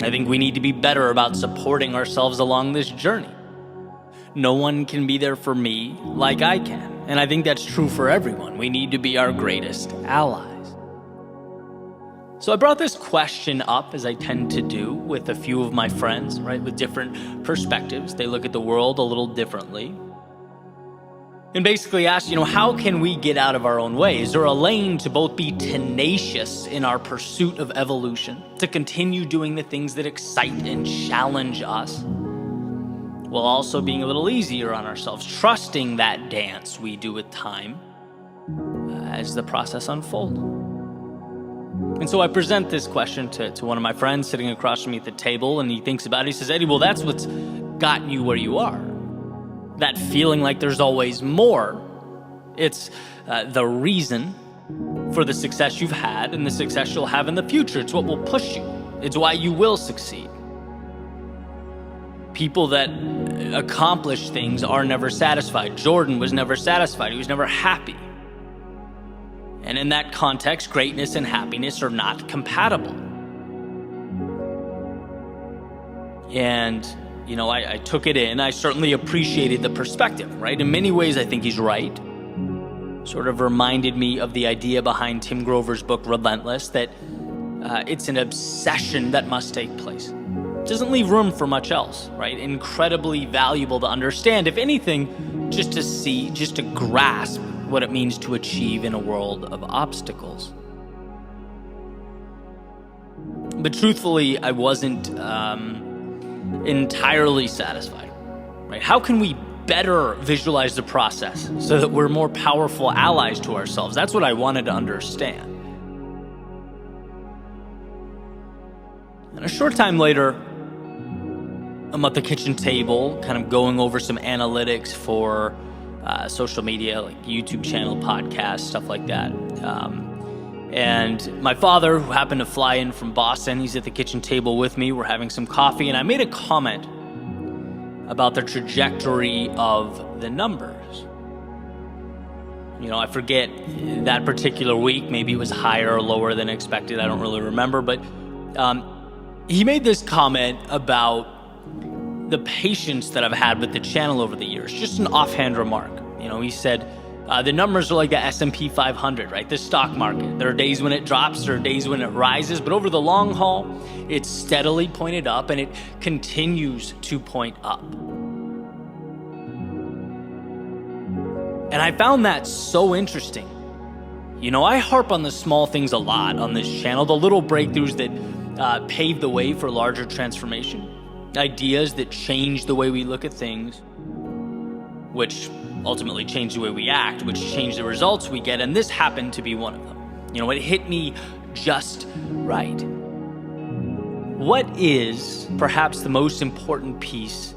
I think we need to be better about supporting ourselves along this journey. No one can be there for me like I can, and I think that's true for everyone. We need to be our greatest allies. So I brought this question up, as I tend to do with a few of my friends, right, with different perspectives. They look at the world a little differently. And basically asked, how can we get out of our own way? Is there a lane to both be tenacious in our pursuit of evolution, to continue doing the things that excite and challenge us, while also being a little easier on ourselves, trusting that dance we do with time as the process unfolds? And so I present this question to one of my friends sitting across from me at the table, and he thinks about it. He says, Eddie, well, that's what's gotten you where you are. That feeling like there's always more. It's the reason for the success you've had and the success you'll have in the future. It's what will push you. It's why you will succeed. People that accomplish things are never satisfied. Jordan was never satisfied. He was never happy. And in that context, greatness and happiness are not compatible. And, I took it in. I certainly appreciated the perspective, right? In many ways, I think he's right. Sort of reminded me of the idea behind Tim Grover's book, Relentless, that it's an obsession that must take place. It doesn't leave room for much else, right? Incredibly valuable to understand, if anything, just to see, just to grasp what it means to achieve in a world of obstacles. But truthfully, I wasn't entirely satisfied. Right? How can we better visualize the process so that we're more powerful allies to ourselves? That's what I wanted to understand. And a short time later, I'm at the kitchen table, kind of going over some analytics for social media, like YouTube channel, podcasts, stuff like that. And my father, who happened to fly in from Boston, he's at the kitchen table with me. We're having some coffee, and I made a comment about the trajectory of the numbers. I forget that particular week. Maybe it was higher or lower than expected. I don't really remember. But he made this comment about the patience that I've had with the channel over the years. Just an offhand remark. He said, the numbers are like the S&P 500, right? The stock market. There are days when it drops, there are days when it rises, but over the long haul, it's steadily pointed up and it continues to point up. And I found that so interesting. I harp on the small things a lot on this channel, the little breakthroughs that pave the way for larger transformation, ideas that change the way we look at things, which ultimately change the way we act, which change the results we get, and this happened to be one of them. It hit me just right. What is perhaps the most important piece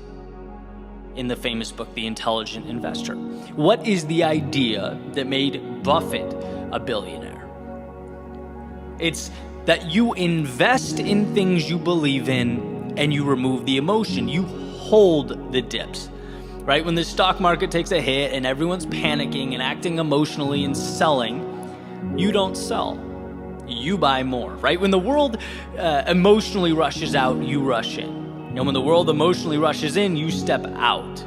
in the famous book, The Intelligent Investor? What is the idea that made Buffett a billionaire? It's that you invest in things you believe in and you remove the emotion. You hold the dips. Right? When the stock market takes a hit and everyone's panicking and acting emotionally and selling, you don't sell. You buy more, right? When the world emotionally rushes out, you rush in. And when the world emotionally rushes in, you step out.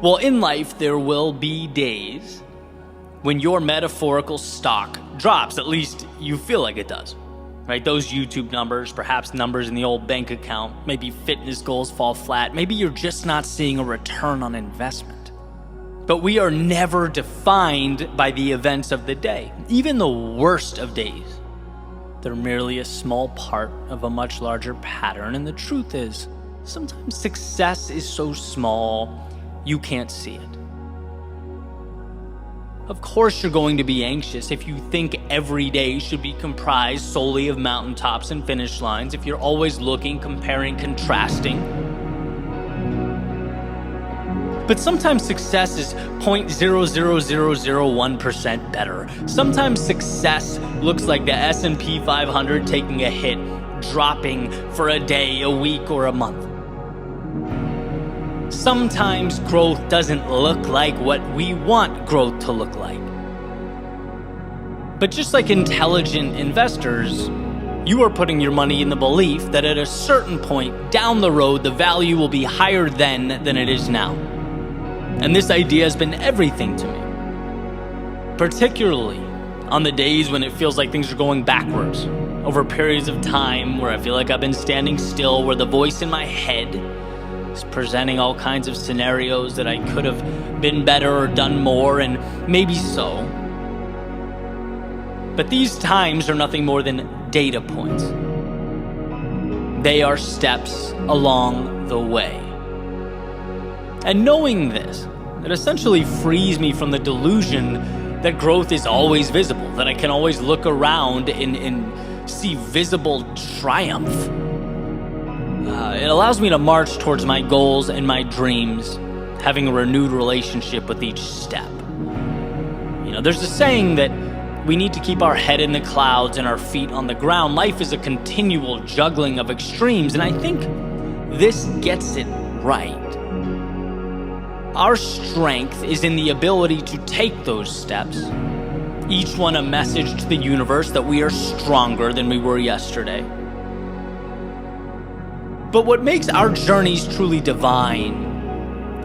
Well, in life, there will be days when your metaphorical stock drops. At least you feel like it does. Right? Those YouTube numbers, perhaps numbers in the old bank account, maybe fitness goals fall flat. Maybe you're just not seeing a return on investment. But we are never defined by the events of the day. Even the worst of days, they're merely a small part of a much larger pattern. And the truth is, sometimes success is so small, you can't see it. Of course you're going to be anxious if you think every day should be comprised solely of mountaintops and finish lines, if you're always looking, comparing, contrasting. But sometimes success is 0.00001% better. Sometimes success looks like the S&P 500 taking a hit, dropping for a day, a week, or a month. Sometimes growth doesn't look like what we want growth to look like. But just like intelligent investors, you are putting your money in the belief that at a certain point down the road, the value will be higher then than it is now. And this idea has been everything to me, particularly on the days when it feels like things are going backwards, over periods of time where I feel like I've been standing still, where the voice in my head is presenting all kinds of scenarios that I could have been better or done more, and maybe so. But these times are nothing more than data points. They are steps along the way. And knowing this, it essentially frees me from the delusion that growth is always visible, that I can always look around and see visible triumph. It allows me to march towards my goals and my dreams, having a renewed relationship with each step. There's a saying that we need to keep our head in the clouds and our feet on the ground. Life is a continual juggling of extremes, and I think this gets it right. Our strength is in the ability to take those steps, each one a message to the universe that we are stronger than we were yesterday. But what makes our journeys truly divine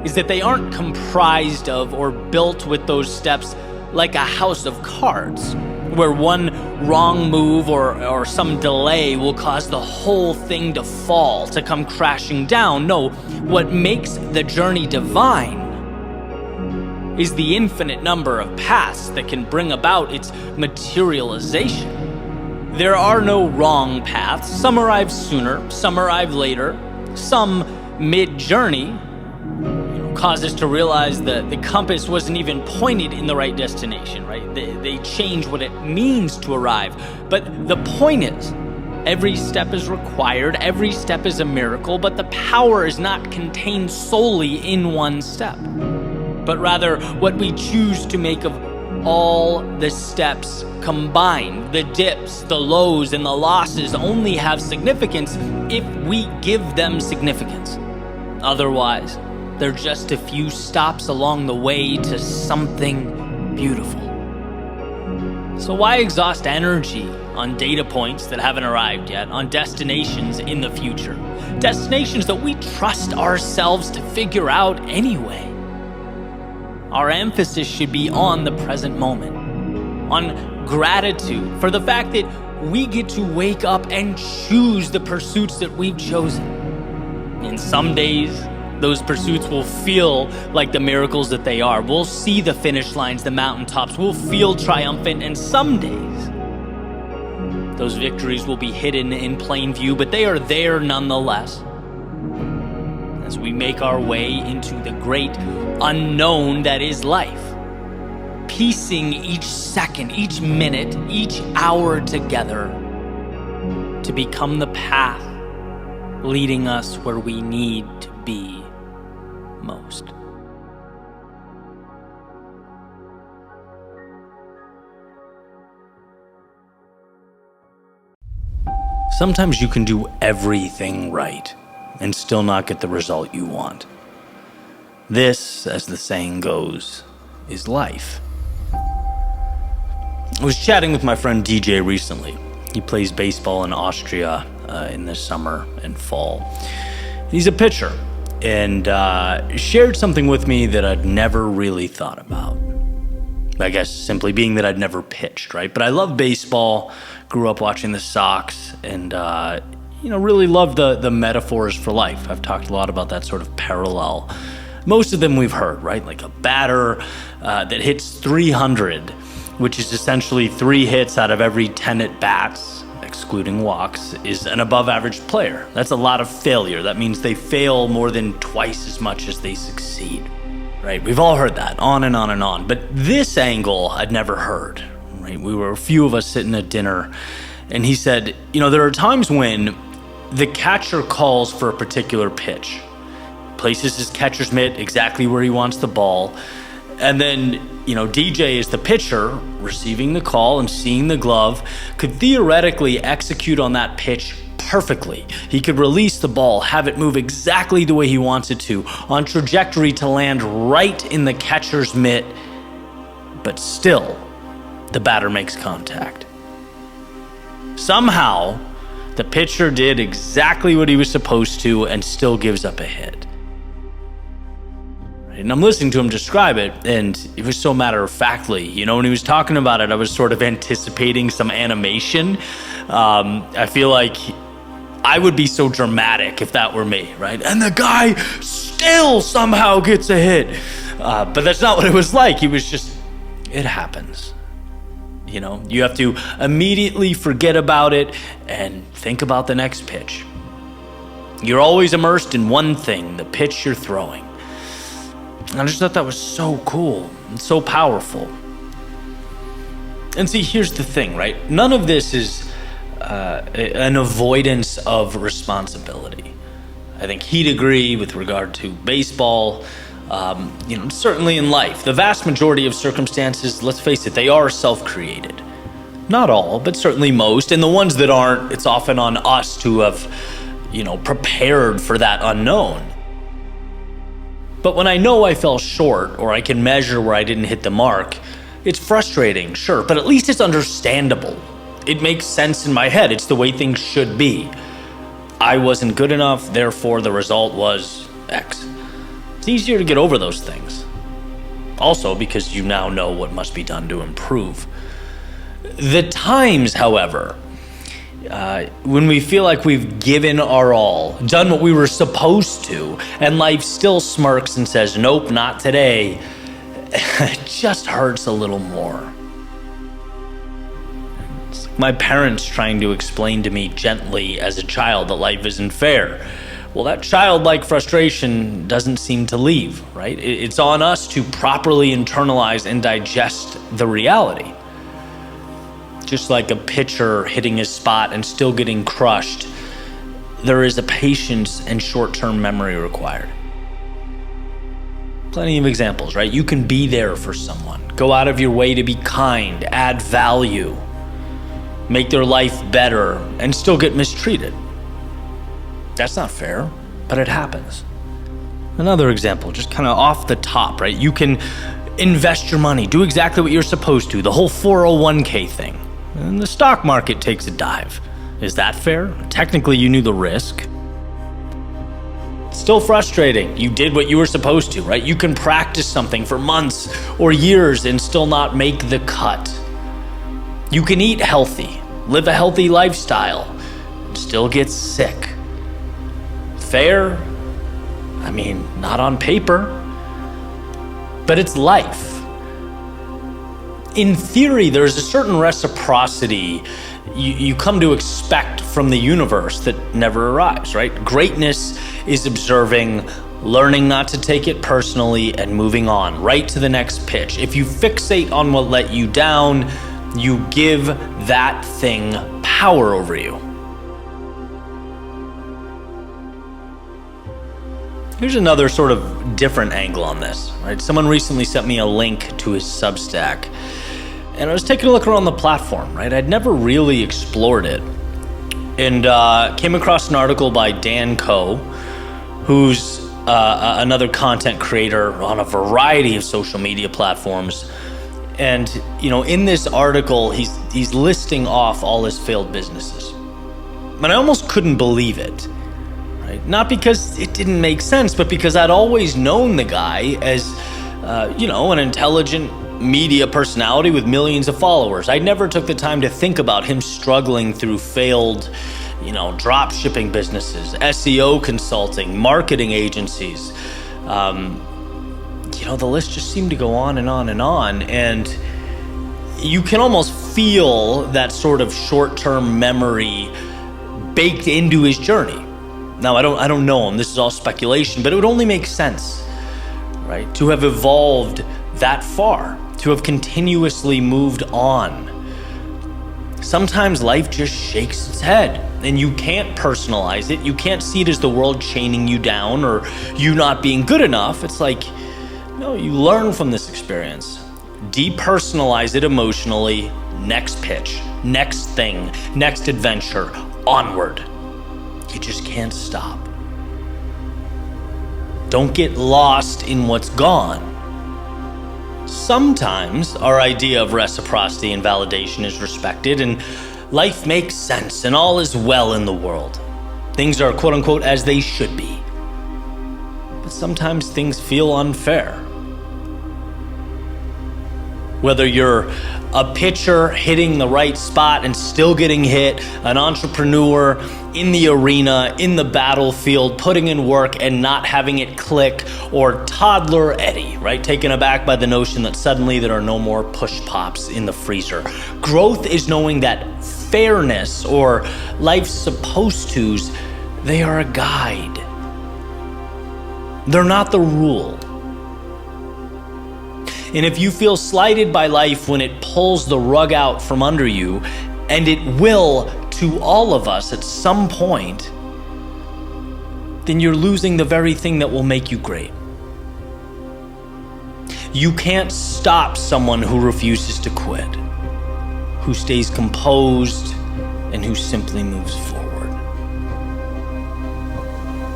is that they aren't comprised of or built with those steps like a house of cards, where one wrong move or some delay will cause the whole thing to fall, to come crashing down. No, what makes the journey divine is the infinite number of paths that can bring about its materialization. There are no wrong paths. Some arrive sooner, some arrive later, some mid-journey cause us to realize that the compass wasn't even pointed in the right destination, right? They change what it means to arrive. But the point is, every step is required, every step is a miracle, but the power is not contained solely in one step, but rather what we choose to make of all the steps combined. The dips, the lows, and the losses only have significance if we give them significance. Otherwise, they're just a few stops along the way to something beautiful. So why exhaust energy on data points that haven't arrived yet, on destinations in the future? Destinations that we trust ourselves to figure out anyway. Our emphasis should be on the present moment, on gratitude for the fact that we get to wake up and choose the pursuits that we've chosen. And some days, those pursuits will feel like the miracles that they are. We'll see the finish lines, the mountaintops. We'll feel triumphant, and some days, those victories will be hidden in plain view, but they are there nonetheless. As we make our way into the great unknown that is life, piecing each second, each minute, each hour together to become the path leading us where we need to be most. Sometimes you can do everything right and still not get the result you want. This, as the saying goes, is life. I was chatting with my friend DJ recently. He plays baseball in Austria in the summer and fall. He's a pitcher, and shared something with me that I'd never really thought about. I guess simply being that I'd never pitched, right? But I love baseball, grew up watching the Sox, and really love the metaphors for life. I've talked a lot about that sort of parallel. Most of them we've heard, right? Like a batter that hits 300, which is essentially 3 hits out of every 10 at-bats, excluding walks, is an above-average player. That's a lot of failure. That means they fail more than twice as much as they succeed, right? We've all heard that, on and on and on. But this angle I'd never heard, right? We were a few of us sitting at dinner, and he said, there are times when the catcher calls for a particular pitch, places his catcher's mitt exactly where he wants the ball, and then, DJ is the pitcher receiving the call and seeing the glove, could theoretically execute on that pitch perfectly. He could release the ball, have it move exactly the way he wants it to, on trajectory to land right in the catcher's mitt, but still, the batter makes contact. Somehow, the pitcher did exactly what he was supposed to and still gives up a hit. And I'm listening to him describe it, and it was so matter-of-factly. When he was talking about it, I was sort of anticipating some animation. I feel like I would be so dramatic if that were me, right? And the guy still somehow gets a hit. But that's not what it was like. He was just, it happens. You have to immediately forget about it and think about the next pitch. You're always immersed in one thing, the pitch you're throwing. And I just thought that was so cool and so powerful. And see, here's the thing, right? None of this is an avoidance of responsibility. I think he'd agree with regard to baseball, certainly in life. The vast majority of circumstances, let's face it, they are self-created. Not all, but certainly most. And the ones that aren't, it's often on us to have, prepared for that unknown. But when I know I fell short, or I can measure where I didn't hit the mark, it's frustrating, sure, but at least it's understandable. It makes sense in my head. It's the way things should be. I wasn't good enough, therefore the result was X. It's easier to get over those things. Also, because you now know what must be done to improve. The times, however, when we feel like we've given our all, done what we were supposed to, and life still smirks and says, nope, not today, it just hurts a little more. It's like my parents trying to explain to me gently as a child that life isn't fair. Well, that childlike frustration doesn't seem to leave, right? It's on us to properly internalize and digest the reality. Just like a pitcher hitting his spot and still getting crushed, there is a patience and short-term memory required. Plenty of examples, right? You can be there for someone, go out of your way to be kind, add value, make their life better, and still get mistreated. That's not fair, but it happens. Another example, just kind of off the top, right? You can invest your money, do exactly what you're supposed to, the whole 401k thing, and the stock market takes a dive. Is that fair? Technically, you knew the risk. Still frustrating. You did what you were supposed to, right? You can practice something for months or years and still not make the cut. You can eat healthy, live a healthy lifestyle, and still get sick. Fair? I mean, not on paper, but it's life. In theory, there's a certain reciprocity you come to expect from the universe that never arrives, right? Greatness is observing, learning not to take it personally, and moving on, right to the next pitch. If you fixate on what let you down, you give that thing power over you. Here's another sort of different angle on this, right? Someone recently sent me a link to his Substack, and I was taking a look around the platform, right? I'd never really explored it, and came across an article by Dan Coe, who's another content creator on a variety of social media platforms. And in this article, he's listing off all his failed businesses, and I almost couldn't believe it. Right? Not because it didn't make sense, but because I'd always known the guy as an intelligent media personality with millions of followers. I never took the time to think about him struggling through failed, drop shipping businesses, SEO consulting, marketing agencies. The list just seemed to go on and on and on. And you can almost feel that sort of short-term memory baked into his journey. Now, I don't know him. This is all speculation, but it would only make sense, right? To have evolved that far, to have continuously moved on. Sometimes life just shakes its head, and you can't personalize it. You can't see it as the world chaining you down or you not being good enough. It's like, you learn from this experience. Depersonalize it emotionally. Next pitch, next thing, next adventure, onward. You just can't stop. Don't get lost in what's gone. Sometimes our idea of reciprocity and validation is respected, and life makes sense, and all is well in the world. Things are quote unquote as they should be. But sometimes things feel unfair. Whether you're a pitcher hitting the right spot and still getting hit, an entrepreneur in the arena, in the battlefield, putting in work and not having it click, or toddler Eddie, right? Taken aback by the notion that suddenly there are no more push pops in the freezer. Growth is knowing that fairness, or life's supposed to's, they are a guide. They're not the rule. And if you feel slighted by life when it pulls the rug out from under you, and it will to all of us at some point, then you're losing the very thing that will make you great. You can't stop someone who refuses to quit, who stays composed, and who simply moves forward.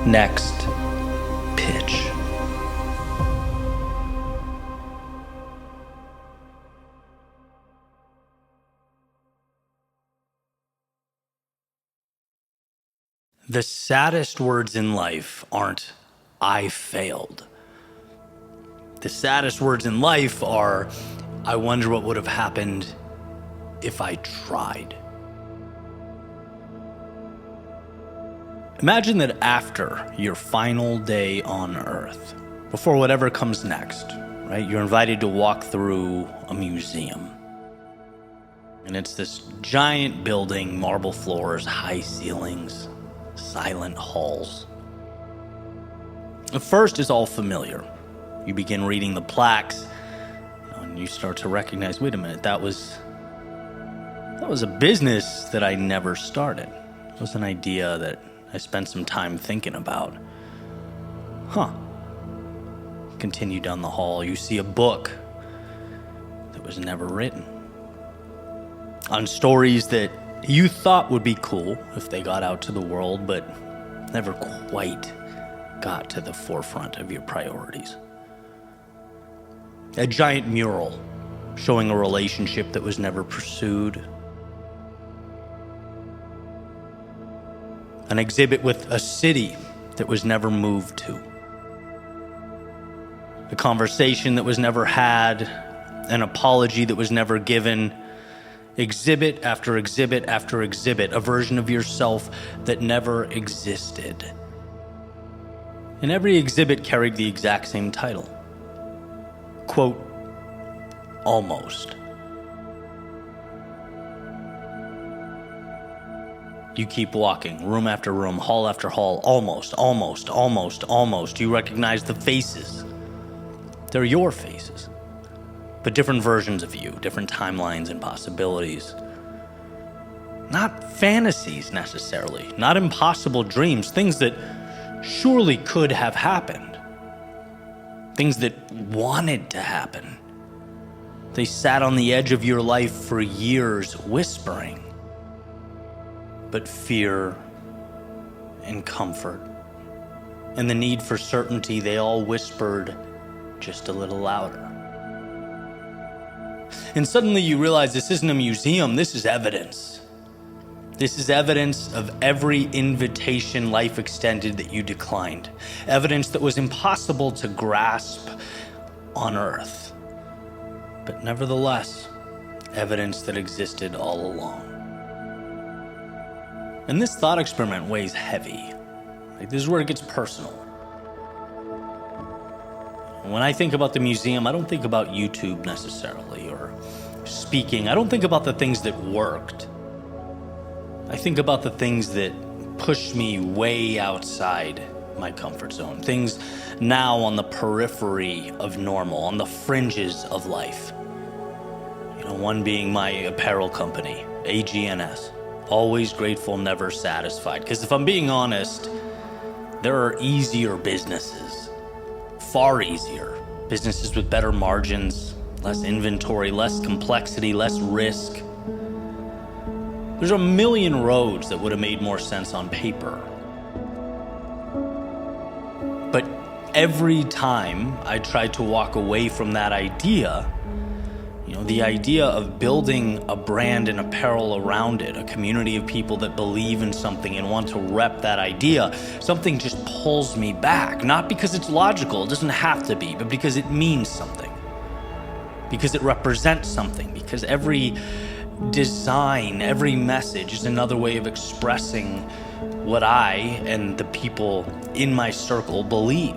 Next pitch. The saddest words in life aren't, "I failed." The saddest words in life are, "I wonder what would have happened if I tried." Imagine that after your final day on Earth, before whatever comes next, right? You're invited to walk through a museum. And it's this giant building, marble floors, high ceilings, silent halls. At first, it's all familiar. You begin reading the plaques, and you start to recognize, wait a minute, that was a business that I never started. It was an idea that I spent some time thinking about. Continue down the hall, you see a book that was never written. On stories that you thought would be cool if they got out to the world, but never quite got to the forefront of your priorities. A giant mural showing a relationship that was never pursued. An exhibit with a city that was never moved to. A conversation that was never had. An apology that was never given. Exhibit after exhibit after exhibit, a version of yourself that never existed. And every exhibit carried the exact same title. Quote, almost. You keep walking, room after room, hall after hall, almost, almost, almost, almost. You recognize the faces. They're your faces. But different versions of you, different timelines and possibilities. Not fantasies necessarily, not impossible dreams, things that surely could have happened. Things that wanted to happen. They sat on the edge of your life for years whispering. But fear and comfort and the need for certainty, they all whispered just a little louder. And suddenly you realize this isn't a museum, this is evidence. This is evidence of every invitation life extended that you declined. Evidence that was impossible to grasp on earth. But nevertheless, evidence that existed all along. And this thought experiment weighs heavy. This is where it gets personal. When I think about the museum, I don't think about YouTube necessarily, or speaking. I don't think about the things that worked. I think about the things that pushed me way outside my comfort zone. Things now on the periphery of normal, on the fringes of life. One being my apparel company, AGNS. Always grateful, never satisfied. Because if I'm being honest, there are easier businesses. Far easier. Businesses with better margins, less inventory, less complexity, less risk. There's a million roads that would have made more sense on paper. But every time I tried to walk away from that idea, the idea of building a brand and apparel around it, a community of people that believe in something and want to rep that idea, something just pulls me back. Not because it's logical, it doesn't have to be, but because it means something. Because it represents something. Because every design, every message is another way of expressing what I and the people in my circle believe.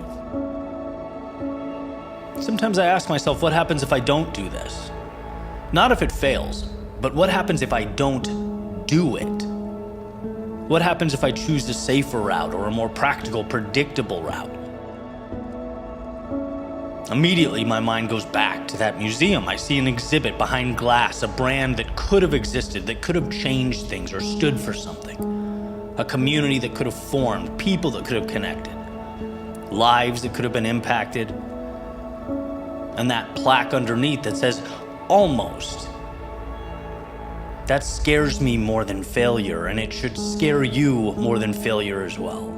Sometimes I ask myself, what happens if I don't do this? Not if it fails, but what happens if I don't do it? What happens if I choose a safer route or a more practical, predictable route? Immediately, my mind goes back to that museum. I see an exhibit behind glass, a brand that could have existed, that could have changed things or stood for something. A community that could have formed, people that could have connected, lives that could have been impacted, and that plaque underneath that says, almost. That scares me more than failure, and it should scare you more than failure as well.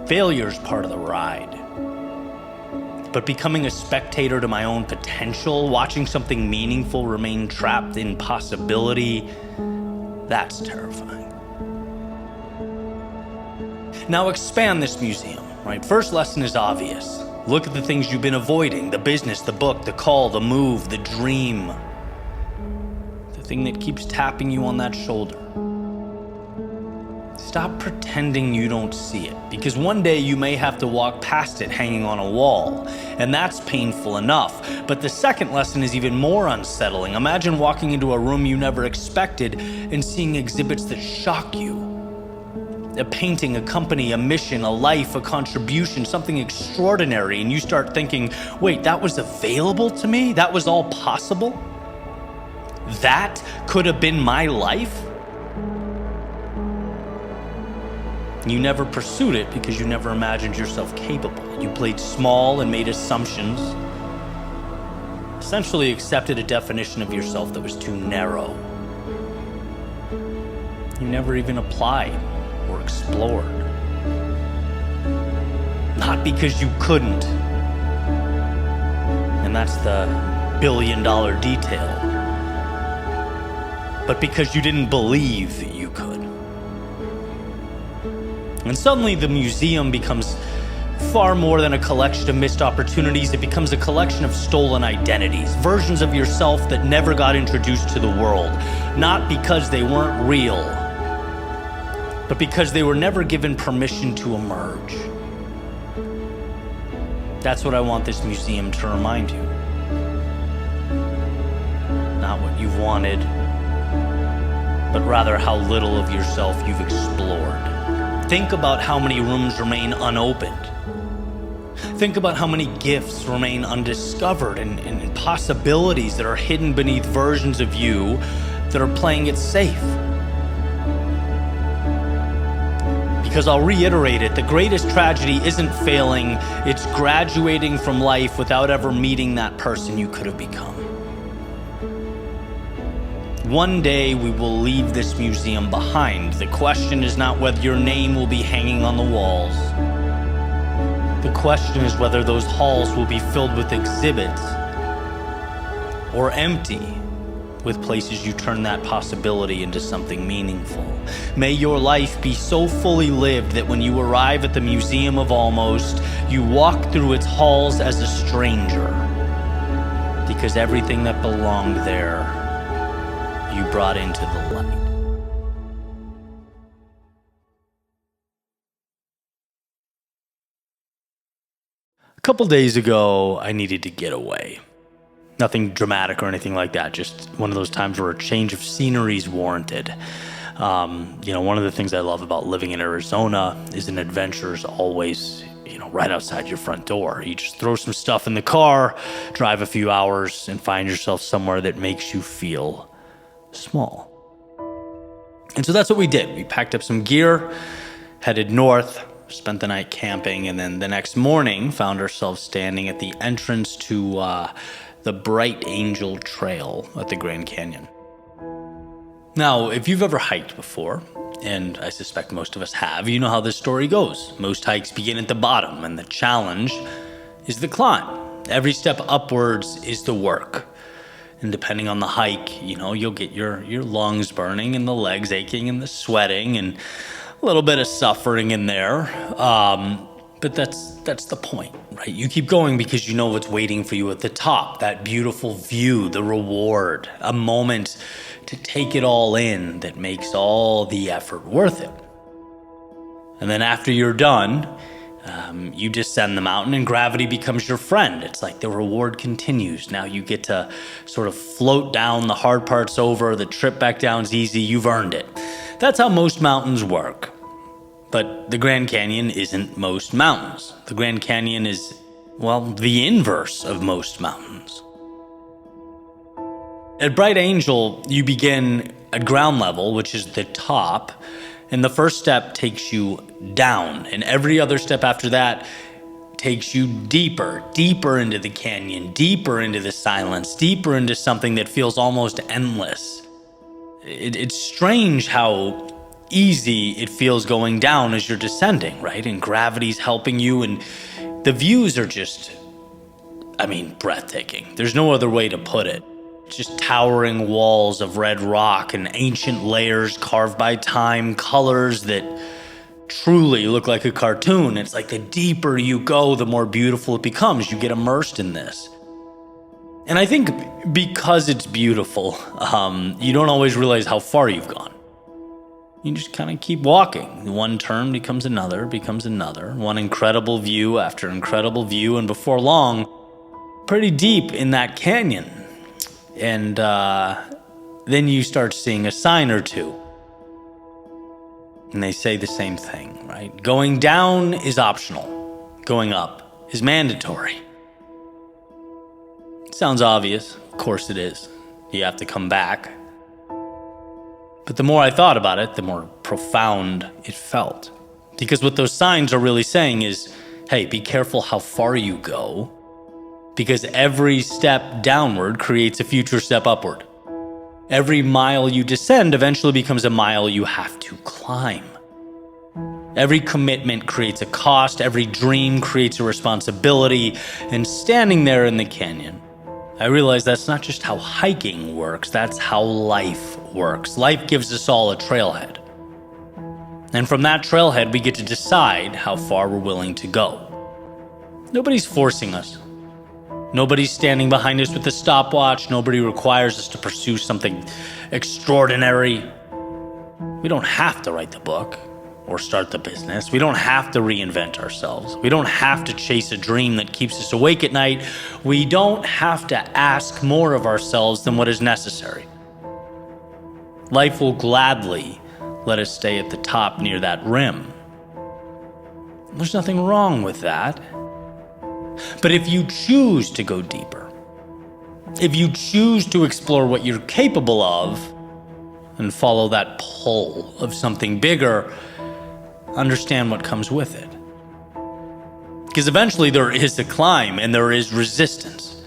Failure's part of the ride. But becoming a spectator to my own potential, watching something meaningful remain trapped in possibility, that's terrifying. Now expand this museum, right? First lesson is obvious. Look at the things you've been avoiding, the business, the book, the call, the move, the dream. The thing that keeps tapping you on that shoulder. stop pretending you don't see it, because one day you may have to walk past it hanging on a wall, and that's painful enough. But the second lesson is even more unsettling. Imagine walking into a room you never expected and seeing exhibits that shock you. A painting, a company, a mission, a life, a contribution, something extraordinary, and you start thinking, wait, that was available to me? That was all possible? That could have been my life? You never pursued it because you never imagined yourself capable. You played small and made assumptions, essentially accepted a definition of yourself that was too narrow. You never even applied or explored. Not because you couldn't. And that's the billion-dollar detail. But because you didn't believe that you could. And suddenly the museum becomes far more than a collection of missed opportunities. It becomes a collection of stolen identities, versions of yourself that never got introduced to the world, not because they weren't real, but because they were never given permission to emerge. That's what I want this museum to remind you. Not what you've wanted, but rather how little of yourself you've explored. Think about how many rooms remain unopened. Think about how many gifts remain undiscovered and possibilities that are hidden beneath versions of you that are playing it safe. Because I'll reiterate it, the greatest tragedy isn't failing, it's graduating from life without ever meeting that person you could have become. One day we will leave this museum behind. The question is not whether your name will be hanging on the walls. The question is whether those halls will be filled with exhibits or empty with places you turn that possibility into something meaningful. May your life be so fully lived that when you arrive at the Museum of Almost, you walk through its halls as a stranger, because everything that belonged there, you brought into the light. A couple days ago, I needed to get away. Nothing dramatic or anything like that, just one of those times where a change of scenery is warranted. One of the things I love about living in Arizona is an adventure is always, right outside your front door. You just throw some stuff in the car, drive a few hours, and find yourself somewhere that makes you feel small. And so that's what we did. We packed up some gear, headed north, spent the night camping, and then the next morning found ourselves standing at the entrance to the Bright Angel Trail at the Grand Canyon. Now, if you've ever hiked before, and I suspect most of us have, you know how this story goes. Most hikes begin at the bottom, and the challenge is the climb. Every step upwards is the work. And depending on the hike, you'll get your lungs burning and the legs aching and the sweating and a little bit of suffering in there. But that's the point, right? You keep going because you know what's waiting for you at the top, that beautiful view, the reward, a moment to take it all in that makes all the effort worth it. And then after you're done, you descend the mountain and gravity becomes your friend. It's like the reward continues. Now you get to sort of float down, the hard part's over, the trip back down's easy, you've earned it. That's how most mountains work. But the Grand Canyon isn't most mountains. The Grand Canyon is, the inverse of most mountains. At Bright Angel, you begin at ground level, which is the top, and the first step takes you down, and every other step after that takes you deeper into the canyon, deeper into the silence, deeper into something that feels almost endless. It's strange how easy it feels going down as you're descending, right? And gravity's helping you, and the views are just, breathtaking. There's no other way to put it. Just towering walls of red rock and ancient layers carved by time, colors that truly look like a cartoon. It's like the deeper you go, the more beautiful it becomes. You get immersed in this. And I think because it's beautiful, you don't always realize how far you've gone. You just kind of keep walking. One turn becomes another, one incredible view after incredible view, and before long, pretty deep in that canyon. And then you start seeing a sign or two. And they say the same thing, right? Going down is optional. Going up is mandatory. Sounds obvious. Of course it is. You have to come back. But the more I thought about it, the more profound it felt. Because what those signs are really saying is, hey, be careful how far you go, because every step downward creates a future step upward. Every mile you descend eventually becomes a mile you have to climb. Every commitment creates a cost, every dream creates a responsibility, and standing there in the canyon, I realized that's not just how hiking works, that's how life works. Life gives us all a trailhead. And from that trailhead, we get to decide how far we're willing to go. Nobody's forcing us. Nobody's standing behind us with a stopwatch. Nobody requires us to pursue something extraordinary. We don't have to write the book or start the business. We don't have to reinvent ourselves. We don't have to chase a dream that keeps us awake at night. We don't have to ask more of ourselves than what is necessary. Life will gladly let us stay at the top near that rim. There's nothing wrong with that. But if you choose to go deeper, if you choose to explore what you're capable of and follow that pull of something bigger, understand what comes with it. Because eventually there is a climb and there is resistance.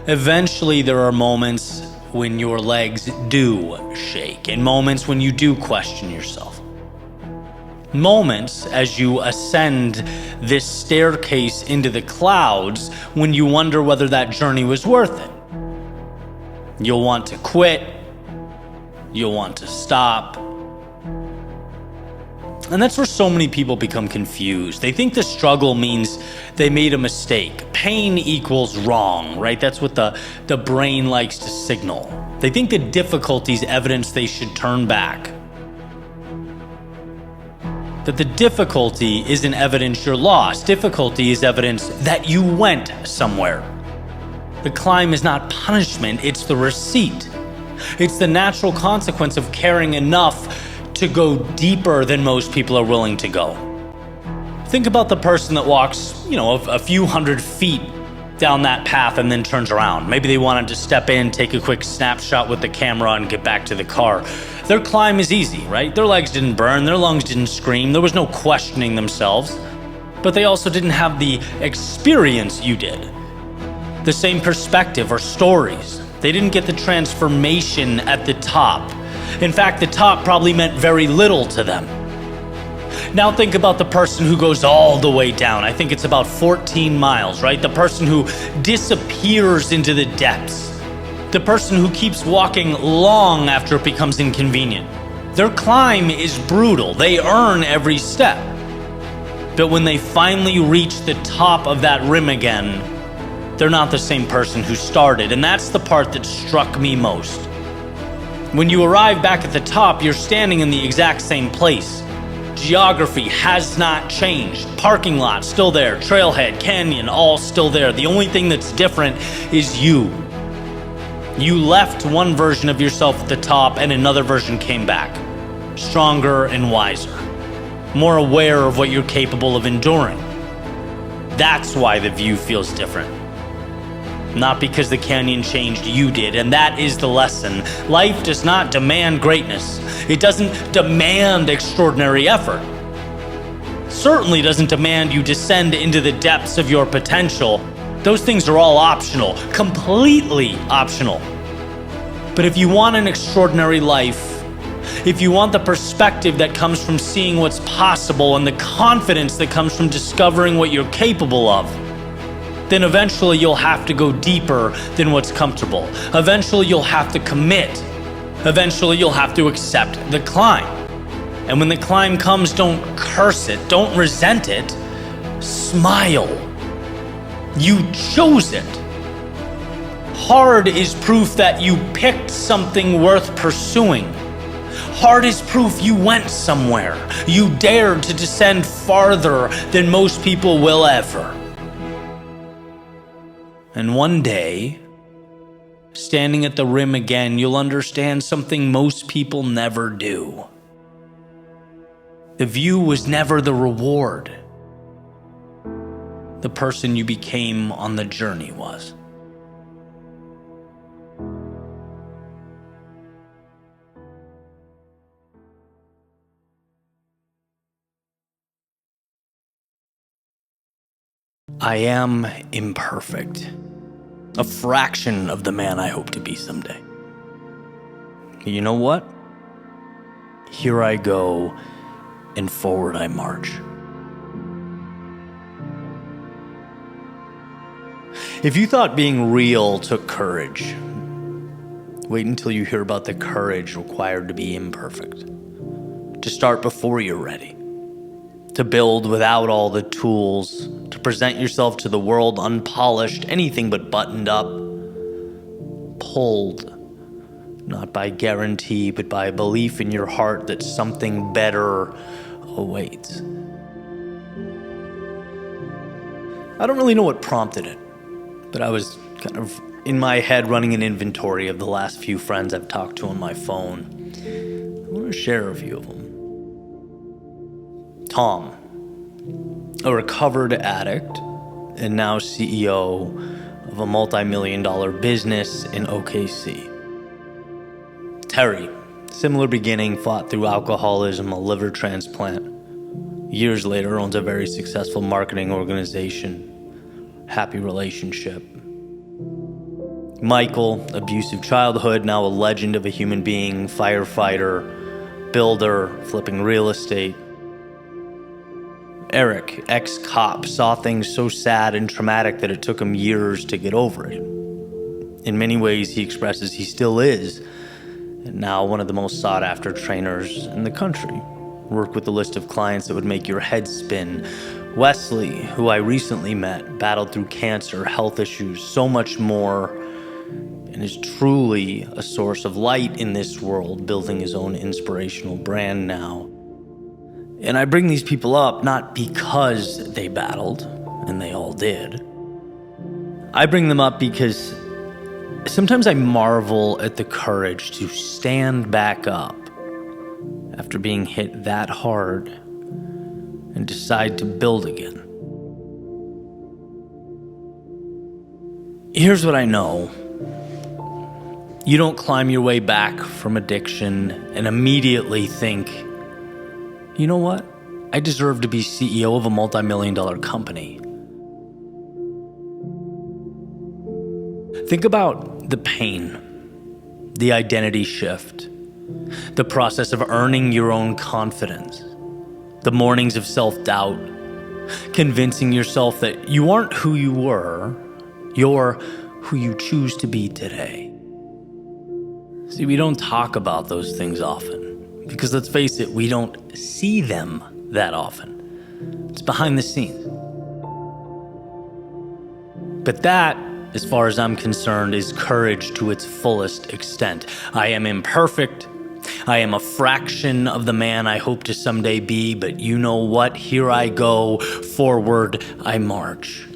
Eventually there are moments when your legs do shake and moments when you do question yourself. Moments as you ascend this staircase into the clouds when you wonder whether that journey was worth it. You'll want to quit. You'll want to stop. And that's where so many people become confused. They think the struggle means they made a mistake. Pain equals wrong, right? That's what the brain likes to signal. They think the difficulty is evidence they should turn back. That the difficulty isn't evidence you're lost. Difficulty is evidence that you went somewhere. The climb is not punishment, it's the receipt. It's the natural consequence of caring enough to go deeper than most people are willing to go. Think about the person that walks, a few hundred feet down that path and then turns around. Maybe they wanted to step in, take a quick snapshot with the camera and get back to the car. Their climb is easy, right? Their legs didn't burn, their lungs didn't scream, there was no questioning themselves. But they also didn't have the experience you did. The same perspective or stories. They didn't get the transformation at the top. In fact, the top probably meant very little to them. Now think about the person who goes all the way down. I think it's about 14 miles, right? The person who disappears into the depths. The person who keeps walking long after it becomes inconvenient. Their climb is brutal. They earn every step. But when they finally reach the top of that rim again, they're not the same person who started. And that's the part that struck me most. When you arrive back at the top, you're standing in the exact same place. Geography has not changed. Parking lot still there. Trailhead, canyon, all still there. The only thing that's different is you. You left one version of yourself at the top and another version came back. Stronger and wiser. More aware of what you're capable of enduring. That's why the view feels different. Not because the canyon changed, you did, and that is the lesson. Life does not demand greatness. It doesn't demand extraordinary effort. Certainly doesn't demand you descend into the depths of your potential. Those things are all optional, completely optional. But if you want an extraordinary life, if you want the perspective that comes from seeing what's possible and the confidence that comes from discovering what you're capable of, then eventually you'll have to go deeper than what's comfortable. Eventually you'll have to commit. Eventually you'll have to accept the climb. And when the climb comes, don't curse it, don't resent it, smile. You chose it. Hard is proof that you picked something worth pursuing. Heart is proof you went somewhere. You dared to descend farther than most people will ever. And one day, standing at the rim again, you'll understand something most people never do. The view was never the reward. The person you became on the journey was. I am imperfect. A fraction of the man I hope to be someday. You know what? Here I go, and forward I march. If you thought being real took courage, wait until you hear about the courage required to be imperfect. To start before you're ready. To build without all the tools. To present yourself to the world unpolished, anything but buttoned up. Pulled, not by guarantee, but by a belief in your heart that something better awaits. I don't really know what prompted it, but I was kind of in my head running an inventory of the last few friends I've talked to on my phone. I want to share a few of them. Tom, a recovered addict and now CEO of a multi-million-dollar business in OKC. Terry, similar beginning, fought through alcoholism, a liver transplant. Years later, owns a very successful marketing organization. Happy relationship. Michael, abusive childhood, now a legend of a human being, firefighter, builder, flipping real estate. Eric, ex-cop, saw things so sad and traumatic that it took him years to get over it. In many ways, he expresses he still is, and now one of the most sought-after trainers in the country. Work with a list of clients that would make your head spin. Wesley, who I recently met, battled through cancer, health issues, so much more, and is truly a source of light in this world, building his own inspirational brand now. And I bring these people up not because they battled, and they all did. I bring them up because sometimes I marvel at the courage to stand back up after being hit that hard and decide to build again. Here's what I know. You don't climb your way back from addiction and immediately think, you know what? I deserve to be CEO of a multi-million-dollar company. Think about the pain, the identity shift, the process of earning your own confidence, the mornings of self-doubt, convincing yourself that you aren't who you were, you're who you choose to be today. See, we don't talk about those things often. Because let's face it, we don't see them that often. It's behind the scenes. But that, as far as I'm concerned, is courage to its fullest extent. I am imperfect. I am a fraction of the man I hope to someday be, but you know what? Here I go. Forward I march.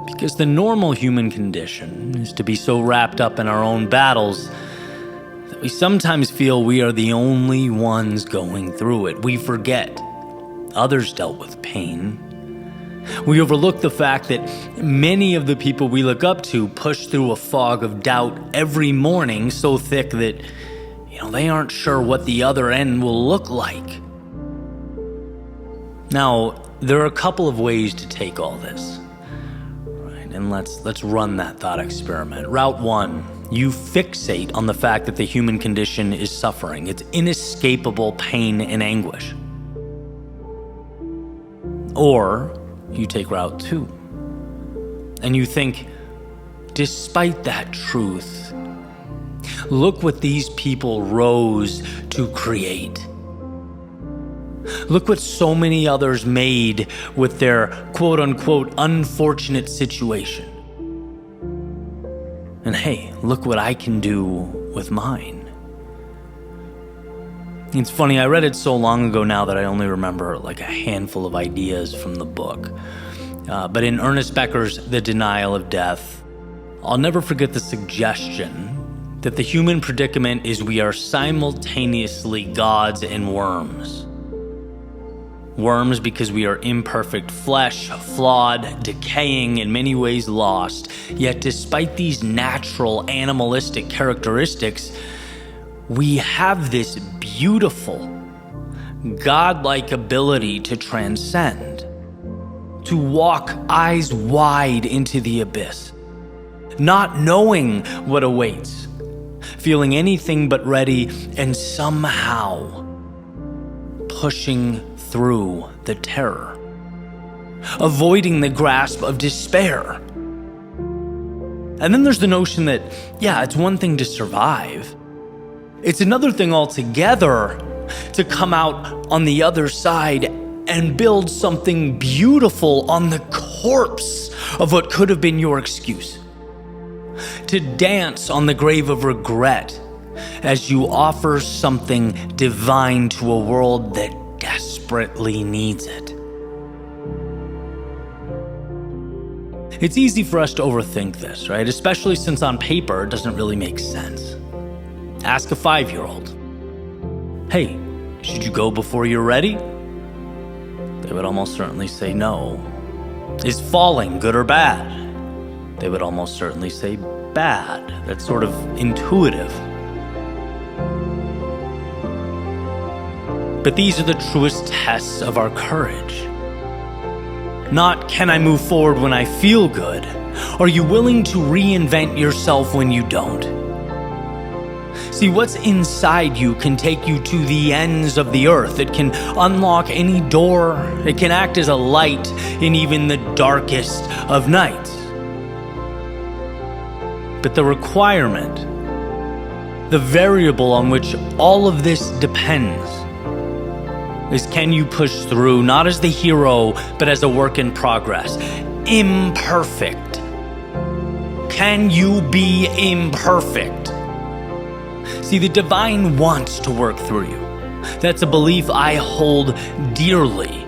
Because the normal human condition is to be so wrapped up in our own battles that we sometimes feel we are the only ones going through it. We forget others dealt with pain. We overlook the fact that many of the people we look up to push through a fog of doubt every morning so thick that, they aren't sure what the other end will look like. Now, there are a couple of ways to take all this. And let's run that thought experiment. Route 1, you fixate on the fact that the human condition is suffering. It's inescapable pain and anguish. Or you take Route 2, and you think, despite that truth, look what these people rose to create. Look what so many others made with their quote-unquote unfortunate situation. And hey, look what I can do with mine. It's funny, I read it so long ago now that I only remember like a handful of ideas from the book. But in Ernest Becker's The Denial of Death, I'll never forget the suggestion that the human predicament is we are simultaneously gods and worms. Worms because we are imperfect flesh, flawed, decaying, in many ways lost. Yet despite these natural animalistic characteristics, we have this beautiful, godlike ability to transcend, to walk eyes wide into the abyss, not knowing what awaits, feeling anything but ready, and somehow pushing through the terror, avoiding the grasp of despair. And then there's the notion that, yeah, it's one thing to survive. It's another thing altogether to come out on the other side and build something beautiful on the corpse of what could have been your excuse. To dance on the grave of regret as you offer something divine to a world that desperately needs it. It's easy for us to overthink this, right? Especially since on paper it doesn't really make sense. Ask a 5-year-old, hey, should you go before you're ready? They would almost certainly say no. Is falling good or bad? They would almost certainly say bad. That's sort of intuitive. But these are the truest tests of our courage. Not, can I move forward when I feel good? Are you willing to reinvent yourself when you don't? See, what's inside you can take you to the ends of the earth. It can unlock any door. It can act as a light in even the darkest of nights. But the requirement, the variable on which all of this depends, is can you push through, not as the hero, but as a work in progress. Imperfect. Can you be imperfect? See, the divine wants to work through you. That's a belief I hold dearly.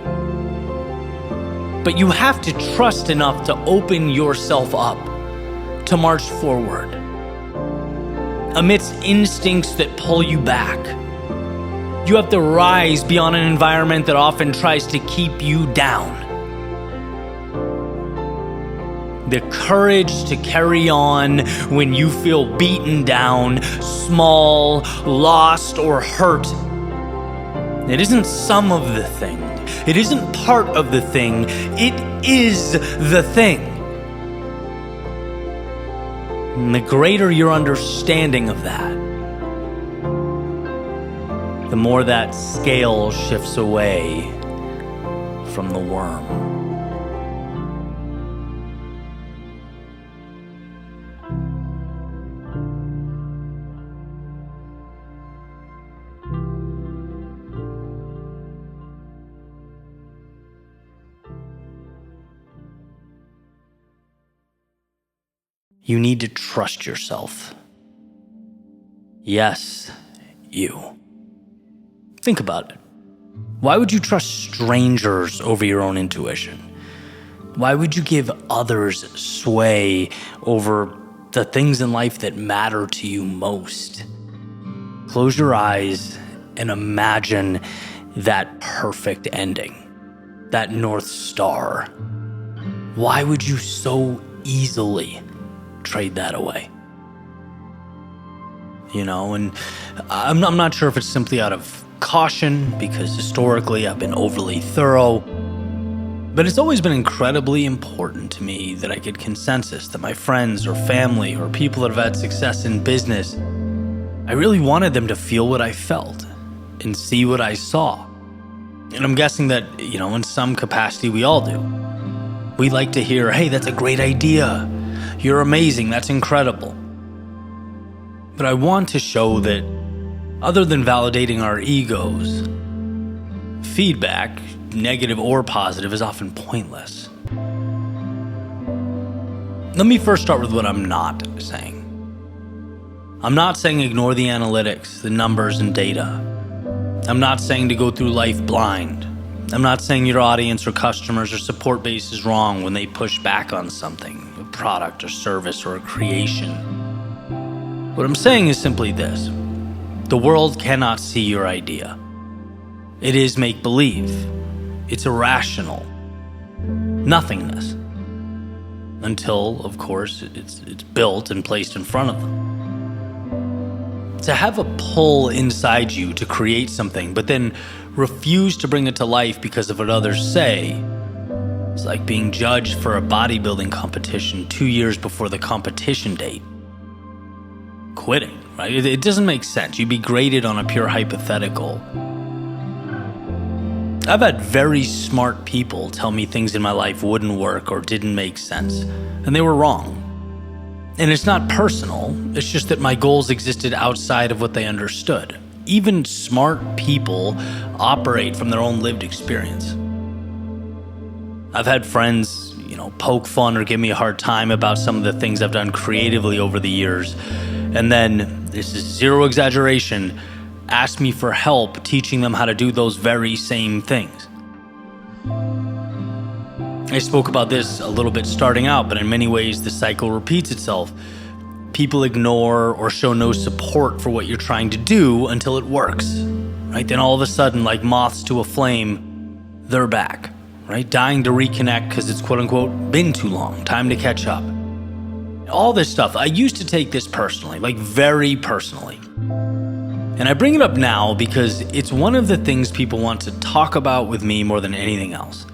But you have to trust enough to open yourself up, to march forward, amidst instincts that pull you back. You have to rise beyond an environment that often tries to keep you down. The courage to carry on when you feel beaten down, small, lost, or hurt. It isn't some of the thing. It isn't part of the thing. It is the thing. And the greater your understanding of that, the more that scale shifts away from the worm. You need to trust yourself. Yes, you. Think about it. Why would you trust strangers over your own intuition? Why would you give others sway over the things in life that matter to you most? Close your eyes and imagine that perfect ending, that North Star. Why would you so easily trade that away? And I'm not sure if it's simply out of caution, because historically I've been overly thorough, but it's always been incredibly important to me that I get consensus, that my friends or family or people that have had success in business, I really wanted them to feel what I felt and see what I saw. And I'm guessing that, in some capacity we all do. We like to hear, hey, that's a great idea. You're amazing. That's incredible. But I want to show that other than validating our egos, feedback, negative or positive, is often pointless. Let me first start with what I'm not saying. I'm not saying ignore the analytics, the numbers and data. I'm not saying to go through life blind. I'm not saying your audience or customers or support base is wrong when they push back on something, a product or service or a creation. What I'm saying is simply this. The world cannot see your idea. It is make-believe. It's irrational. Nothingness. Until, of course, it's built and placed in front of them. To have a pull inside you to create something, but then refuse to bring it to life because of what others say, is like being judged for a bodybuilding competition 2 years before the competition date. Quitting, right? It doesn't make sense. You'd be graded on a pure hypothetical. I've had very smart people tell me things in my life wouldn't work or didn't make sense, and they were wrong. And it's not personal, it's just that my goals existed outside of what they understood. Even smart people operate from their own lived experience. I've had friends, poke fun or give me a hard time about some of the things I've done creatively over the years. And then, this is zero exaggeration, ask me for help teaching them how to do those very same things. I spoke about this a little bit starting out, but in many ways the cycle repeats itself. People ignore or show no support for what you're trying to do until it works, right? Then all of a sudden, like moths to a flame, they're back, right? Dying to reconnect because it's quote unquote been too long, time to catch up. All this stuff, I used to take this personally, like very personally. And I bring it up now because it's one of the things people want to talk about with me more than anything else.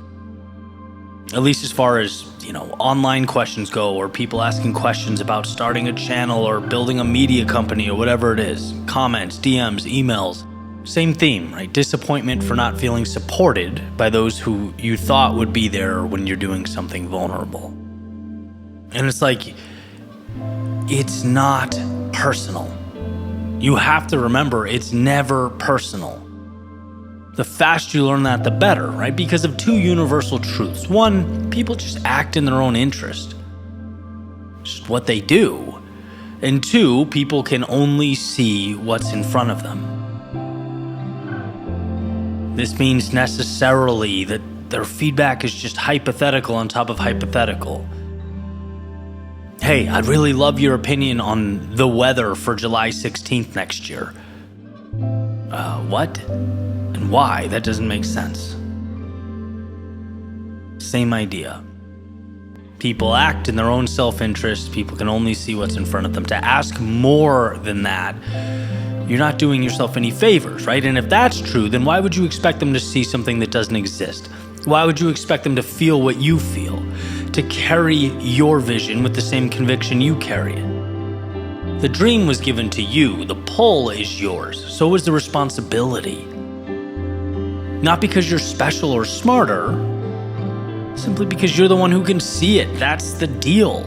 At least as far as, online questions go, or people asking questions about starting a channel or building a media company or whatever it is. Comments, DMs, emails. Same theme, right? Disappointment for not feeling supported by those who you thought would be there when you're doing something vulnerable. And it's like, it's not personal. You have to remember, it's never personal. The faster you learn that, the better, right? Because of two universal truths. One, people just act in their own interest. Just what they do. And two, people can only see what's in front of them. This means necessarily that their feedback is just hypothetical on top of hypothetical. Hey, I'd really love your opinion on the weather for July 16th next year. What? And why? That doesn't make sense. Same idea. People act in their own self-interest. People can only see what's in front of them. To ask more than that, you're not doing yourself any favors, right? And if that's true, then why would you expect them to see something that doesn't exist? Why would you expect them to feel what you feel? To carry your vision with the same conviction you carry it? The dream was given to you. The pull is yours. So is the responsibility. Not because you're special or smarter, simply because you're the one who can see it. That's the deal.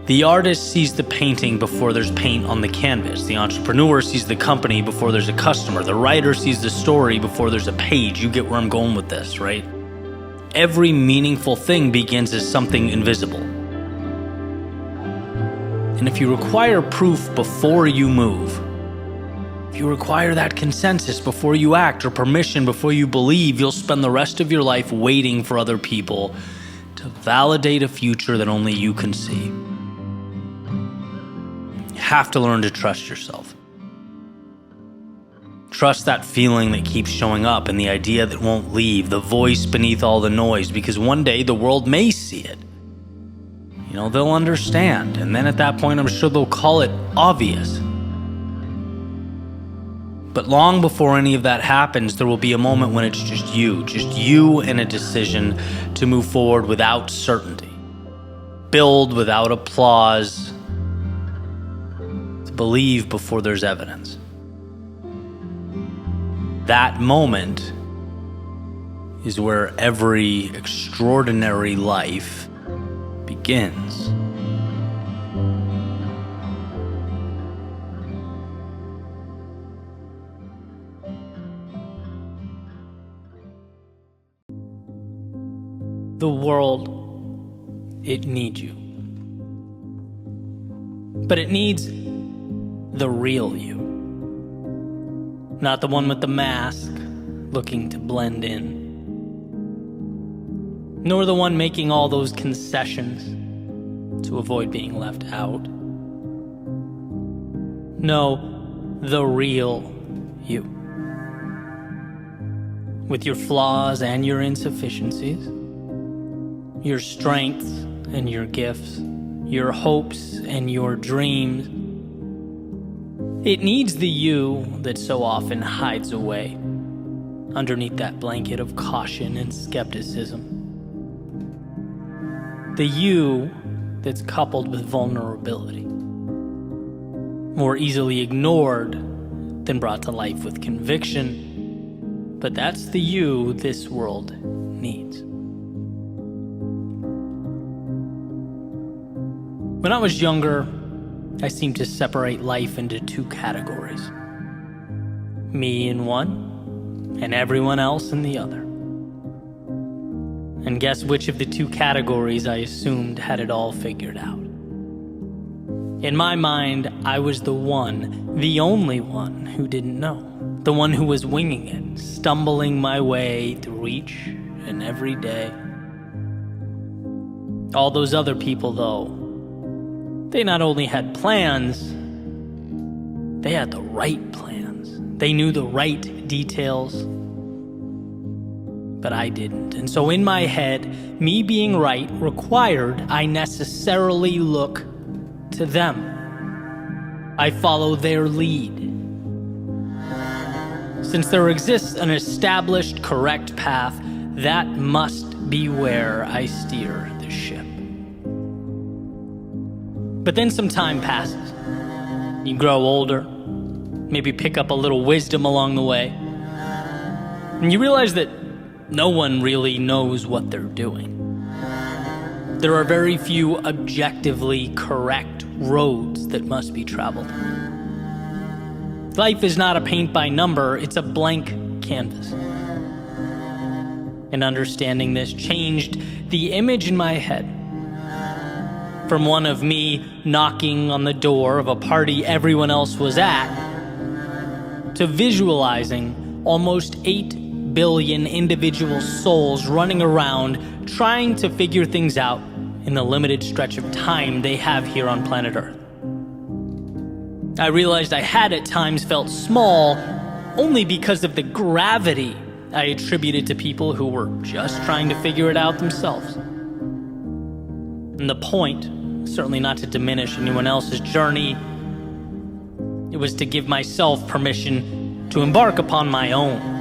The artist sees the painting before there's paint on the canvas. The entrepreneur sees the company before there's a customer. The writer sees the story before there's a page. You get where I'm going with this, right? Every meaningful thing begins as something invisible. And if you require proof before you move, if you require that consensus before you act or permission before you believe, you'll spend the rest of your life waiting for other people to validate a future that only you can see. You have to learn to trust yourself. Trust that feeling that keeps showing up and the idea that won't leave, the voice beneath all the noise, because one day the world may see it. They'll understand, and then at that point, I'm sure they'll call it obvious. But long before any of that happens, there will be a moment when it's just you and a decision to move forward without certainty, build without applause, to believe before there's evidence. That moment is where every extraordinary life begins. The world, it needs you. But it needs the real you. Not the one with the mask looking to blend in. Nor the one making all those concessions to avoid being left out. No, the real you. With your flaws and your insufficiencies, your strengths and your gifts, your hopes and your dreams. It needs the you that so often hides away underneath that blanket of caution and skepticism. The you that's coupled with vulnerability, more easily ignored than brought to life with conviction, but that's the you this world needs. When I was younger, I seemed to separate life into two categories. Me in one, and everyone else in the other. And guess which of the two categories I assumed had it all figured out? In my mind, I was the one, the only one who didn't know. The one who was winging it, stumbling my way through each and every day. All those other people, though, they not only had plans, they had the right plans. They knew the right details, but I didn't. And so in my head, me being right required I necessarily look to them. I follow their lead. Since there exists an established correct path, that must be where I steer the ship. But then some time passes. You grow older, maybe pick up a little wisdom along the way, and you realize that no one really knows what they're doing. There are very few objectively correct roads that must be traveled. Life is not a paint by number, it's a blank canvas. And understanding this changed the image in my head from one of me knocking on the door of a party everyone else was at to visualizing almost 8 billion individual souls running around trying to figure things out in the limited stretch of time they have here on planet Earth. I realized I had at times felt small only because of the gravity I attributed to people who were just trying to figure it out themselves. And the point, certainly not to diminish anyone else's journey, it was to give myself permission to embark upon my own.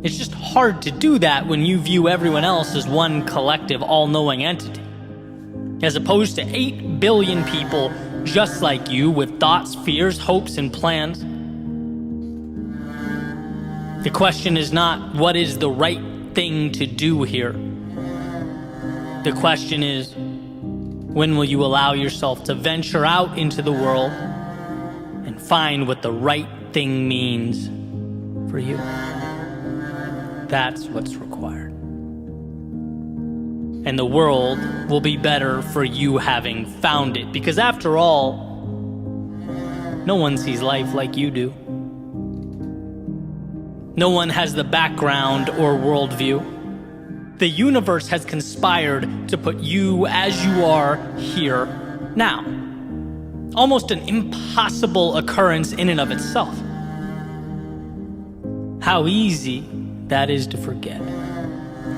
It's just hard to do that when you view everyone else as one collective, all-knowing entity, as opposed to 8 billion people just like you with thoughts, fears, hopes, and plans. The question is not what is the right thing to do here. The question is, when will you allow yourself to venture out into the world and find what the right thing means for you? That's what's required. And the world will be better for you having found it, because after all, no one sees life like you do. No one has the background or worldview. The universe has conspired to put you as you are here now. Almost an impossible occurrence in and of itself. How easy that is to forget.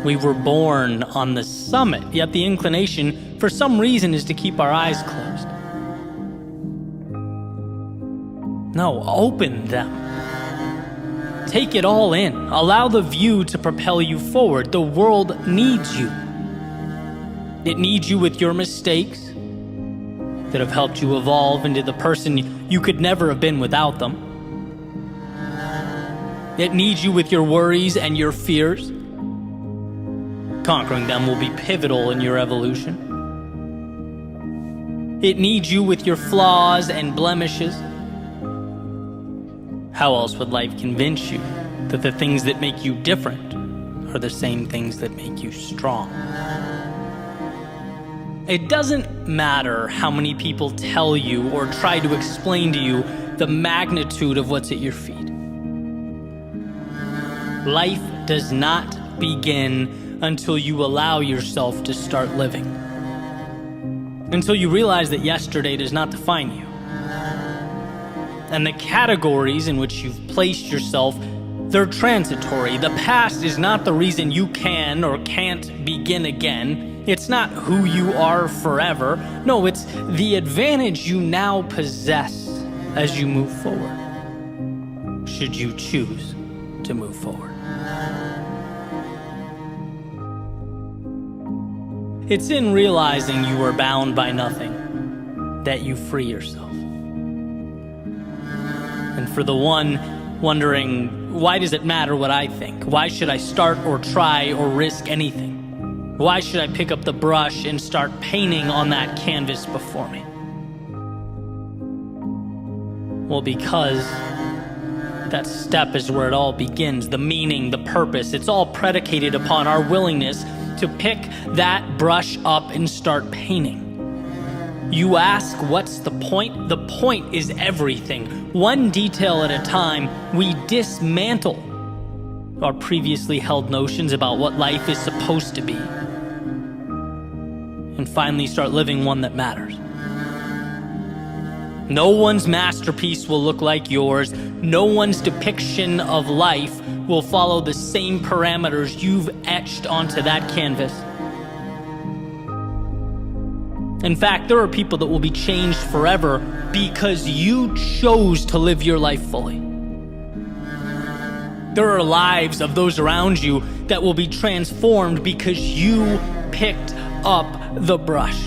We were born on the summit, yet the inclination, for some reason, is to keep our eyes closed. No, open them. Take it all in. Allow the view to propel you forward. The world needs you. It needs you with your mistakes that have helped you evolve into the person you could never have been without them. It needs you with your worries and your fears. Conquering them will be pivotal in your evolution. It needs you with your flaws and blemishes. How else would life convince you that the things that make you different are the same things that make you strong? It doesn't matter how many people tell you or try to explain to you the magnitude of what's at your feet. Life does not begin until you allow yourself to start living. Until you realize that yesterday does not define you. And the categories in which you've placed yourself, they're transitory. The past is not the reason you can or can't begin again. It's not who you are forever. No, it's the advantage you now possess as you move forward, should you choose to move forward. It's in realizing you are bound by nothing that you free yourself. And for the one wondering, why does it matter what I think? Why should I start or try or risk anything? Why should I pick up the brush and start painting on that canvas before me? Well, because that step is where it all begins. The meaning, the purpose, it's all predicated upon our willingness to pick that brush up and start painting. You ask, what's the point? The point is everything. One detail at a time, we dismantle our previously held notions about what life is supposed to be and finally start living one that matters. No one's masterpiece will look like yours. No one's depiction of life will follow the same parameters you've etched onto that canvas. In fact, there are people that will be changed forever because you chose to live your life fully. There are lives of those around you that will be transformed because you picked up the brush.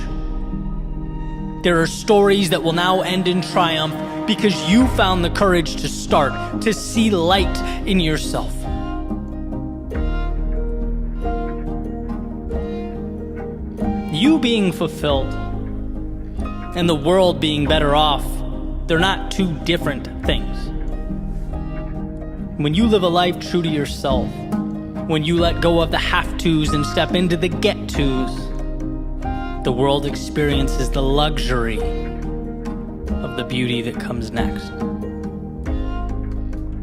There are stories that will now end in triumph because you found the courage to start, to see light in yourself. You being fulfilled and the world being better off, they're not two different things. When you live a life true to yourself, when you let go of the have-tos and step into the get-tos, the world experiences the luxury of the beauty that comes next.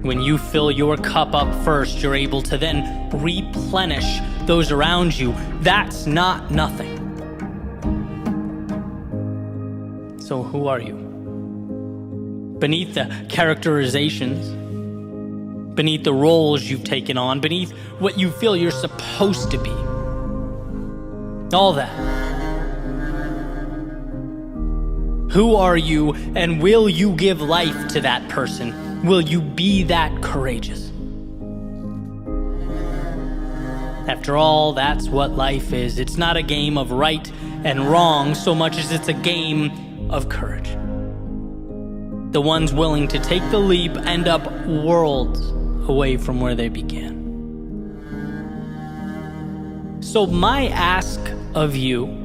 When you fill your cup up first, you're able to then replenish those around you. That's not nothing. So who are you? Beneath the characterizations, beneath the roles you've taken on, beneath what you feel you're supposed to be, all that. Who are you, and will you give life to that person? Will you be that courageous? After all, that's what life is. It's not a game of right and wrong so much as it's a game of courage. The ones willing to take the leap end up worlds away from where they began. So my ask of you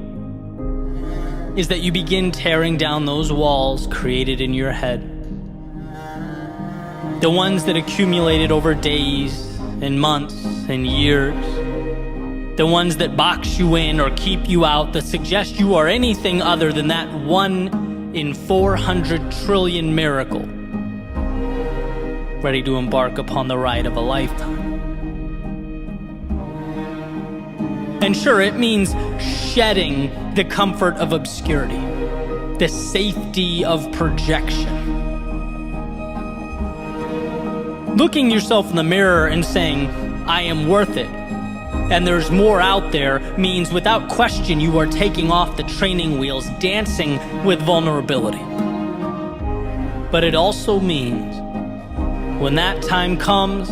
is that you begin tearing down those walls created in your head. The ones that accumulated over days and months and years. The ones that box you in or keep you out, that suggest you are anything other than that 1 in 400 trillion miracle, ready to embark upon the ride of a lifetime. And sure, it means shedding the comfort of obscurity, the safety of projection. Looking yourself in the mirror and saying, I am worth it, and there's more out there, means without question you are taking off the training wheels, dancing with vulnerability. But it also means when that time comes,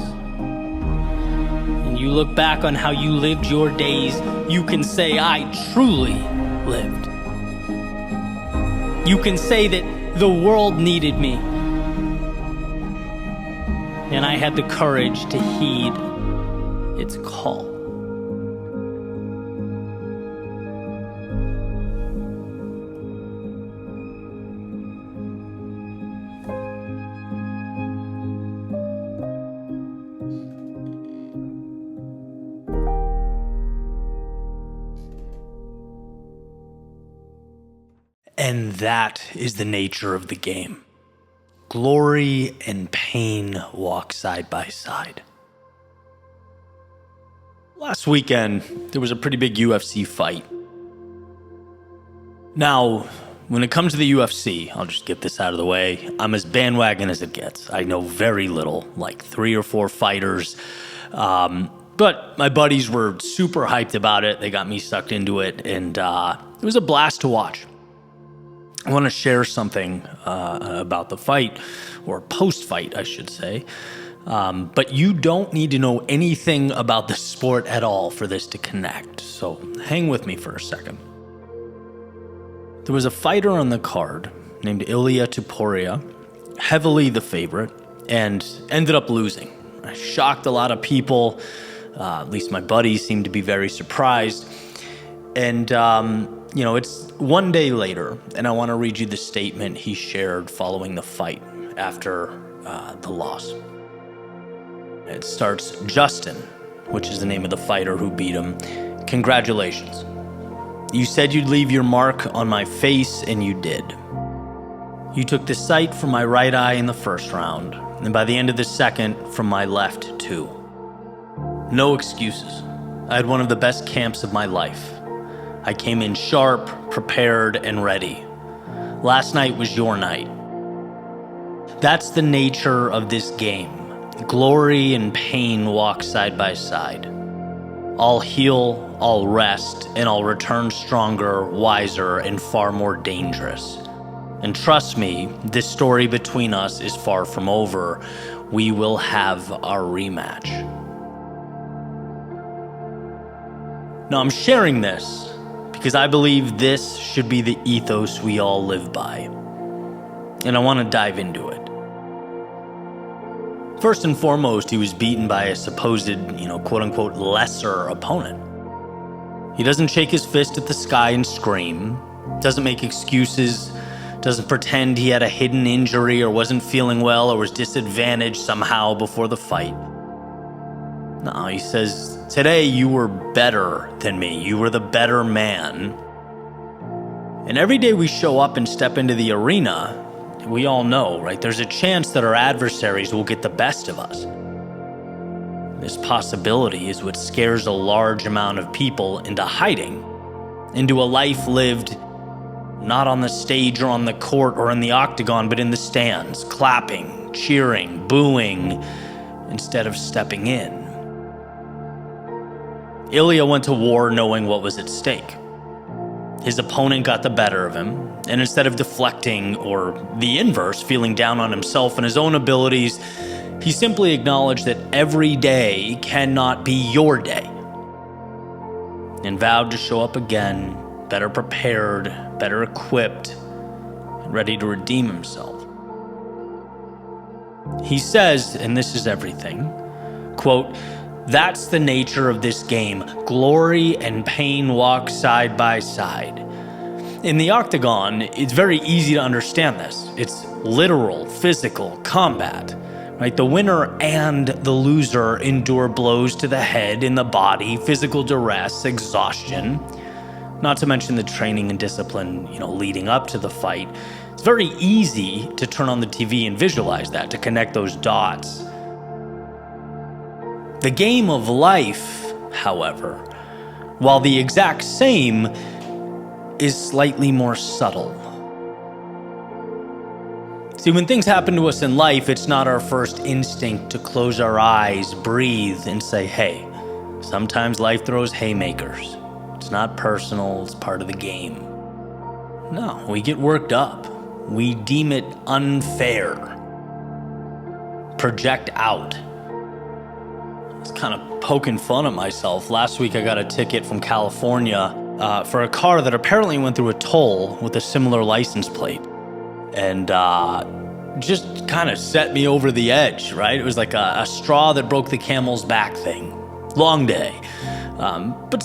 you look back on how you lived your days, you can say, I truly lived. You can say that the world needed me, and I had the courage to heed its call. And that is the nature of the game. Glory and pain walk side by side. Last weekend, there was a pretty big UFC fight. Now, when it comes to the UFC, I'll just get this out of the way, I'm as bandwagon as it gets. I know very little, like 3 or 4 fighters. But my buddies were super hyped about it. They got me sucked into it, and it was a blast to watch. I want to share something about the fight, or post-fight, I should say. But you don't need to know anything about the sport at all for this to connect. So hang with me for a second. There was a fighter on the card named Ilia Topuria, heavily the favorite, and ended up losing. I shocked a lot of people. At least my buddies seemed to be very surprised. And, it's one day later, and I want to read you the statement he shared following the fight after the loss. It starts, "Justin," which is the name of the fighter who beat him, "congratulations. You said you'd leave your mark on my face, and you did. You took the sight from my right eye in the first round, and by the end of the second, from my left too. No excuses. I had one of the best camps of my life. I came in sharp, prepared, and ready. Last night was your night. That's the nature of this game. Glory and pain walk side by side. I'll heal, I'll rest, and I'll return stronger, wiser, and far more dangerous. And trust me, this story between us is far from over. We will have our rematch." Now, I'm sharing this because I believe this should be the ethos we all live by. And I want to dive into it. First and foremost, he was beaten by a supposed, quote-unquote, lesser opponent. He doesn't shake his fist at the sky and scream, doesn't make excuses, doesn't pretend he had a hidden injury or wasn't feeling well or was disadvantaged somehow before the fight. No, he says, "Today you were better than me. You were the better man." And every day we show up and step into the arena, we all know, right? There's a chance that our adversaries will get the best of us. This possibility is what scares a large amount of people into hiding, into a life lived not on the stage or on the court or in the octagon, but in the stands, clapping, cheering, booing, instead of stepping in. Ilia went to war knowing what was at stake. His opponent got the better of him, and instead of deflecting or the inverse, feeling down on himself and his own abilities, he simply acknowledged that every day cannot be your day, and vowed to show up again, better prepared, better equipped, and ready to redeem himself. He says, and this is everything, quote, "That's the nature of this game. Glory and pain walk side by side." In the octagon, it's very easy to understand this. It's literal, physical combat, right? The winner and the loser endure blows to the head, in the body, physical duress, exhaustion, not to mention the training and discipline, leading up to the fight. It's very easy to turn on the TV and visualize that, to connect those dots. The game of life, however, while the exact same, is slightly more subtle. See, when things happen to us in life, it's not our first instinct to close our eyes, breathe, and say, "Hey, sometimes life throws haymakers. It's not personal, it's part of the game." No, we get worked up. We deem it unfair. Project out. I was kind of poking fun at myself. Last week I got a ticket from California for a car that apparently went through a toll with a similar license plate. And just kind of set me over the edge, right? It was like a straw that broke the camel's back thing. Long day. But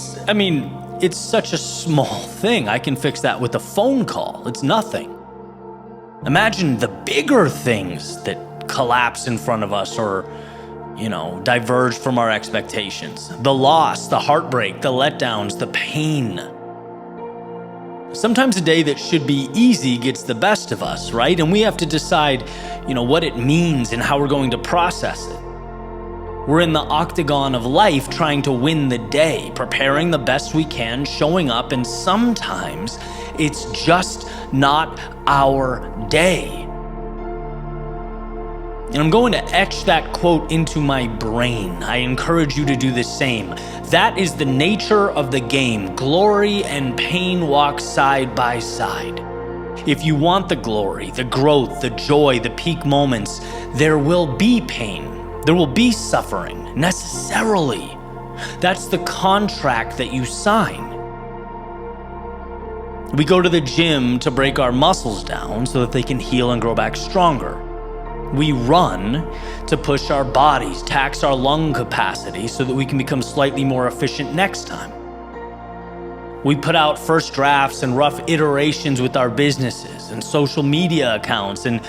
it's such a small thing. I can fix that with a phone call. It's nothing. Imagine the bigger things that collapse in front of us or diverge from our expectations. The loss, the heartbreak, the letdowns, the pain. Sometimes a day that should be easy gets the best of us, right? And we have to decide, what it means and how we're going to process it. We're in the octagon of life trying to win the day, preparing the best we can, showing up, and sometimes it's just not our day. And I'm going to etch that quote into my brain. I encourage you to do the same. That is the nature of the game. Glory and pain walk side by side. If you want the glory, the growth, the joy, the peak moments, there will be pain. There will be suffering, necessarily. That's the contract that you sign. We go to the gym to break our muscles down so that they can heal and grow back stronger. We run to push our bodies, tax our lung capacity so that we can become slightly more efficient next time. We put out first drafts and rough iterations with our businesses and social media accounts and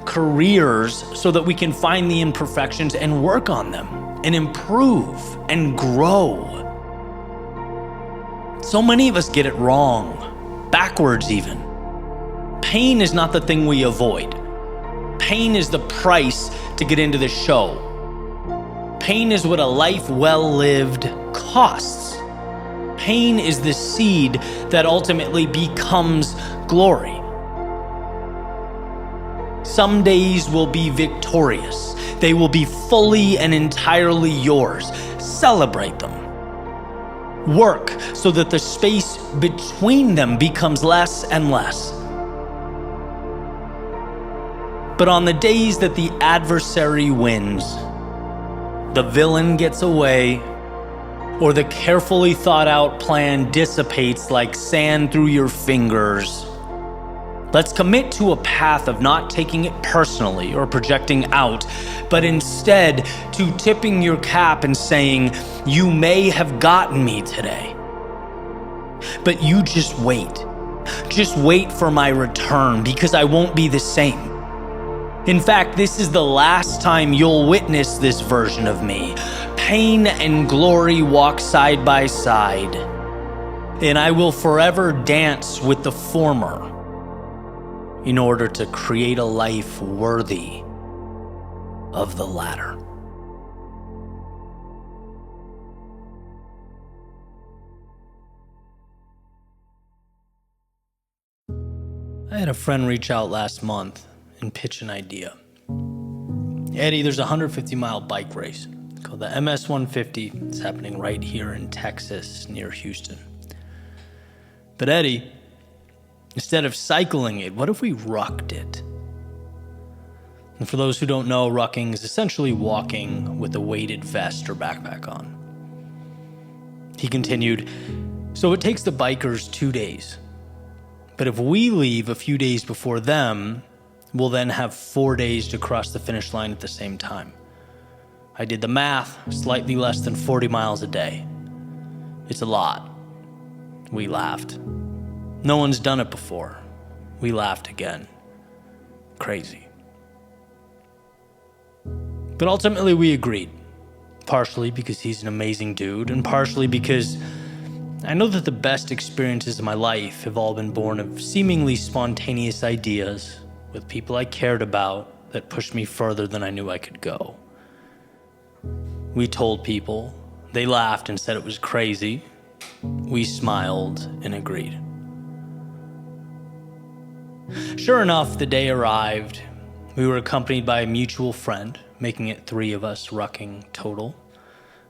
careers so that we can find the imperfections and work on them and improve and grow. So many of us get it wrong, backwards even. Pain is not the thing we avoid. Pain is the price to get into the show. Pain is what a life well lived costs. Pain is the seed that ultimately becomes glory. Some days will be victorious. They will be fully and entirely yours. Celebrate them. Work so that the space between them becomes less and less. But on the days that the adversary wins, the villain gets away, or the carefully thought out plan dissipates like sand through your fingers, let's commit to a path of not taking it personally or projecting out, but instead to tipping your cap and saying, you may have gotten me today, but you just wait. Just wait for my return, because I won't be the same. In fact, this is the last time you'll witness this version of me. Pain and glory walk side by side, and I will forever dance with the former in order to create a life worthy of the latter. I had a friend reach out last month and pitch an idea. Eddie, there's a 150-mile bike race called the MS 150. It's happening right here in Texas near Houston. But Eddie, instead of cycling it, what if we rucked it? And for those who don't know, rucking is essentially walking with a weighted vest or backpack on. He continued, so it takes the bikers 2 days. But if we leave a few days before them, we'll then have 4 days to cross the finish line at the same time. I did the math, slightly less than 40 miles a day. It's a lot. We laughed. No one's done it before. We laughed again. Crazy. But ultimately we agreed. Partially because he's an amazing dude, and partially because I know that the best experiences of my life have all been born of seemingly spontaneous ideas with people I cared about that pushed me further than I knew I could go. We told people, they laughed and said it was crazy. We smiled and agreed. Sure enough, the day arrived. We were accompanied by a mutual friend, making it 3 of us rucking total,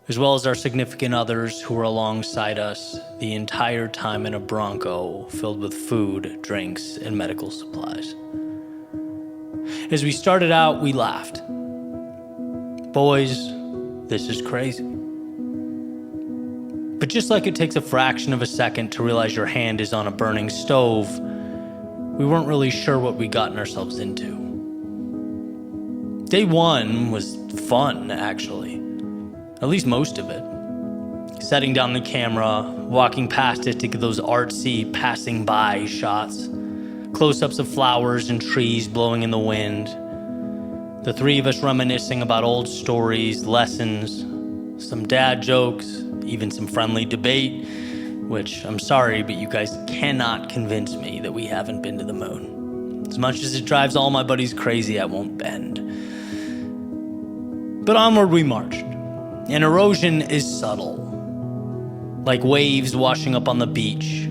as well as our significant others who were alongside us the entire time in a Bronco filled with food, drinks, and medical supplies. As we started out, we laughed. Boys, this is crazy. But just like it takes a fraction of a second to realize your hand is on a burning stove, we weren't really sure what we'd gotten ourselves into. Day 1 was fun, actually. At least most of it. Setting down the camera, walking past it to get those artsy passing by shots. Close-ups of flowers and trees blowing in the wind. The 3 of us reminiscing about old stories, lessons, some dad jokes, even some friendly debate, which I'm sorry, but you guys cannot convince me that we haven't been to the moon. As much as it drives all my buddies crazy, I won't bend. But onward we marched, and erosion is subtle, like waves washing up on the beach,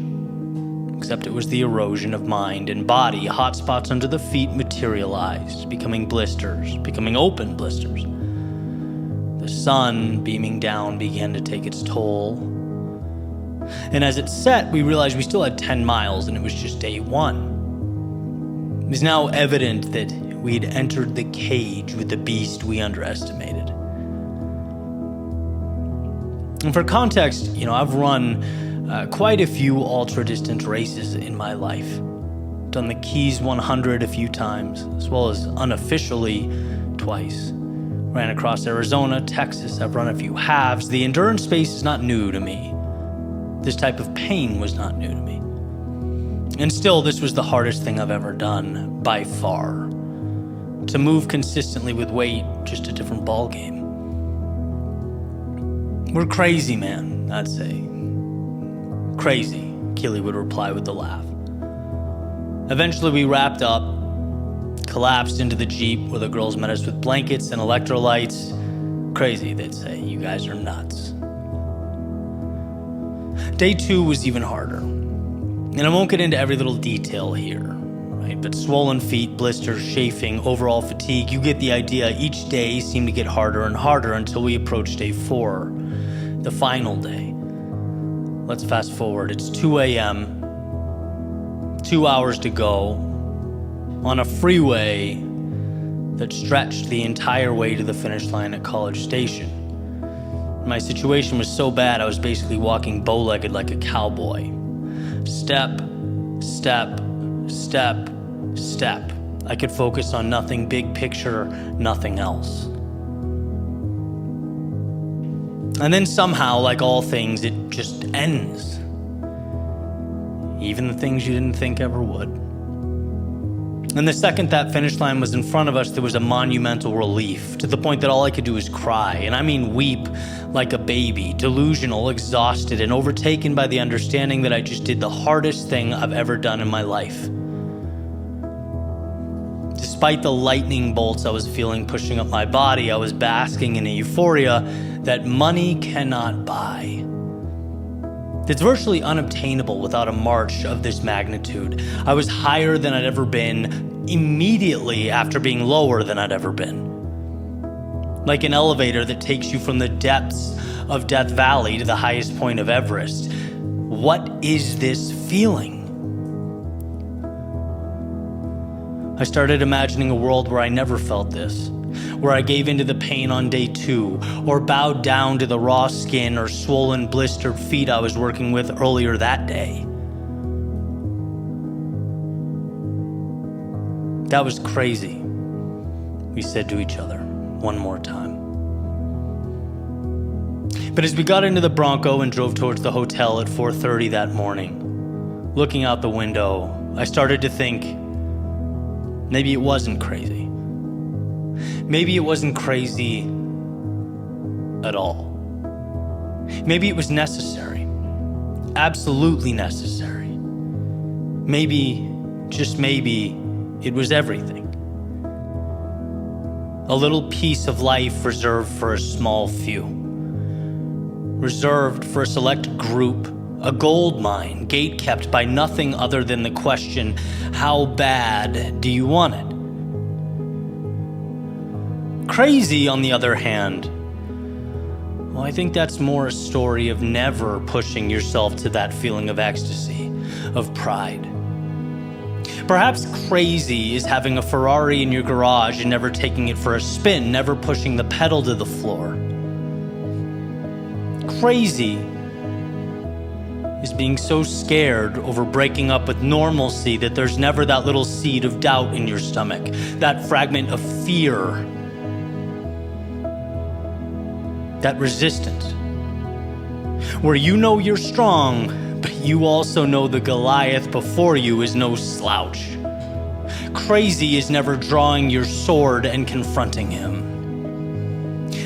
except it was the erosion of mind and body. Hot spots under the feet materialized, becoming blisters, becoming open blisters. The sun beaming down began to take its toll. And as it set, we realized we still had 10 miles and it was just day one. It was now evident that we had entered the cage with the beast we underestimated. And for context, I've run quite a few ultra-distance races in my life. Done the Keys 100 a few times, as well as unofficially twice. Ran across Arizona, Texas. I've run a few halves. The endurance space is not new to me. This type of pain was not new to me. And still, this was the hardest thing I've ever done, by far. To move consistently with weight, just a different ballgame. We're crazy, man, I'd say. Crazy, Keely would reply with a laugh. Eventually, we wrapped up, collapsed into the Jeep where the girls met us with blankets and electrolytes. Crazy, they'd say. You guys are nuts. Day 2 was even harder. And I won't get into every little detail here, right? But swollen feet, blisters, chafing, overall fatigue, you get the idea. Each day seemed to get harder and harder until we approached day 4, the final day. Let's fast forward. It's 2 a.m., 2 hours to go, on a freeway that stretched the entire way to the finish line at College Station. My situation was so bad, I was basically walking bow-legged like a cowboy. Step, step, step, step. I could focus on nothing, big picture, nothing else. And then somehow, like all things, it just ends. Even the things you didn't think ever would. And the second that finish line was in front of us, there was a monumental relief, to the point that all I could do was cry. And I mean weep like a baby, delusional, exhausted, and overtaken by the understanding that I just did the hardest thing I've ever done in my life. Despite the lightning bolts I was feeling pushing up my body, I was basking in a euphoria that money cannot buy. It's virtually unobtainable without a march of this magnitude. I was higher than I'd ever been immediately after being lower than I'd ever been. Like an elevator that takes you from the depths of Death Valley to the highest point of Everest. What is this feeling? I started imagining a world where I never felt this, where I gave into the pain on day 2, or bowed down to the raw skin or swollen, blistered feet I was working with earlier that day. That was crazy, we said to each other one more time. But as we got into the Bronco and drove towards the hotel at 4:30 that morning, looking out the window, I started to think, maybe it wasn't crazy. Maybe it wasn't crazy at all. Maybe it was necessary. Absolutely necessary. Maybe, just maybe, it was everything. A little piece of life reserved for a small few. Reserved for a select group. A gold mine, gate-kept by nothing other than the question, how bad do you want it? Crazy, on the other hand, well, I think that's more a story of never pushing yourself to that feeling of ecstasy, of pride. Perhaps crazy is having a Ferrari in your garage and never taking it for a spin, never pushing the pedal to the floor. Crazy is being so scared over breaking up with normalcy that there's never that little seed of doubt in your stomach, that fragment of fear, that resistance, where you know you're strong, but you also know the Goliath before you is no slouch. Crazy is never drawing your sword and confronting him.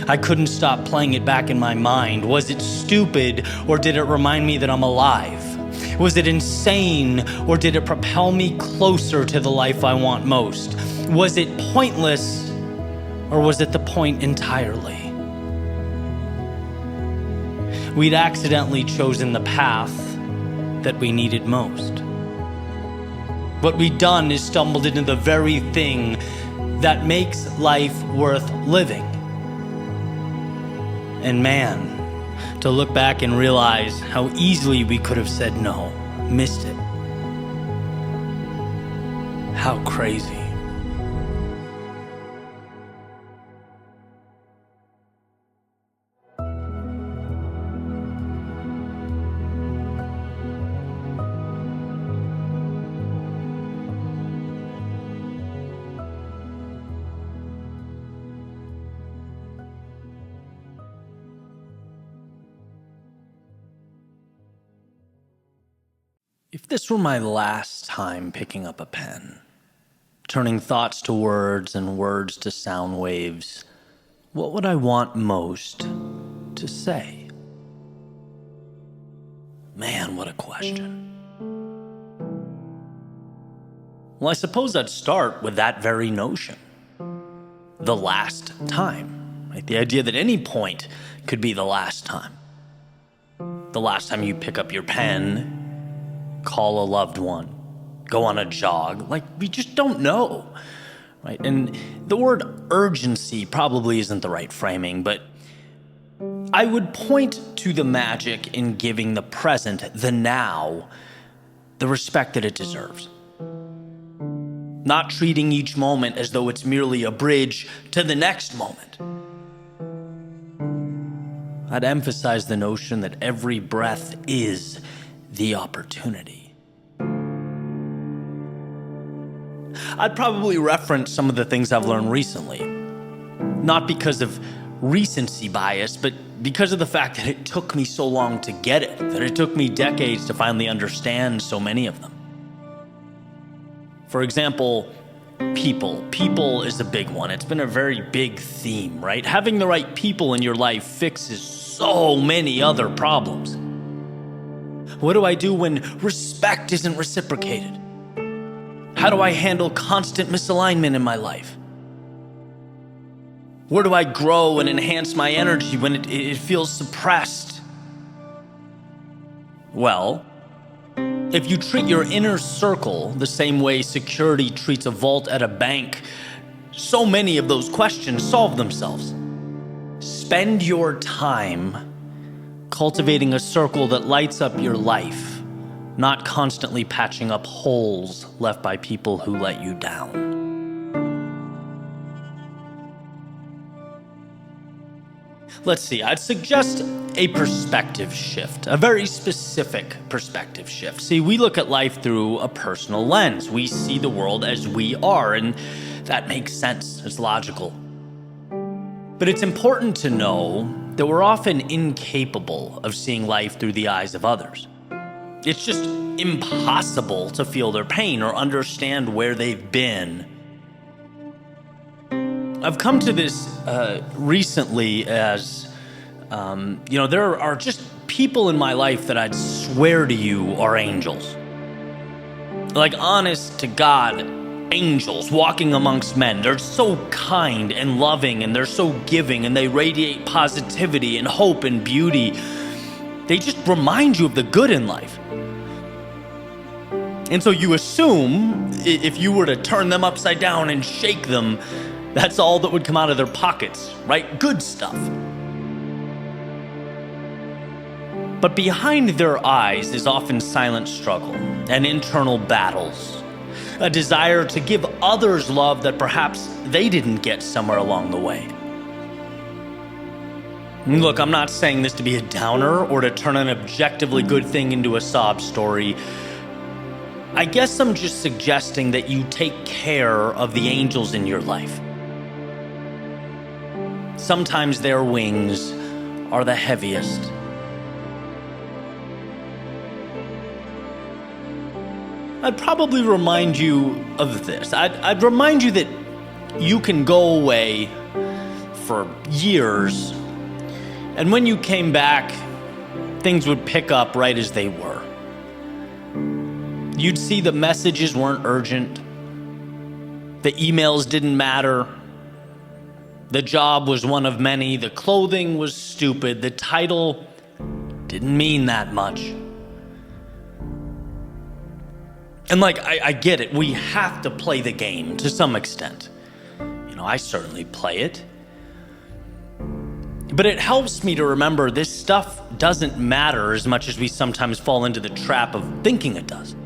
I couldn't stop playing it back in my mind. Was it stupid, or did it remind me that I'm alive? Was it insane, or did it propel me closer to the life I want most? Was it pointless, or was it the point entirely? We'd accidentally chosen the path that we needed most. What we'd done is stumbled into the very thing that makes life worth living. And man, to look back and realize how easily we could have said no, missed it. How crazy. If this were my last time picking up a pen, turning thoughts to words and words to sound waves, what would I want most to say? Man, what a question. Well, I suppose I'd start with that very notion. The last time, right? The idea that any point could be the last time. The last time you pick up your pen, call a loved one, go on a jog. Like, we just don't know, right? And the word urgency probably isn't the right framing, but I would point to the magic in giving the present, the now, the respect that it deserves. Not treating each moment as though it's merely a bridge to the next moment. I'd emphasize the notion that every breath is the opportunity. I'd probably reference some of the things I've learned recently, not because of recency bias, but because of the fact that it took me so long to get it, that it took me decades to finally understand so many of them. For example, people. People is a big one. It's been a very big theme, right? Having the right people in your life fixes so many other problems. What do I do when respect isn't reciprocated? How do I handle constant misalignment in my life? Where do I grow and enhance my energy when it feels suppressed? Well, if you treat your inner circle the same way security treats a vault at a bank, so many of those questions solve themselves. Spend your time cultivating a circle that lights up your life, not constantly patching up holes left by people who let you down. Let's see, I'd suggest a perspective shift, a very specific perspective shift. See, we look at life through a personal lens. We see the world as we are, and that makes sense. It's logical. But it's important to know that we're often incapable of seeing life through the eyes of others. It's just impossible to feel their pain or understand where they've been. I've come to this recently as, there are just people in my life that I'd swear to you are angels. Like, honest to God, angels walking amongst men. They're so kind and loving, and they're so giving, and they radiate positivity and hope and beauty. They just remind you of the good in life. And so you assume if you were to turn them upside down and shake them, that's all that would come out of their pockets, right? Good stuff. But behind their eyes is often silent struggle and internal battles, a desire to give others love that perhaps they didn't get somewhere along the way. Look, I'm not saying this to be a downer or to turn an objectively good thing into a sob story. I guess I'm just suggesting that you take care of the angels in your life. Sometimes their wings are the heaviest. I'd probably remind you of this. I'd remind you that you can go away for years. And when you came back, things would pick up right as they were. You'd see the messages weren't urgent. The emails didn't matter. The job was one of many. The clothing was stupid. The title didn't mean that much. And I get it. We have to play the game to some extent. I certainly play it. But it helps me to remember this stuff doesn't matter as much as we sometimes fall into the trap of thinking it does.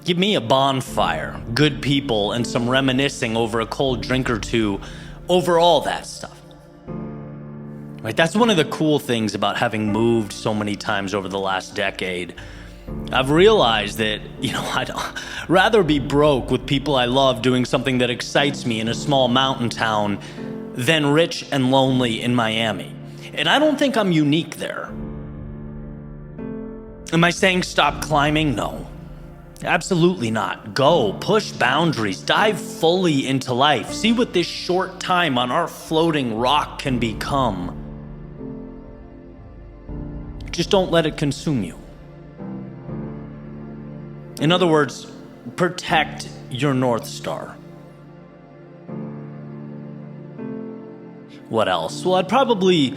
Give me a bonfire, good people, and some reminiscing over a cold drink or two over all that stuff. Right? That's one of the cool things about having moved so many times over the last decade. I've realized that, I'd rather be broke with people I love doing something that excites me in a small mountain town than rich and lonely in Miami. And I don't think I'm unique there. Am I saying stop climbing? No. Absolutely not. Go, push boundaries, dive fully into life. See what this short time on our floating rock can become. Just don't let it consume you. In other words, protect your North Star. What else? Well, I'd probably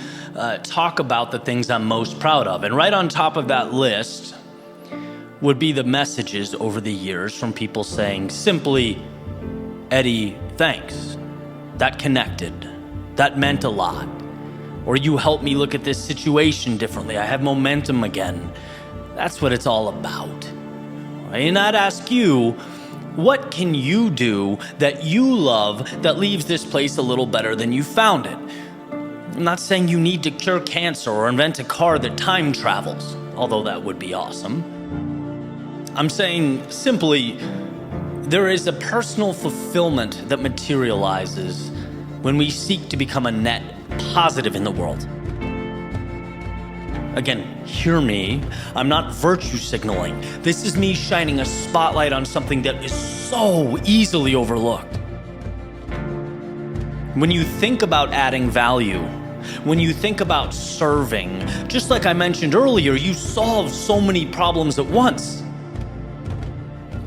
talk about the things I'm most proud of. And right on top of that list would be the messages over the years from people saying simply, Eddie, thanks. That connected. That meant a lot. Or you helped me look at this situation differently. I have momentum again. That's what it's all about. And I'd ask you, what can you do that you love that leaves this place a little better than you found it? I'm not saying you need to cure cancer or invent a car that time travels, although that would be awesome. I'm saying simply, there is a personal fulfillment that materializes when we seek to become a net positive in the world. Again, hear me. I'm not virtue signaling. This is me shining a spotlight on something that is so easily overlooked. When you think about adding value, when you think about serving, just like I mentioned earlier, you solve so many problems at once.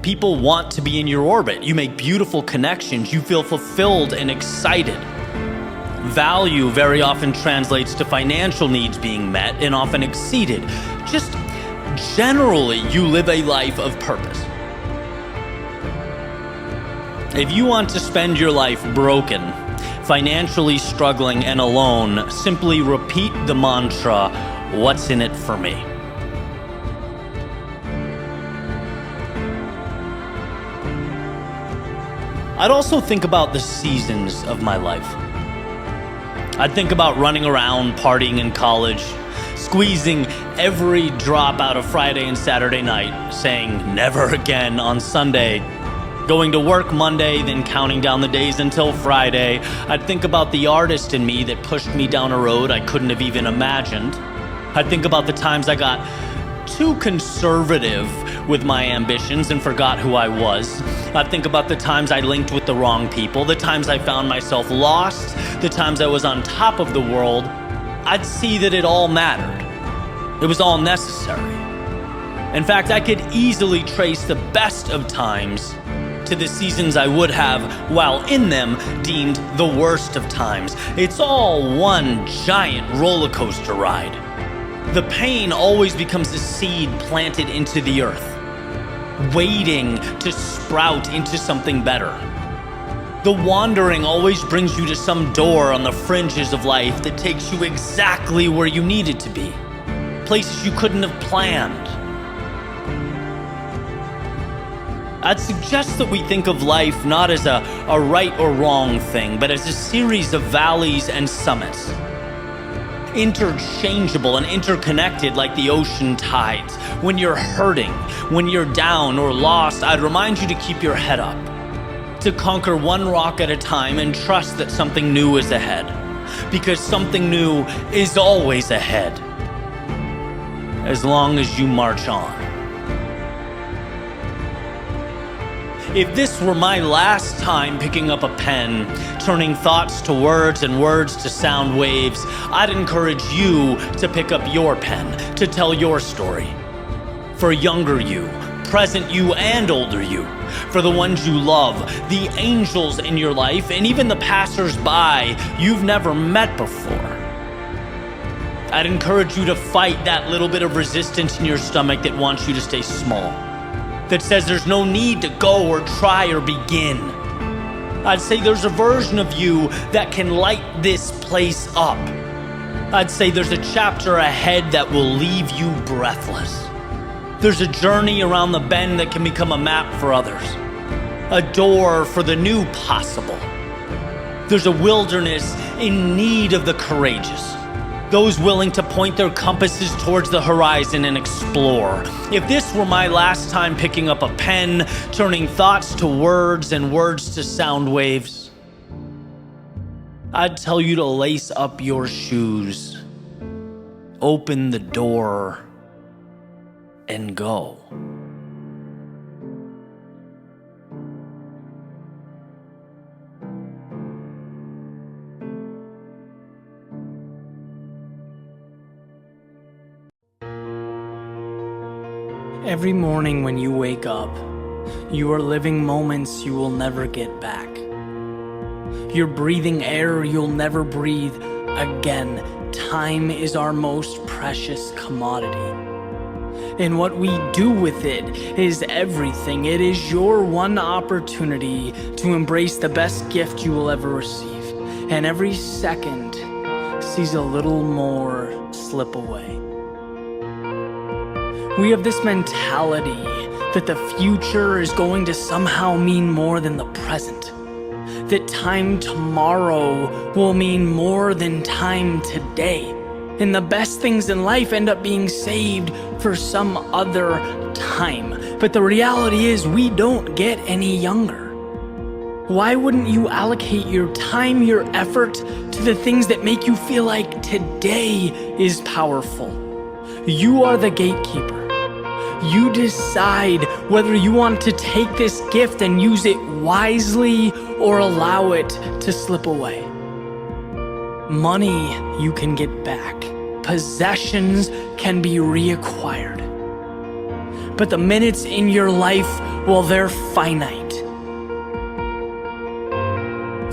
People want to be in your orbit. You make beautiful connections. You feel fulfilled and excited. Value very often translates to financial needs being met and often exceeded. Just generally, you live a life of purpose. If you want to spend your life broken, financially struggling, and alone, simply repeat the mantra, what's in it for me? I'd also think about the seasons of my life. I'd think about running around, partying in college, squeezing every drop out of Friday and Saturday night, saying never again on Sunday, going to work Monday, then counting down the days until Friday. I'd think about the artist in me that pushed me down a road I couldn't have even imagined. I'd think about the times I got too conservative with my ambitions and forgot who I was. I'd think about the times I linked with the wrong people, the times I found myself lost, the times I was on top of the world. I'd see that it all mattered. It was all necessary. In fact, I could easily trace the best of times to the seasons I would have, while in them, deemed the worst of times. It's all one giant roller coaster ride. The pain always becomes a seed planted into the earth, waiting to sprout into something better. The wandering always brings you to some door on the fringes of life that takes you exactly where you needed to be, places you couldn't have planned. I'd suggest that we think of life not as a right or wrong thing, but as a series of valleys and summits. Interchangeable and interconnected like the ocean tides. When you're hurting, when you're down or lost, I'd remind you to keep your head up, to conquer one rock at a time and trust that something new is ahead, because something new is always ahead, as long as you march on. If this were my last time picking up a pen, turning thoughts to words and words to sound waves, I'd encourage you to pick up your pen, to tell your story. For younger you, present you, and older you. For the ones you love, the angels in your life, and even the passers-by you've never met before. I'd encourage you to fight that little bit of resistance in your stomach that wants you to stay small, that says there's no need to go or try or begin. I'd say there's a version of you that can light this place up. I'd say there's a chapter ahead that will leave you breathless. There's a journey around the bend that can become a map for others, a door for the new possible. There's a wilderness in need of the courageous, those willing to point their compasses towards the horizon and explore. If this were my last time picking up a pen, turning thoughts to words and words to sound waves, I'd tell you to lace up your shoes, open the door, and go. Every morning when you wake up, you are living moments you will never get back. You're breathing air you'll never breathe again. Time is our most precious commodity. And what we do with it is everything. It is your one opportunity to embrace the best gift you will ever receive. And every second sees a little more slip away. We have this mentality that the future is going to somehow mean more than the present. That time tomorrow will mean more than time today. And the best things in life end up being saved for some other time. But the reality is we don't get any younger. Why wouldn't you allocate your time, your effort to the things that make you feel like today is powerful? You are the gatekeeper. You decide whether you want to take this gift and use it wisely or allow it to slip away. Money you can get back. Possessions can be reacquired. But the minutes in your life, well, they're finite.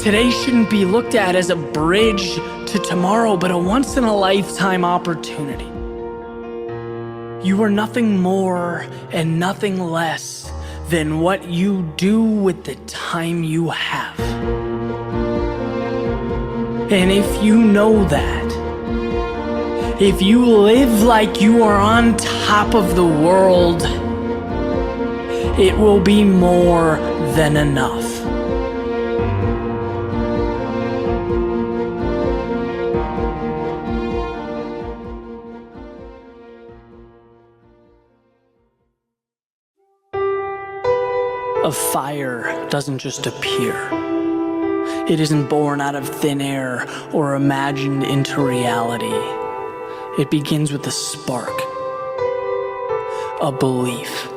Today shouldn't be looked at as a bridge to tomorrow, but a once-in-a-lifetime opportunity. You are nothing more and nothing less than what you do with the time you have. And if you know that, if you live like you are on top of the world, it will be more than enough. A fire doesn't just appear. It isn't born out of thin air or imagined into reality. It begins with a spark, a belief.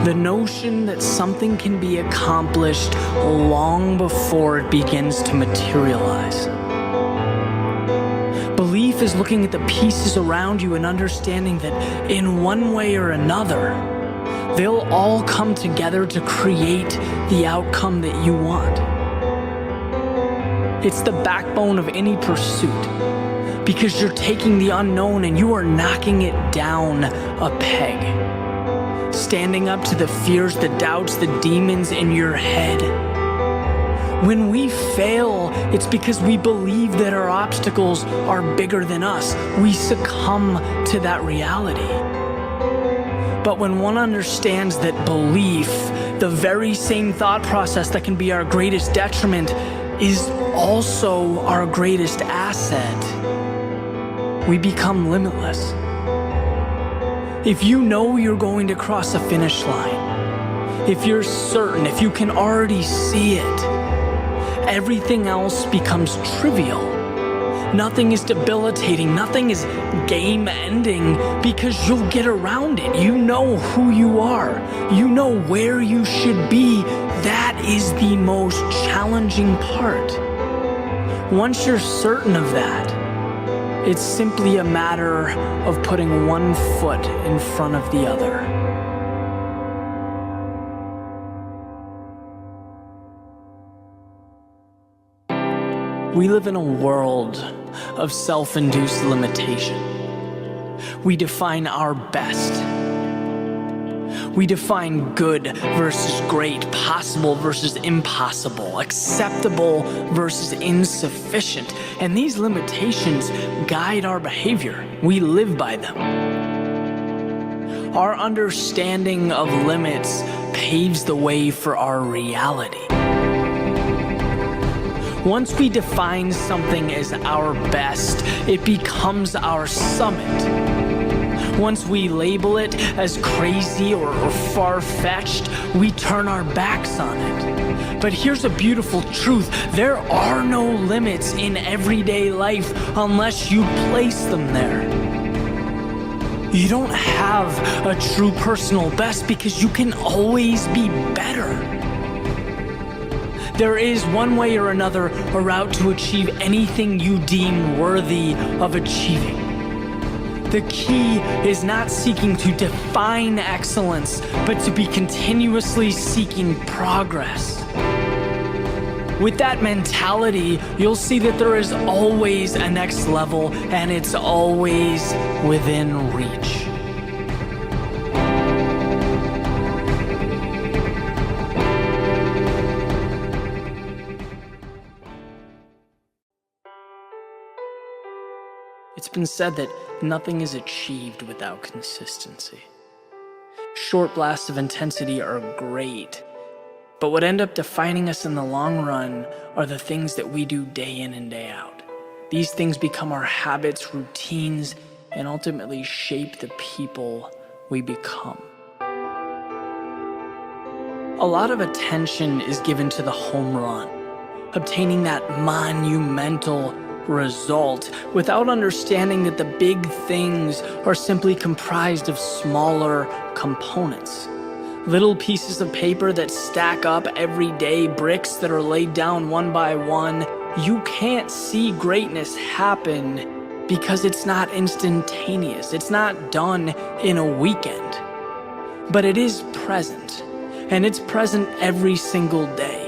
The notion that something can be accomplished long before it begins to materialize. Belief is looking at the pieces around you and understanding that in one way or another, they'll all come together to create the outcome that you want. It's the backbone of any pursuit, because you're taking the unknown and you are knocking it down a peg. Standing up to the fears, the doubts, the demons in your head. When we fail, it's because we believe that our obstacles are bigger than us. We succumb to that reality. But when one understands that belief, the very same thought process that can be our greatest detriment, is also our greatest asset, we become limitless. If you know you're going to cross a finish line, if you're certain, if you can already see it, everything else becomes trivial Nothing is debilitating, nothing is game-ending, because you'll get around it. You know who you are. You know where you should be. That is the most challenging part. Once you're certain of that, it's simply a matter of putting one foot in front of the other. We live in a world of self-induced limitation. We define our best. We define good versus great, possible versus impossible, acceptable versus insufficient. And these limitations guide our behavior. We live by them. Our understanding of limits paves the way for our reality. Once we define something as our best, it becomes our summit. Once we label it as crazy or far-fetched, we turn our backs on it. But here's a beautiful truth. There are no limits in everyday life unless you place them there. You don't have a true personal best because you can always be better. There is one way or another a route to achieve anything you deem worthy of achieving. The key is not seeking to define excellence, but to be continuously seeking progress. With that mentality, you'll see that there is always a next level, and it's always within reach. It's been said that nothing is achieved without consistency. Short blasts of intensity are great, but what end up defining us in the long run are the things that we do day in and day out. These things become our habits, routines, and ultimately shape the people we become. A lot of attention is given to the home run, obtaining that monumental result without understanding that the big things are simply comprised of smaller components. Little pieces of paper that stack up every day, bricks that are laid down one by one. You can't see greatness happen because it's not instantaneous. It's not done in a weekend. But it is present, and it's present every single day.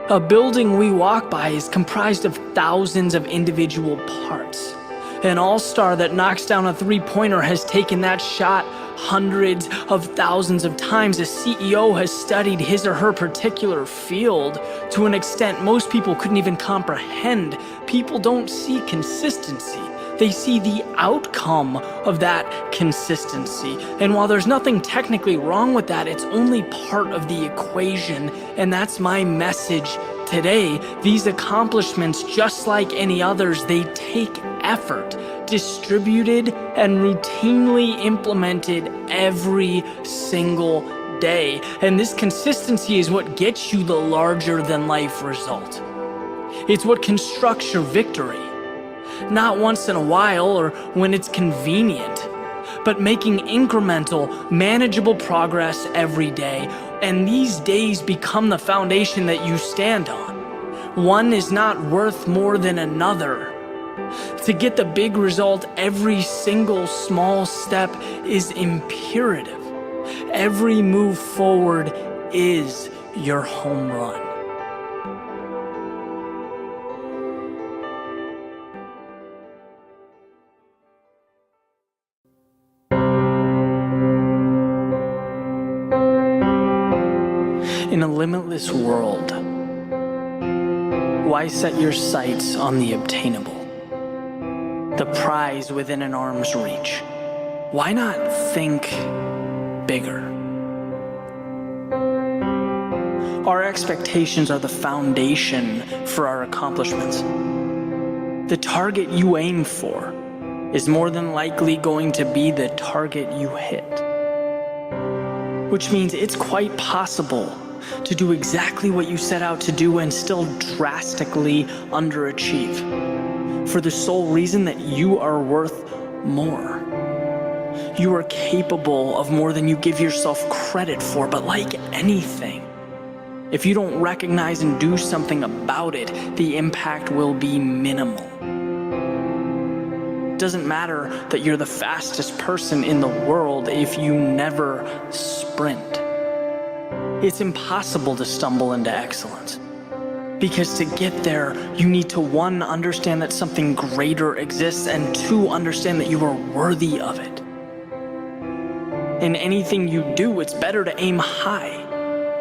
A building we walk by is comprised of thousands of individual parts. An all-star that knocks down a three-pointer has taken that shot hundreds of thousands of times. A CEO has studied his or her particular field to an extent most people couldn't even comprehend. People don't see consistency. They see the outcome of that consistency. And while there's nothing technically wrong with that, it's only part of the equation. And that's my message today. These accomplishments, just like any others, they take effort, distributed and routinely implemented every single day. And this consistency is what gets you the larger than life result. It's what constructs your victory. Not once in a while or when it's convenient, but making incremental, manageable progress every day. And these days become the foundation that you stand on. One is not worth more than another. To get the big result, every single small step is imperative. Every move forward is your home run. In a limitless world, why set your sights on the obtainable? The prize within an arm's reach. Why not think bigger? Our expectations are the foundation for our accomplishments. The target you aim for is more than likely going to be the target you hit. Which means it's quite possible to do exactly what you set out to do and still drastically underachieve, for the sole reason that you are worth more. You are capable of more than you give yourself credit for, but like anything, if you don't recognize and do something about it, the impact will be minimal. It doesn't matter that you're the fastest person in the world if you never sprint. It's impossible to stumble into excellence. Because to get there, you need to 1, understand that something greater exists, and 2, understand that you are worthy of it. In anything you do, it's better to aim high,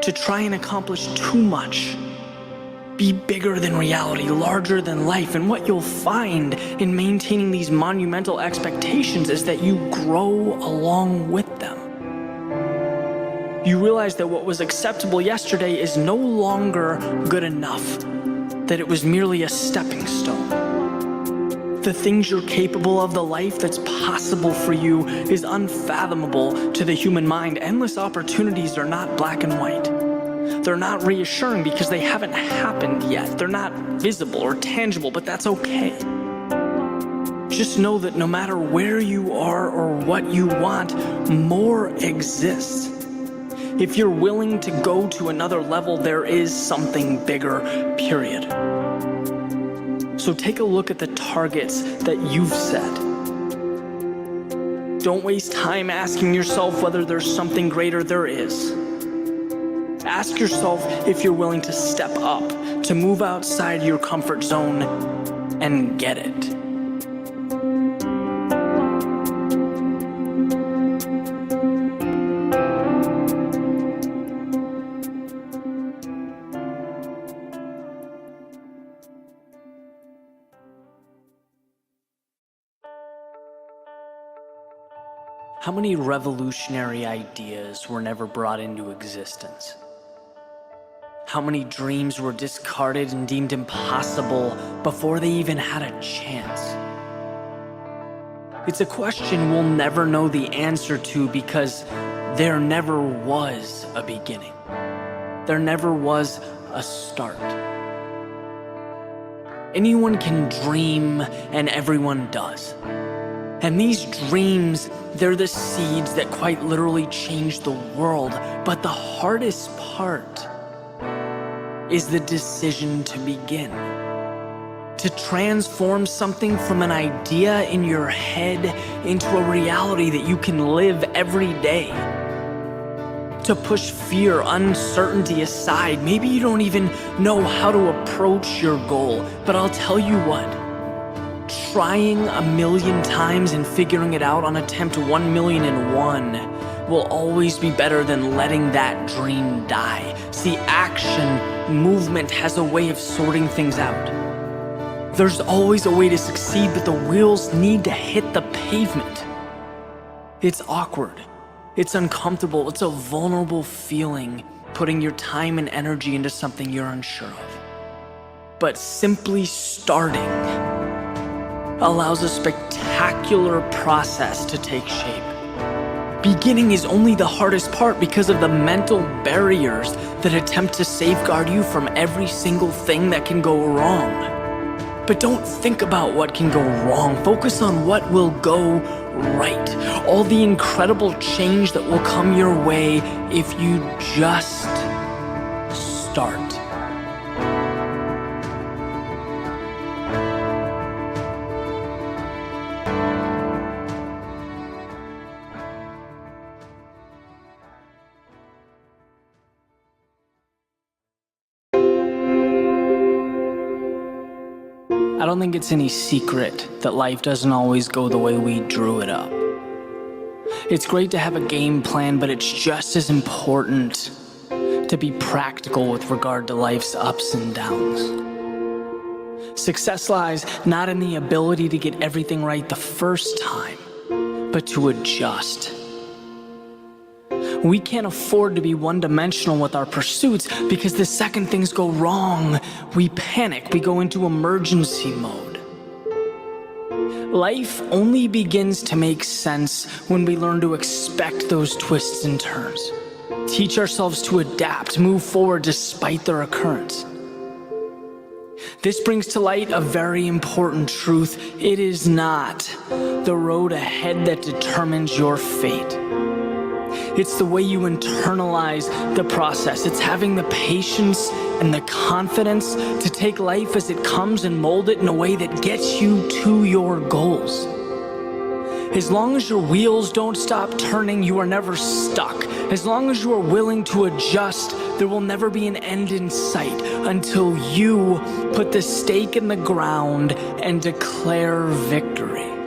to try and accomplish too much. Be bigger than reality, larger than life, and what you'll find in maintaining these monumental expectations is that you grow along with them. You realize that what was acceptable yesterday is no longer good enough, that it was merely a stepping stone. The things you're capable of, the life that's possible for you, is unfathomable to the human mind. Endless opportunities are not black and white. They're not reassuring because they haven't happened yet. They're not visible or tangible, but that's okay. Just know that no matter where you are or what you want, more exists. If you're willing to go to another level, there is something bigger, period. So take a look at the targets that you've set. Don't waste time asking yourself whether there's something greater. There is. Ask yourself if you're willing to step up, to move outside your comfort zone and get it. How many revolutionary ideas were never brought into existence? How many dreams were discarded and deemed impossible before they even had a chance? It's a question we'll never know the answer to because there never was a beginning. There never was a start. Anyone can dream, and everyone does. And these dreams, they're the seeds that quite literally change the world. But the hardest part is the decision to begin. To transform something from an idea in your head into a reality that you can live every day. To push fear, uncertainty aside. Maybe you don't even know how to approach your goal, but I'll tell you what. Trying 1,000,000 times and figuring it out on attempt 1,000,001 will always be better than letting that dream die. See, action, movement has a way of sorting things out. There's always a way to succeed, but the wheels need to hit the pavement. It's awkward. It's uncomfortable. It's a vulnerable feeling, putting your time and energy into something you're unsure of. But simply starting allows a spectacular process to take shape. Beginning is only the hardest part because of the mental barriers that attempt to safeguard you from every single thing that can go wrong. But don't think about what can go wrong. Focus on what will go right. All the incredible change that will come your way if you just start. I don't think it's any secret that life doesn't always go the way we drew it up. It's great to have a game plan, but it's just as important to be practical with regard to life's ups and downs. Success lies not in the ability to get everything right the first time, but to adjust. We can't afford to be one-dimensional with our pursuits because the second things go wrong, we panic, we go into emergency mode. Life only begins to make sense when we learn to expect those twists and turns. teach ourselves to adapt, move forward despite their occurrence. This brings to light a very important truth. It is not the road ahead that determines your fate. It's the way you internalize the process. It's having the patience and the confidence to take life as it comes and mold it in a way that gets you to your goals. As long as your wheels don't stop turning, you are never stuck. As long as you are willing to adjust, there will never be an end in sight until you put the stake in the ground and declare victory.